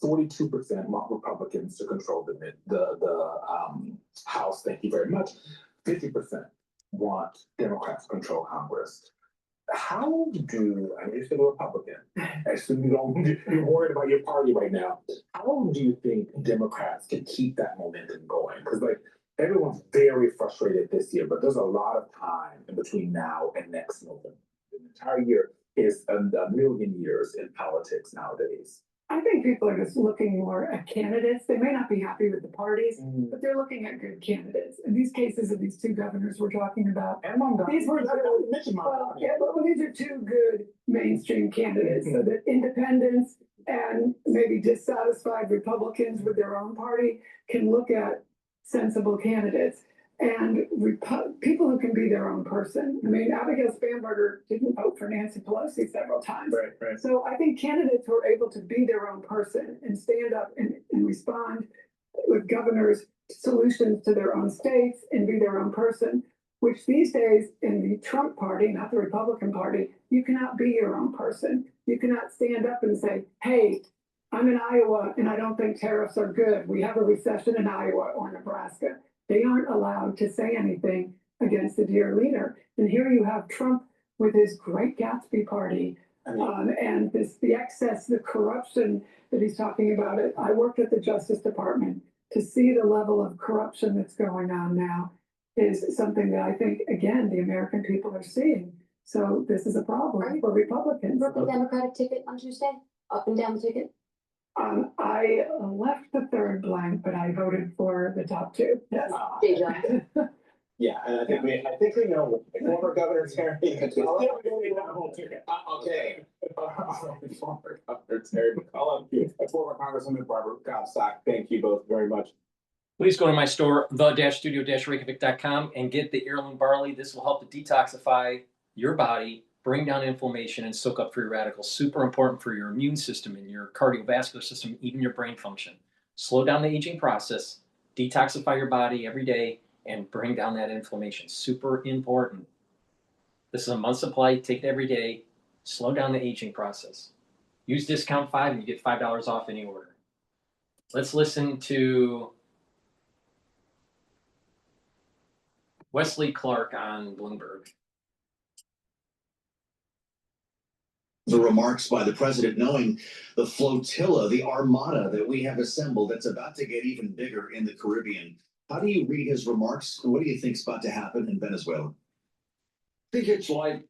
42% want Republicans to control the House. Thank you very much. 50% want Democrats to control Congress. How do, I mean, you're still a Republican, so you're worried about your party right now. How do you think Democrats can keep that momentum going? Because everyone's very frustrated this year, but there's a lot of time in between now and next November. The entire year is a million years in politics nowadays. I think people are just looking more at candidates. They may not be happy with the parties, but they're looking at good candidates. In these cases of these two governors we're talking about, these were these are two good mainstream candidates. So that independents and maybe dissatisfied Republicans with their own party can look at sensible candidates. And people who can be their own person. I mean, Abigail Spanberger didn't vote for Nancy Pelosi several times. Right. So I think candidates who are able to be their own person and stand up and respond with governors' solutions to their own states and be their own person, which these days in the Trump party, not the Republican party, you cannot be your own person. You cannot stand up and say, hey, I'm in Iowa and I don't think tariffs are good. We have a recession in Iowa or Nebraska. They aren't allowed to say anything against the dear leader. And here you have Trump with his Great Gatsby party and the excess, the corruption that he's talking about. I worked at the Justice Department. To see the level of corruption that's going on now is something that I think, again, the American people are seeing. So this is a problem for Republicans. Work the Democratic ticket on Tuesday? Up and down the ticket? I left the third blank, but I voted for the top two. Yes. Yeah, and I think we know former Governor Terry. Okay. Former Governor Terry McCollum and former Congresswoman Barbara Comstock. Thank you both very much. Please go to my store, the-studio-reykjavik.com, and get the heirloom barley. This will help to detoxify your body, bring down inflammation, and soak up free radicals. Super important for your immune system and your cardiovascular system, even your brain function. Slow down the aging process, detoxify your body every day, and bring down that inflammation. Super important. This is a month supply. Take it every day. Slow down the aging process. Use discount 5 and you get $5 off any order. Let's listen to Wesley Clark on Bloomberg. The remarks by the president, knowing the flotilla, the armada that we have assembled that's about to get even bigger in the Caribbean. How do you read his remarks? And what do you think is about to happen in Venezuela? think it's like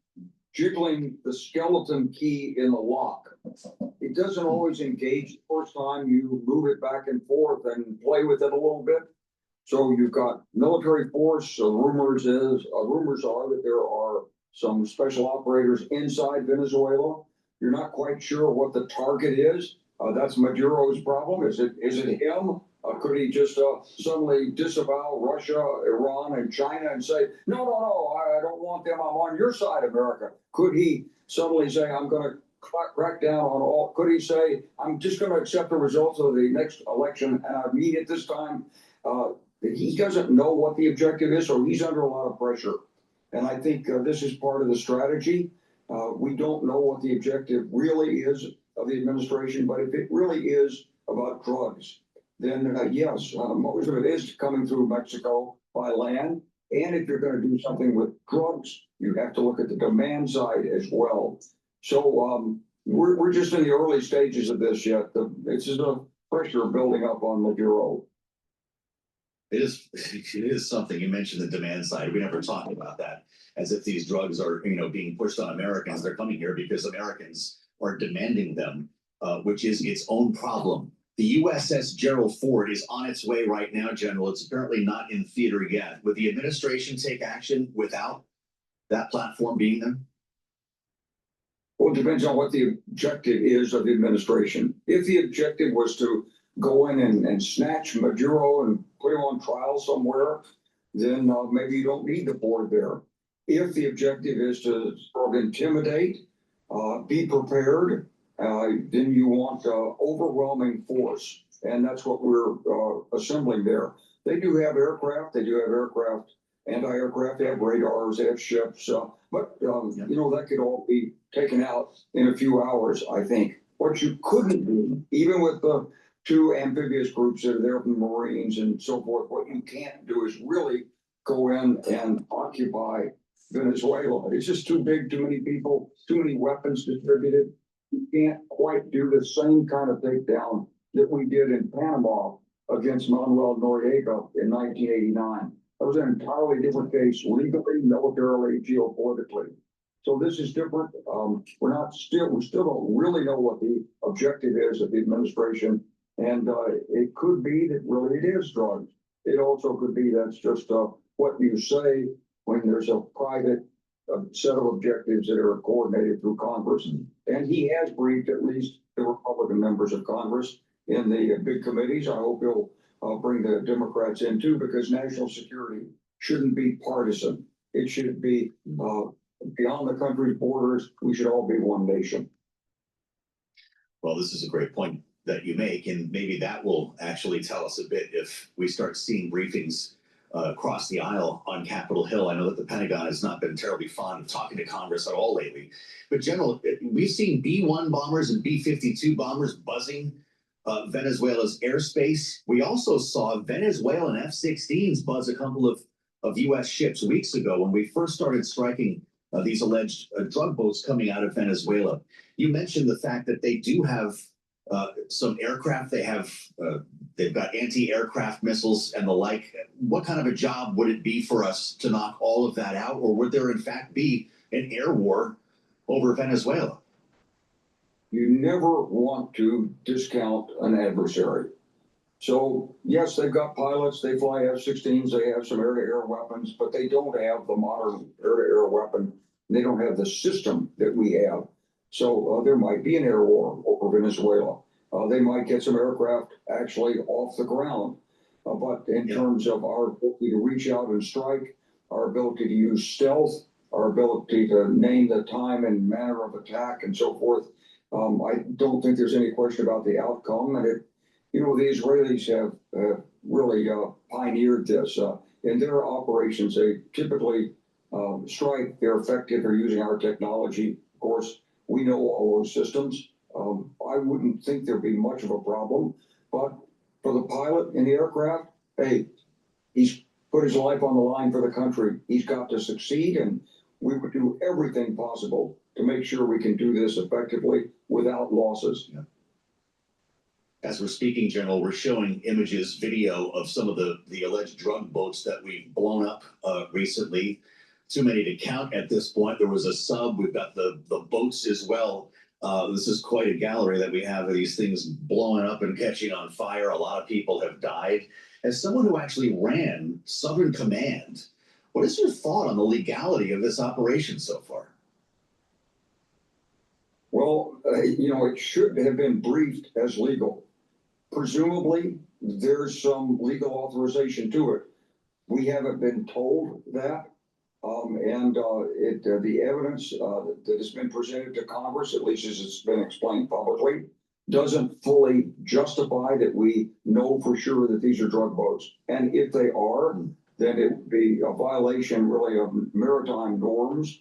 jiggling the skeleton key in the lock. It doesn't always engage the first time you move it back and forth and play with it a little bit. So you've got military force. Rumors are that there are some special operators inside Venezuela. You're not quite sure what the target is. That's Maduro's problem. Is it him? Could he just suddenly disavow Russia, Iran, and China and say, no, I don't want them. I'm on your side, America? Could he suddenly say, I'm going to crack down on all? Could he say, I'm just going to accept the results of the next election and I mean it this time? He doesn't know what the objective is, so he's under a lot of pressure. And I think this is part of the strategy. We don't know what the objective really is of the administration, but if it really is about drugs, then yes, most of it is coming through Mexico by land. And if you're going to do something with drugs, you have to look at the demand side as well. So we're just in the early stages of this yet. It's just a pressure building up on Maduro. It is something. You mentioned the demand side. We never talk about that as if these drugs are, being pushed on Americans. They're coming here because Americans are demanding them, which is its own problem. The USS Gerald Ford is on its way right now, General. It's apparently not in theater yet. Would the administration take action without that platform being there? Well, it depends on what the objective is of the administration. If the objective was to go in and snatch Maduro and put him on trial somewhere, then maybe you don't need the board there. If the objective is to sort of intimidate, be prepared, then you want overwhelming force. And that's what we're assembling there. They do have aircraft. Anti-aircraft, they have radars, they have ships. But that could all be taken out in a few hours, I think. What you couldn't do, even with the two amphibious groups that are there from the Marines and so forth, what you can't do is really go in and occupy Venezuela. It's just too big, too many people, too many weapons distributed. You can't quite do the same kind of takedown that we did in Panama against Manuel Noriega in 1989. That was an entirely different case, legally, militarily, geopolitically. So this is different. We still don't really know what the objective is of the administration. And it could be that really it is drugs. It also could be that's just what you say when there's a private set of objectives that are coordinated through Congress. And he has briefed at least the Republican members of Congress in the big committees. I hope he'll bring the Democrats in too, because national security shouldn't be partisan. It should be beyond the country's borders. We should all be one nation. Well, this is a great point that you make, and maybe that will actually tell us a bit if we start seeing briefings across the aisle on Capitol Hill. I know that the Pentagon has not been terribly fond of talking to Congress at all lately. But General, we've seen B-1 bombers and B-52 bombers buzzing Venezuela's airspace. We also saw Venezuelan F-16s buzz a couple of U.S. ships weeks ago when we first started striking these alleged drug boats coming out of Venezuela. You mentioned the fact that they do have some aircraft. They've got anti-aircraft missiles and the like. What kind of a job would it be for us to knock all of that out? Or would there in fact be an air war over Venezuela? You never want to discount an adversary. So yes, they've got pilots, they fly F-16s, they have some air-to-air weapons, but they don't have the modern air-to-air weapon. They don't have the system that we have. So there might be an air war over Venezuela. They might get some aircraft actually off the ground. But in terms of our ability to reach out and strike, our ability to use stealth, our ability to name the time and manner of attack and so forth, I don't think there's any question about the outcome. And the Israelis have really pioneered this. In their operations, they typically strike. They're effective. They're using our technology. Of course, we know all those systems. I wouldn't think there'd be much of a problem. But for the pilot in the aircraft, hey, he's put his life on the line for the country. He's got to succeed, and we would do everything possible to make sure we can do this effectively without losses. Yeah. As we're speaking, General, we're showing images, video of some of the alleged drug boats that we've blown up recently. too many to count at this point. There was a sub. We've got the boats as well. This is quite a gallery that we have of these things blowing up and catching on fire. A lot of people have died. As someone who actually ran Southern Command, what is your thought on the legality of this operation so far? Well, it should have been briefed as legal. Presumably, there's some legal authorization to it. We haven't been told that. The evidence that has been presented to Congress, at least as it's been explained publicly, doesn't fully justify that we know for sure that these are drug boats. And if they are, then it would be a violation really of maritime norms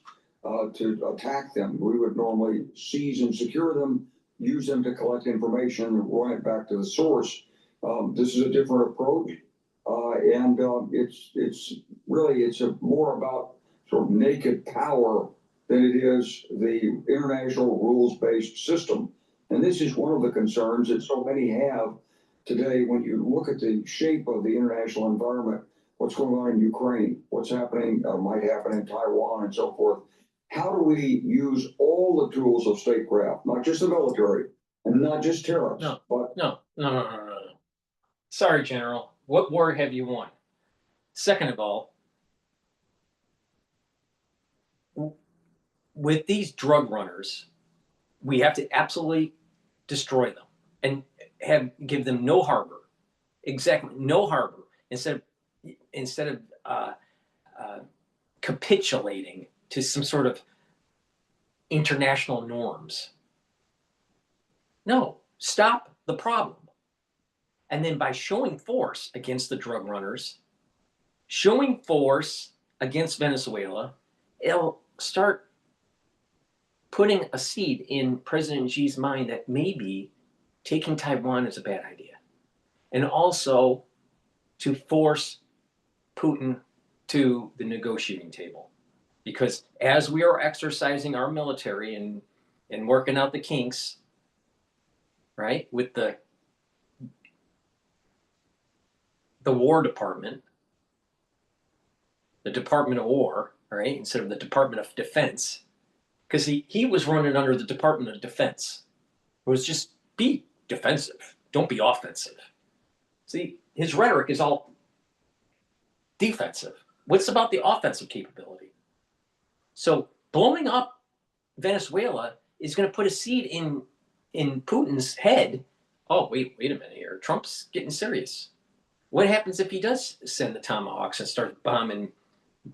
to attack them. We would normally seize and secure them, use them to collect information and run it back to the source. This is a different approach. It's more about sort of naked power than it is the international rules-based system. And this is one of the concerns that so many have today when you look at the shape of the international environment, what's going on in Ukraine, what's happening, might happen in Taiwan and so forth. How do we use all the tools of statecraft, not just the military and not just tariffs? No. Sorry, General. What war have you won? Second of all, with these drug runners, we have to absolutely destroy them and give them no harbor. Exactly, no harbor. Instead of capitulating to some sort of international norms. No, stop the problem. And then by showing force against the drug runners, showing force against Venezuela, it'll start putting a seed in President Xi's mind that maybe taking Taiwan is a bad idea. And also to force Putin to the negotiating table. Because as we are exercising our military and working out the kinks, right, with the War Department, the Department of War, right, instead of the Department of Defense, because he was running under the Department of Defense. It was just be defensive, don't be offensive. See, his rhetoric is all defensive. What's about the offensive capability? So blowing up Venezuela is going to put a seed in Putin's head. Oh, wait a minute here. Trump's getting serious. What happens if he does send the Tomahawks and start bombing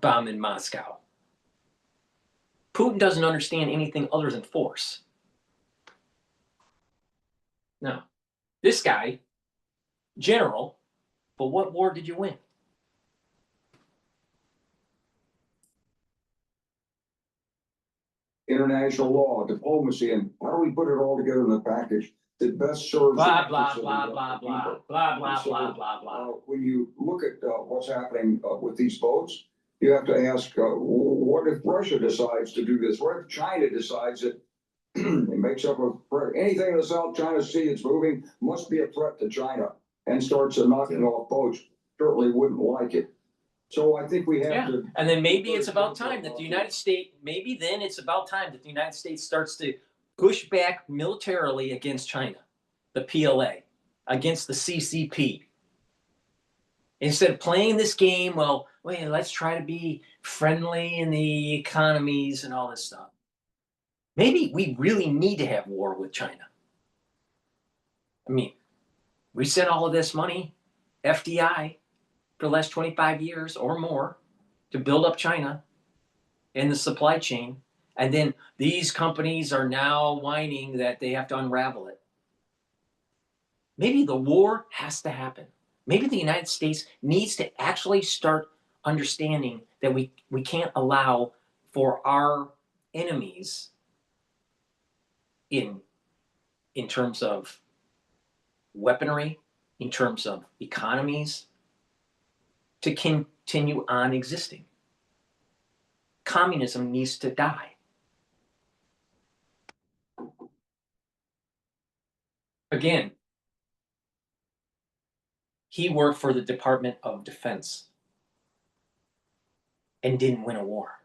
Moscow? Putin doesn't understand anything other than force. No. This guy, general, but what war did you win? International law, diplomacy, and how do we put it all together in the package that best serves? Blah, blah, blah, blah, blah, blah, blah, blah, blah, blah. When you look at what's happening with these boats, you have to ask, what if Russia decides to do this? What if China decides that it makes up anything in the South China Sea that's moving must be a threat to China and starts knocking off boats? Certainly wouldn't like it. So I think we have to. And then maybe it's about time that the United States, starts to push back militarily against China, the PLA, against the CCP. Instead of playing this game, well, wait, let's try to be friendly in the economies and all this stuff. Maybe we really need to have war with China. I mean, we sent all of this money, FDI, for the last 25 years or more to build up China and the supply chain. And then these companies are now whining that they have to unravel it. Maybe the war has to happen. Maybe the United States needs to actually start understanding that we can't allow for our enemies in terms of weaponry, in terms of economies, to continue on existing. Communism needs to die. Again, he worked for the Department of Defense and didn't win a war.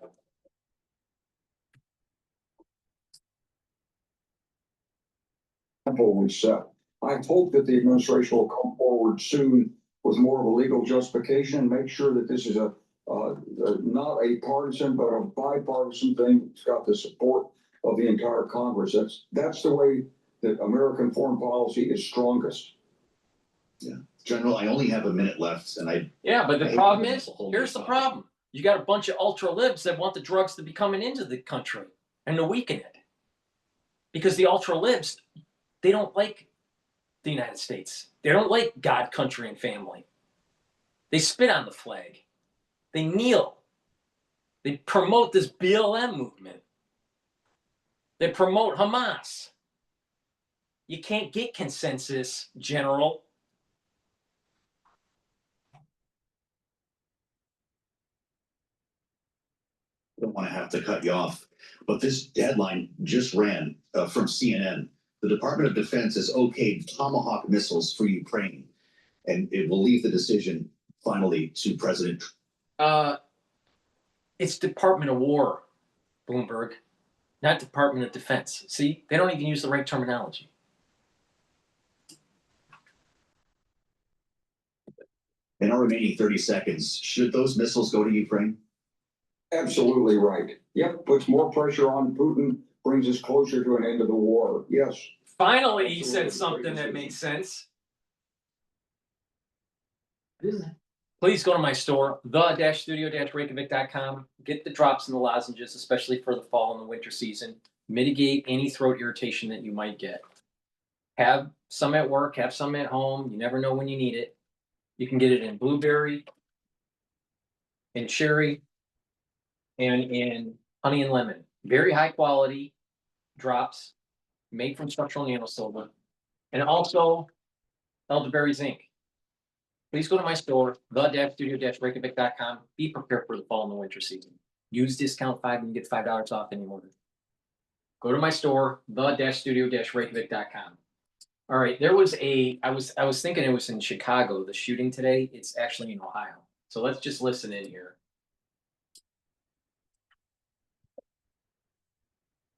we set. I hope that the administration will come forward soon with more of a legal justification, make sure that this is not a partisan, but a bipartisan thing. It's got the support of the entire Congress. That's the way that American foreign policy is strongest. Yeah, General, I only have a minute left, and Yeah, but I the hate problem to is, the whole here's the thought. problem. You got a bunch of ultra libs that want the drugs to be coming into the country and to weaken it. Because the ultra libs, they don't like the United States. They don't like God, country, and family. They spit on the flag. They kneel. They promote this BLM movement. They promote Hamas. You can't get consensus, General. I don't want to have to cut you off, but this headline just ran from CNN. The Department of Defense has okayed Tomahawk missiles for Ukraine, and it will leave the decision finally to President. It's Department of War, Bloomberg, not Department of Defense. See, they don't even use the right terminology. In our remaining 30 seconds, should those missiles go to Ukraine? Absolutely right. Yep, puts more pressure on Putin, brings us closer to an end of the war. Yes. Finally, he Absolutely. said something that makes sense. Please go to my store, the-studio-reykjavik.com. Get the drops and the lozenges, especially for the fall and the winter season. Mitigate any throat irritation that you might get. Have some at work, have some at home. You never know when you need it. You can get it in blueberry, in cherry, and in honey and lemon. Very high quality drops made from structural nanosilver. And also elderberry zinc. Please go to my store, the-studio-reykjavik.com. Be prepared for the fall and the winter season. Use discount 5 and you get $5 off any order. Go to my store, the-studio-reykjavik.com. All right, there was I was thinking it was in Chicago, the shooting today. It's actually in Ohio. So let's just listen in here.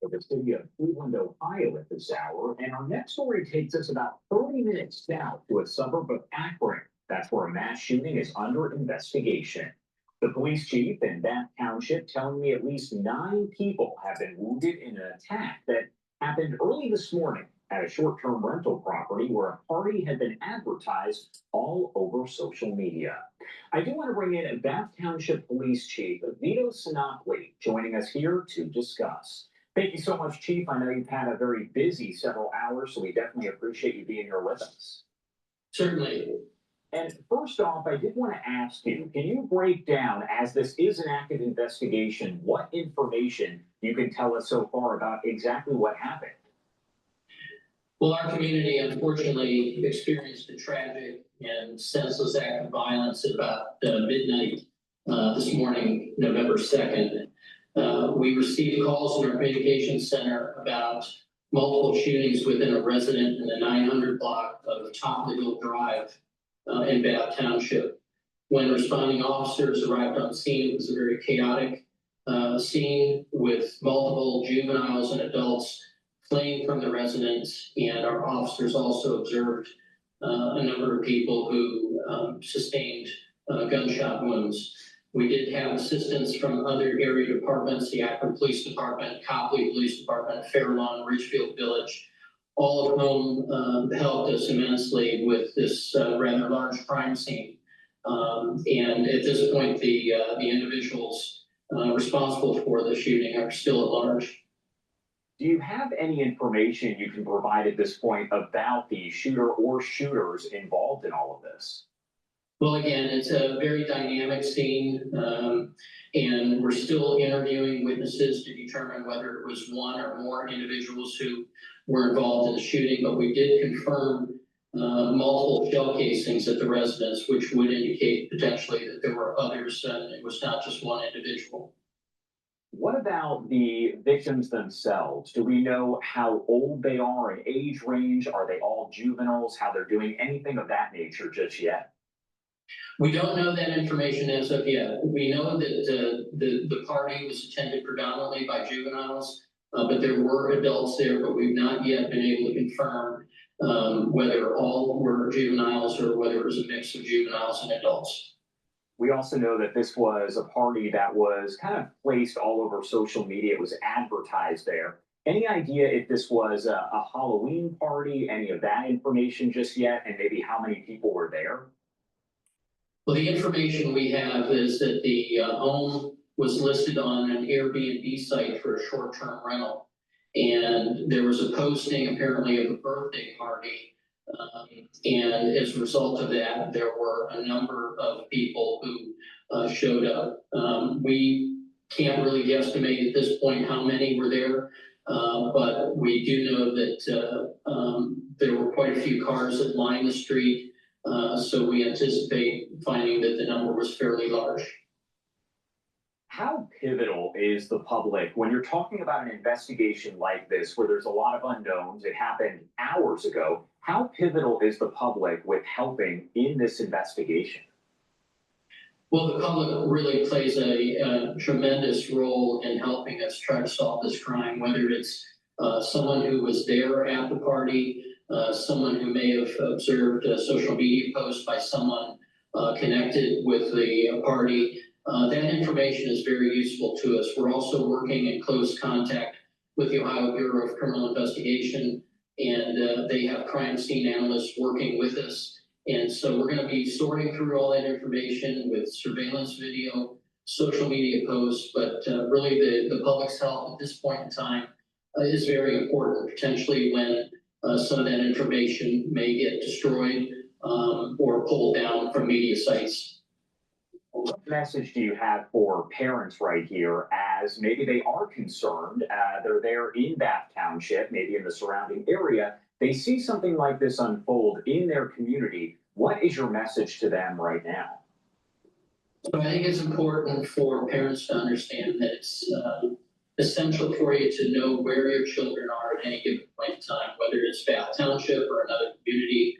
The city of Cleveland, Ohio at this hour, and our next story takes us about 30 minutes south to a suburb of Akron. That's where a mass shooting is under investigation. The police chief in Bath Township telling me at least 9 people have been wounded in an attack that happened early this morning at a short-term rental property where a party had been advertised all over social media. I do want to bring in a Bath Township Police Chief, Vito Sinopoli, joining us here to discuss. Thank you so much, Chief. I know you've had a very busy several hours, so we definitely appreciate you being here with us. Certainly. And first off, I did want to ask you, can you break down, as this is an active investigation, what information you can tell us so far about exactly what happened? Well, our community unfortunately experienced a tragic and senseless act of violence at about midnight this morning, November 2nd. We received calls in our communications center about multiple shootings within a resident in the 900 block of Topville Drive in Bath Township. When responding officers arrived on scene, it was a very chaotic scene with multiple juveniles and adults fleeing from the residence, and our officers also observed a number of people who sustained gunshot wounds. We did have assistance from other area departments, the Akron Police Department, Copley Police Department, Fairlawn, Ridgefield Village, all of whom helped us immensely with this rather large crime scene. And at this point, the individuals responsible for the shooting are still at large. Do you have any information you can provide at this point about the shooter or shooters involved in all of this? Well, again, it's a very dynamic scene, and we're still interviewing witnesses to determine whether it was one or more individuals who were involved in the shooting, but we did confirm multiple shell casings at the residence, which would indicate potentially that there were others, and it was not just one individual. What about the victims themselves? Do we know how old they are in age range? Are they all juveniles? How they're doing? Anything of that nature just yet? We don't know that information as of yet. We know that the party was attended predominantly by juveniles. but there were adults there, but we've not yet been able to confirm whether all were juveniles or whether it was a mix of juveniles and adults. We also know that this was a party that was kind of placed all over social media. It was advertised there. Any idea if this was a Halloween party, any of that information just yet, and maybe how many people were there? Well, the information we have is that the home was listed on an Airbnb site for a short-term rental. And there was a posting apparently of a birthday party. And as a result of that, there were a number of people who showed up. We can't really guesstimate at this point how many were there. But we do know that there were quite a few cars that lined the street. So we anticipate finding that the number was fairly large. How pivotal is the public when you're talking about an investigation like this, where there's a lot of unknowns? It happened hours ago. How pivotal is the public with helping in this investigation? Well, the public really plays a tremendous role in helping us try to solve this crime, whether it's someone who was there at the party, someone who may have observed a social media post by someone connected with the party. That information is very useful to us. We're also working in close contact with the Ohio Bureau of Criminal Investigation, and they have crime scene analysts working with us. And so we're going to be sorting through all that information with surveillance video, social media posts, but really the public's help at this point in time is very important, potentially when some of that information may get destroyed or pulled down from media sites. What message do you have for parents right here as maybe they are concerned, they're there in Bath Township, maybe in the surrounding area, they see something like this unfold in their community? What is your message to them right now? So I think it's important for parents to understand that it's essential for you to know where your children are at any given point in time, whether it's Bath Township or another community,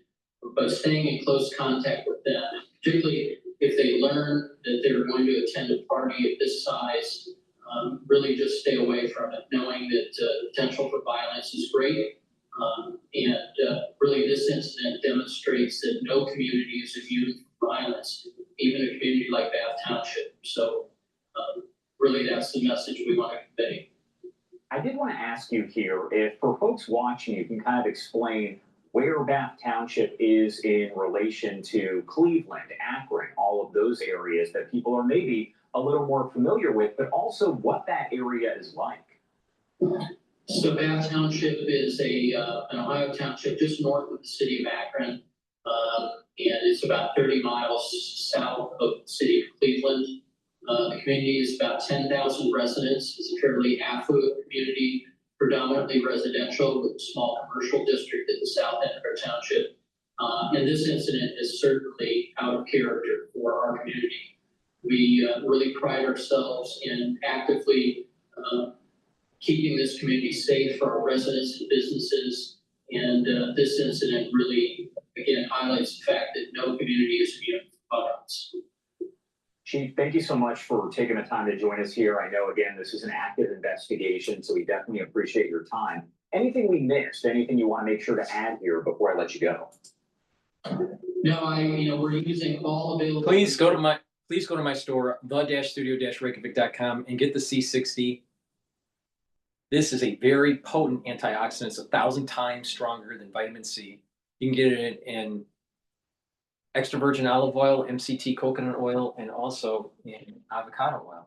but staying in close contact with them, particularly if they learn that they're going to attend a party of this size, really just stay away from it, knowing that potential for violence is great. Really this incident demonstrates that no community is immune from violence, even a community like Bath Township. So really that's the message we want to convey. I did want to ask you here, if for folks watching, you can kind of explain where Bath Township is in relation to Cleveland, Akron, all of those areas that people are maybe a little more familiar with, but also what that area is like. So Bath Township is an Ohio township just north of the city of Akron, and it's about 30 miles south of the city of Cleveland. The community is about 10,000 residents. It's a fairly affluent community, predominantly residential with a small commercial district at the south end of our township. And this incident is certainly out of character for our community. We really pride ourselves in actively keeping this community safe for our residents and businesses. And this incident really, again, highlights the fact that no community is immune from violence. Chief, thank you so much for taking the time to join us here. I know, again, this is an active investigation, so we definitely appreciate your time. Anything we missed, anything you want to make sure to add here before I let you go? No, we're using all available. Please go to my store, the-studio-reykjavik.com, and get the C60. This is a very potent antioxidant. It's 1,000 times stronger than vitamin C. You can get it in extra virgin olive oil, MCT coconut oil, and also in avocado oil.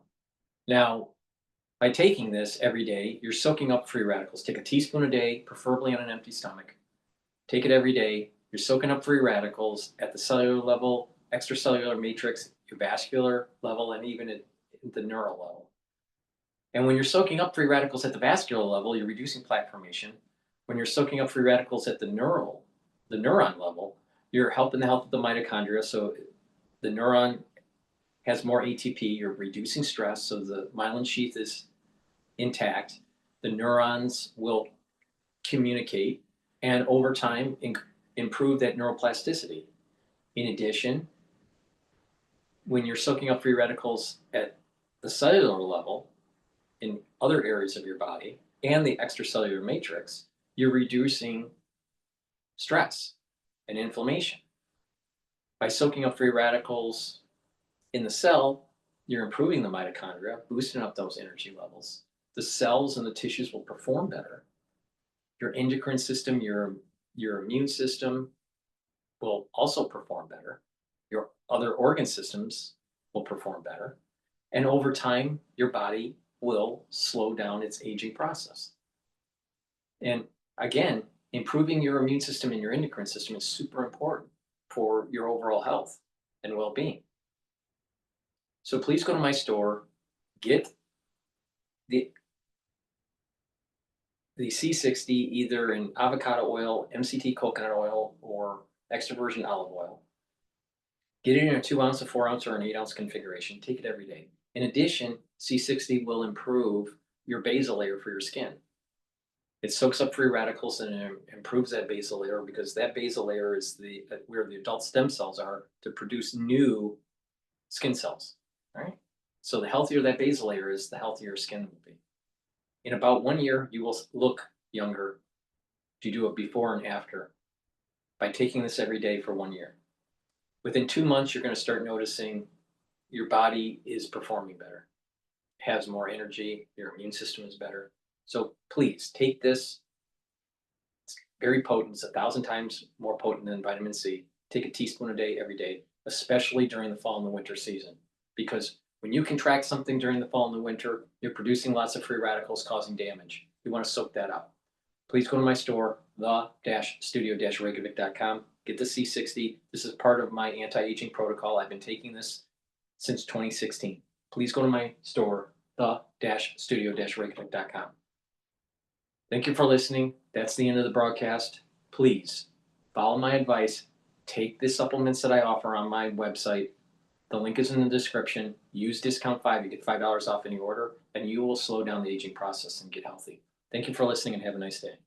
Now, by taking this every day, you're soaking up free radicals. Take a teaspoon a day, preferably on an empty stomach. Take it every day. You're soaking up free radicals at the cellular level, extracellular matrix, your vascular level, and even at the neural level. And when you're soaking up free radicals at the vascular level, you're reducing plaque formation. When you're soaking up free radicals at the neuron level, you're helping the health of the mitochondria. So the neuron has more ATP. You're reducing stress, so the myelin sheath is intact. The neurons will communicate, and over time improve that neuroplasticity. In addition, when you're soaking up free radicals at the cellular level in other areas of your body, and the extracellular matrix, you're reducing stress and inflammation. By soaking up free radicals in the cell, you're improving the mitochondria, boosting up those energy levels. The cells and the tissues will perform better. Your endocrine system, your immune system will also perform better. Your other organ systems will perform better. And over time, your body will slow down its aging process. And again, improving your immune system and your endocrine system is super important for your overall health and well-being. So please go to my store, get the C60 either in avocado oil, MCT coconut oil, or extra virgin olive oil. Get it in a 2 ounce, a 4 ounce, or an 8 ounce configuration. Take it every day. In addition, C60 will improve your basal layer for your skin. It soaks up free radicals and it improves that basal layer, because that basal layer is where the adult stem cells are to produce new skin cells, right? So the healthier that basal layer is, the healthier your skin will be. In about 1 year, you will look younger if you do it before and after by taking this every day for 1 year. Within 2 months, you're going to start noticing your body is performing better, has more energy, your immune system is better. So please take this. It's very potent. It's 1,000 times more potent than vitamin C. Take a teaspoon a day, every day, especially during the fall and the winter season. Because when you contract something during the fall and the winter, you're producing lots of free radicals causing damage. You want to soak that up. Please go to my store, the-studio-reykjavik.com. Get the C60. This is part of my anti-aging protocol. I've been taking this since 2016. Please go to my store, the-studio-reykjavik.com. Thank you for listening. That's the end of the broadcast. Please follow my advice. Take the supplements that I offer on my website. The link is in the description. Use discount 5. You get $5 off any order, and you will slow down the aging process and get healthy. Thank you for listening and have a nice day.